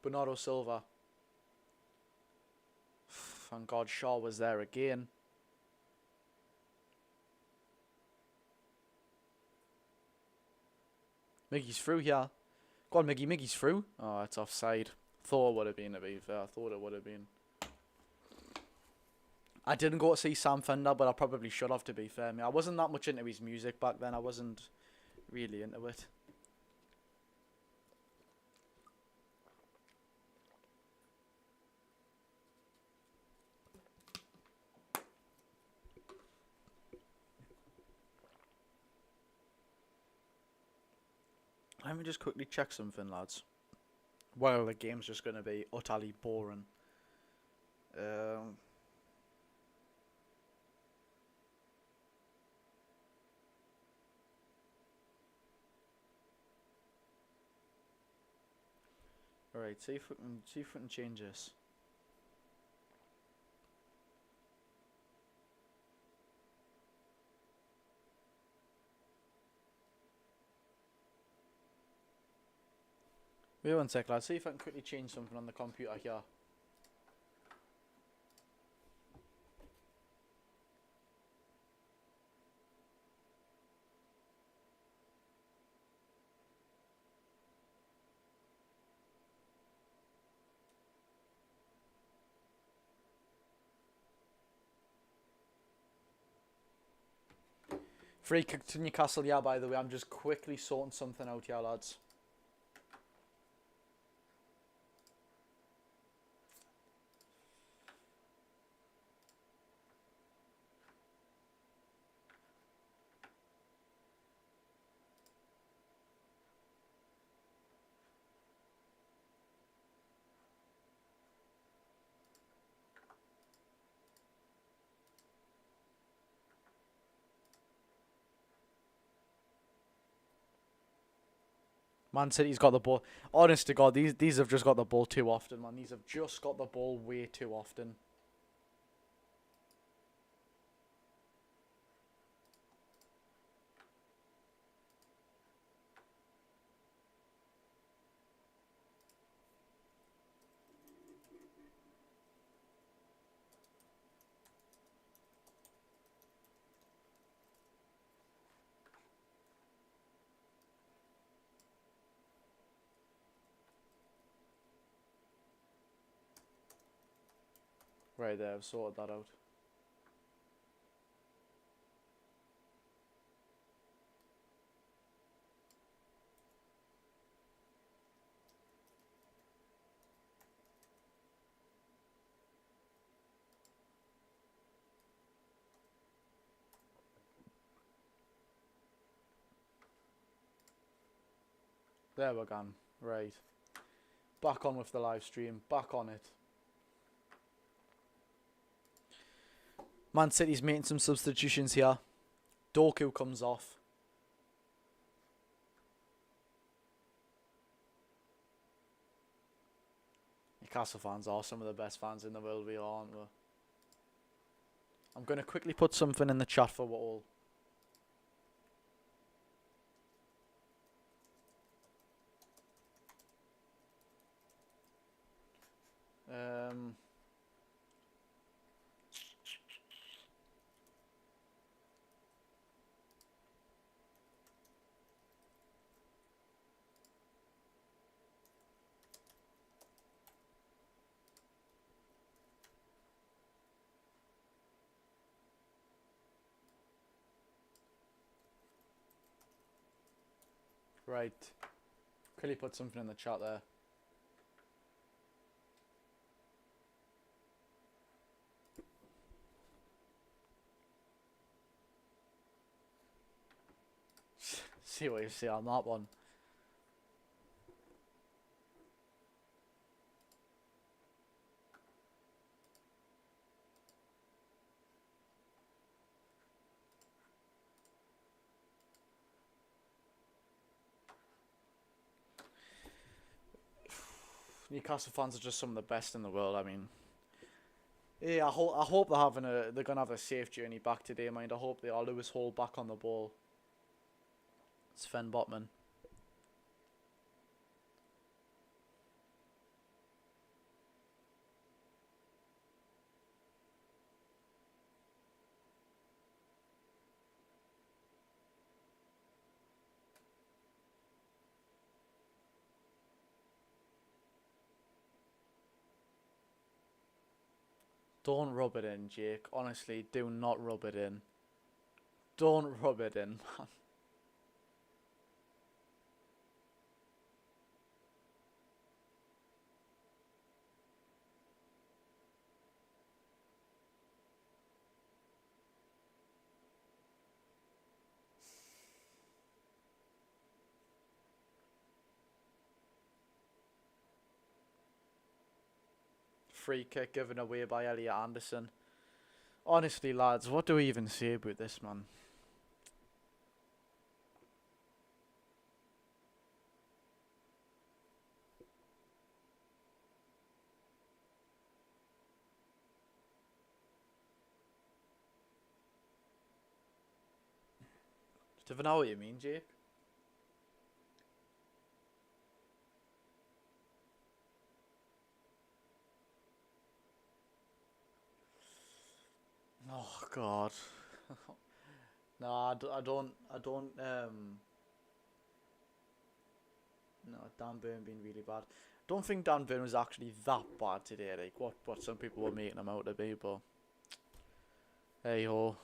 Bernardo Silva. Thank God Shaw was there again. Miggy's through here. Go on, Miggy. Miggy's through. Oh, it's offside. Thought it would have been, to be fair. I thought it would have been. I didn't go to see Sam Fender, but I probably should have, to be fair. I mean, I wasn't that much into his music back then. I wasn't really into it. Let me just quickly check something, lads. Well, the game's just going to be utterly boring. Alright, see if we can change this. Wait one sec, lads. See if I can quickly change something on the computer here. Free kick to Newcastle, yeah, by the way. I'm just quickly sorting something out here, lads. Man City's got the ball. Honest to God, these have just got the ball too often, man. These have just got the ball way too often. Right there, I've sorted that out. There we're gone. Right. Back on with the live stream. Back on it. Man City's making some substitutions here. Doku comes off. Newcastle fans are some of the best fans in the world, we are, aren't we? I'm going to quickly put something in the chat for what all. Um, right. Quickly put something in the chat there. See what you see on that one. Newcastle fans are just some of the best in the world. I mean, yeah, I hope they're gonna have a safe journey back today, mind. I hope they are. Lewis Hall back on the ball. Sven Botman. Don't rub it in, Jake. Honestly, do not rub it in. Don't rub it in, man. Free kick given away by Elliot Anderson. Honestly, lads, what do we even say about this, man? Do you know what you mean, Jake? Oh God. No, I don't. No, Dan Burn being really bad. Don't think Dan Burn was actually that bad today. Like what some people were making him out to be, but hey ho.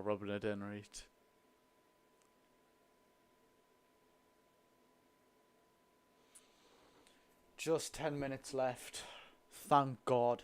Rubbing it in, right? Just 10 minutes left. Thank God.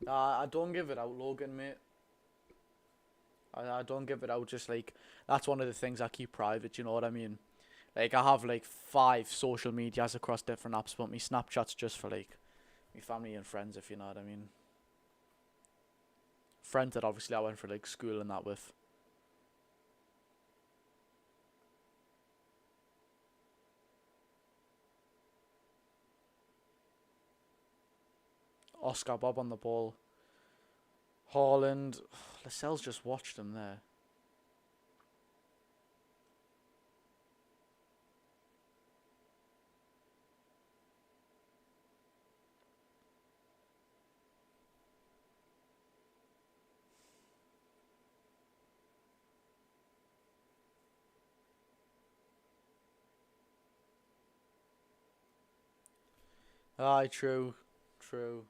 I don't give it out, Logan, mate. I don't give it out. Just like that's one of the things I keep private. You know what I mean? Like I have like 5 social medias across different apps, but my Snapchat's just for like my family and friends, if you know what I mean. Friends that obviously I went for like school and that with. Oscar Bob on the ball. Haaland. Lascelles just watched him there. Aye, true. True.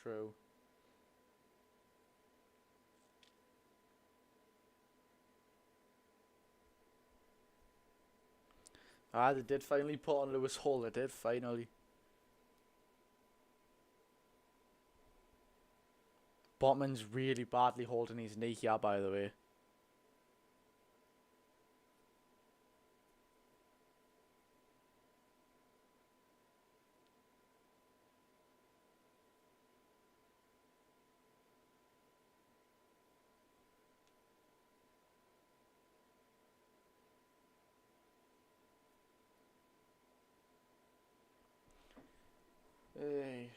True. Ah, they did finally put on Lewis Hall. They did finally. Botman's really badly holding his knee here, by the way. Hey.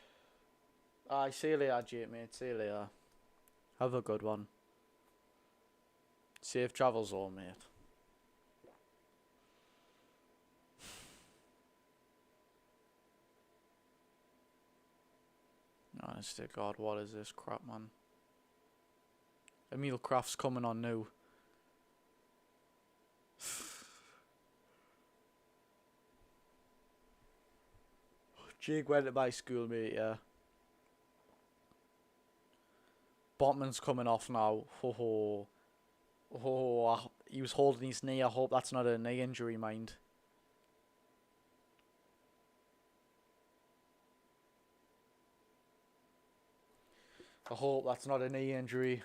Aye, see you later, Jake, mate. See you later. Have a good one. Safe travels home, mate. Honest to God, what is this crap, man? Emil Kraft's coming on now. Jake went to my schoolmate, yeah. Botman's coming off now. Ho ho. Oh, he was holding his knee. I hope that's not a knee injury, mind. I hope that's not a knee injury.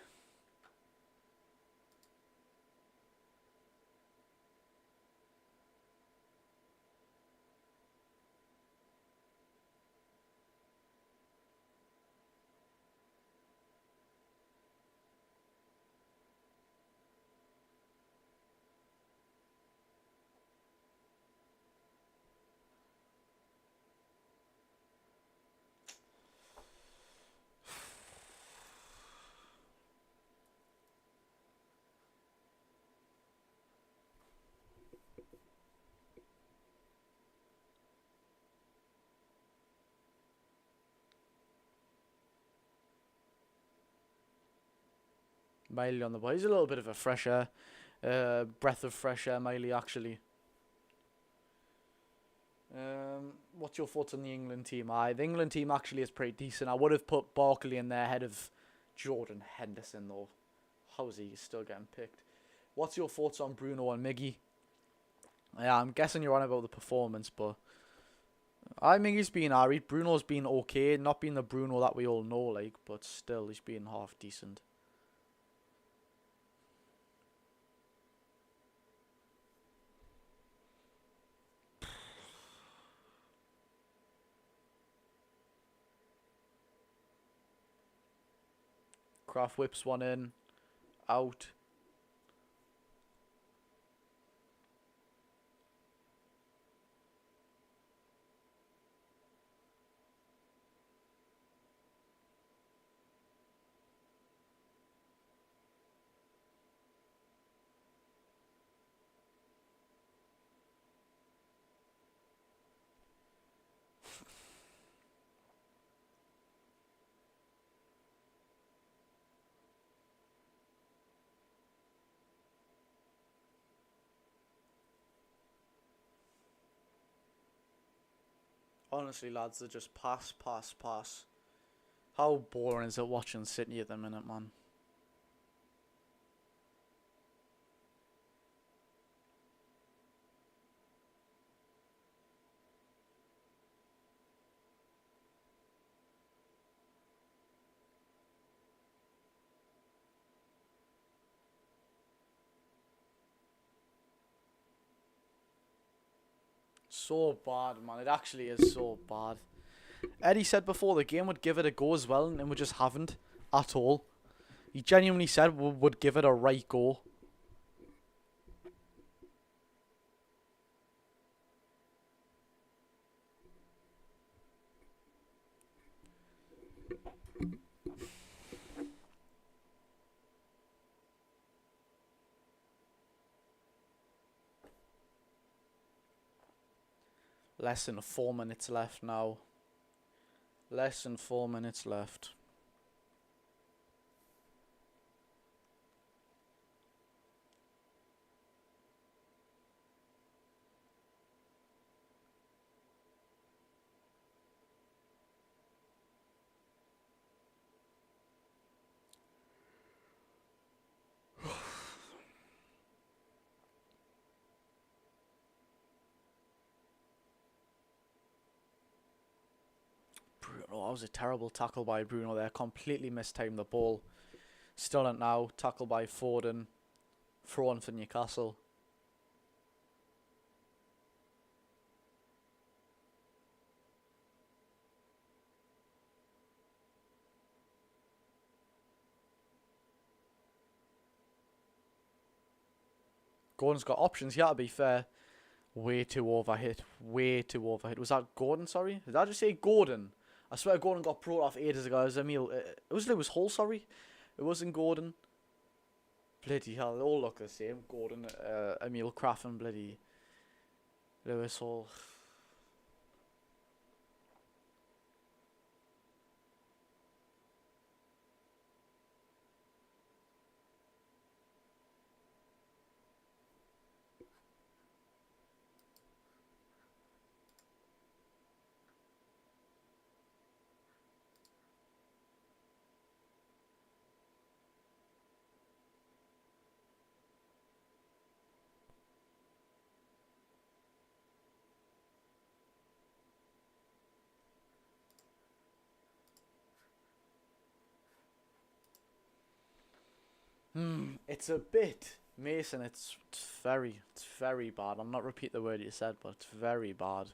Miley on the ball. He's a little bit of a fresh air. Breath of fresh air, Miley, actually. What's your thoughts on the England team? The England team actually is pretty decent. I would have put Barkley in there ahead of Jordan Henderson, though. How's he still getting picked? What's your thoughts on Bruno and Miggy? Yeah, I'm guessing you're on about the performance, but Miggy's been alright. Bruno's been okay. Not been the Bruno that we all know, like, but still, he's been half decent. Kraft whips one in. Out. Honestly, lads, they just pass, pass, pass. How boring is it watching City at the minute, man? So bad, man. It actually is so bad. Eddie said before the game would give it a go as well, and we just haven't at all. He genuinely said we would give it a right go. Less than 4 minutes left now. Less than 4 minutes left. Bruno. That was a terrible tackle by Bruno there. Completely mistimed the ball. Still in now. Tackle by Foden. Throw on for Newcastle. Gordon's got options here, to be fair. Way too overhit. Way too overhit. Was that Gordon, sorry? Did I just say Gordon? I swear Gordon got brought off ages ago. It was Emil. It was Lewis Hall, sorry. It wasn't Gordon. Bloody hell, they all look the same. Gordon, Emil Kraft and bloody Lewis Hall. It's a bit, Mason. It's very bad. I'm not repeat the word you said, but it's very bad.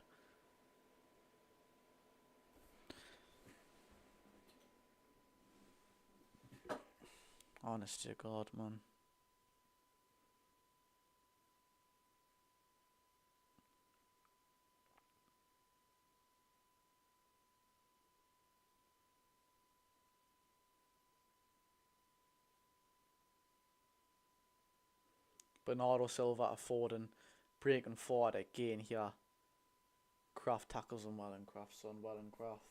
Honest to God, man. Bernardo Silva to Foden, breaking forward again here. Kraft tackles him well, and Kraft's on well, and Kraft.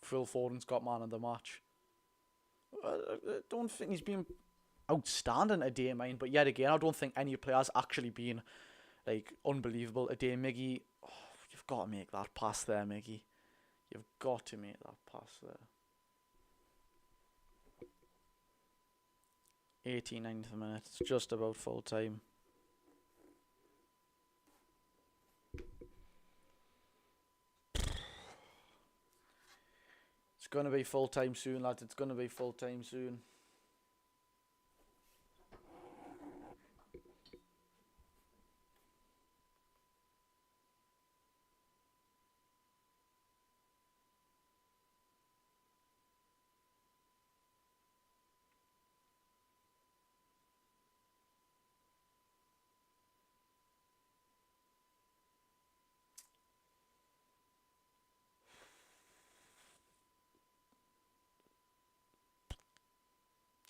Phil Foden's got man of the match. I don't think he's been outstanding today, mine. But yet again, I don't think any player's actually been like unbelievable today. Miggy, oh, you've got to make that pass there, Miggy. You've got to make that pass there. 89th minute. It's just about full time. It's going to be full time soon, lads. It's going to be full time soon.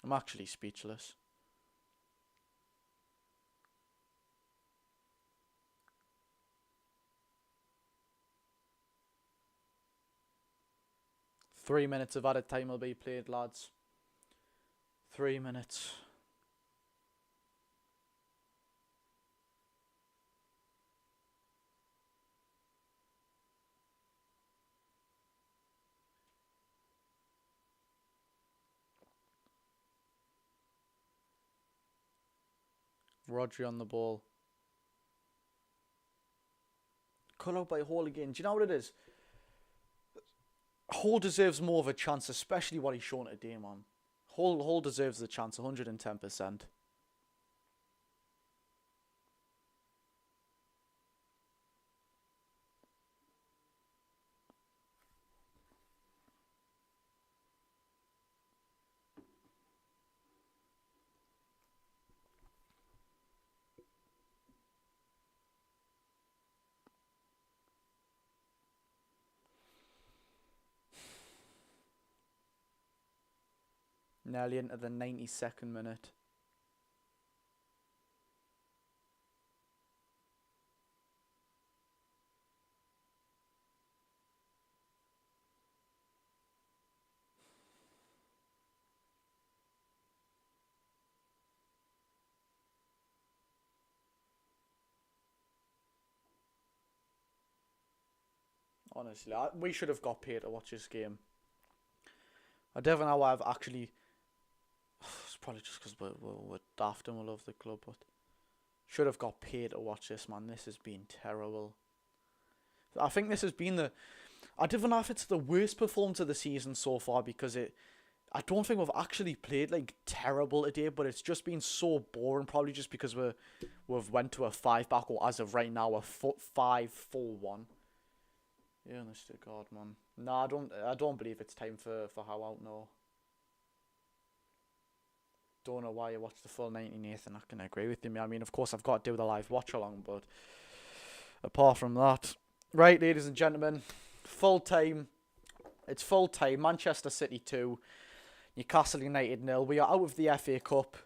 I'm actually speechless. Three minutes of added time will be played, lads. 3 minutes. Rodri on the ball. Cut out by Hall again. Do you know what it is? Hall deserves more of a chance, especially what he's shown today, man. Hall deserves the chance, 110%. Nearly into the 92nd minute. Honestly, we should have got paid to watch this game. I don't know why I've actually... probably just because we're daft and we love the club, but should have got paid to watch this, man. This has been terrible. I think this has been I don't know if it's the worst performance of the season so far, because I don't think we've actually played like terrible today, but it's just been so boring. Probably just because we've went to a 5-back, or as of right now a 5-4-1. Yeah, honest to God, man. Nah, I don't believe it's time for how out. No. Don't know why you watched the full 90, Nathan. I can agree with you. I mean, of course, I've got to do the live watch along, but apart from that, right, ladies and gentlemen, full time. It's full time. Manchester City 2, Newcastle United 0. We are out of the FA Cup.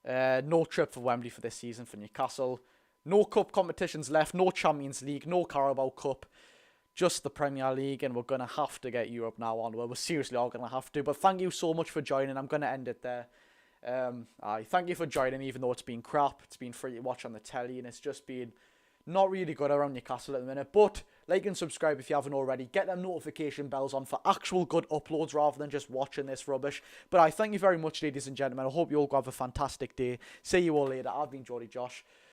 No trip for Wembley for this season for Newcastle. No cup competitions left. No Champions League. No Carabao Cup. Just the Premier League, and we're going to have to get Europe now on. Well, we seriously are going to have to. But thank you so much for joining. I'm going to end it there. I thank you for joining, even though it's been crap. It's been free to watch on the telly, and it's just been not really good around Newcastle at the minute. But like and subscribe if you haven't already. Get them notification bells on for actual good uploads rather than just watching this rubbish. But I thank you very much, ladies and gentlemen. I hope you all have a fantastic day. See you all later. I've been Josh.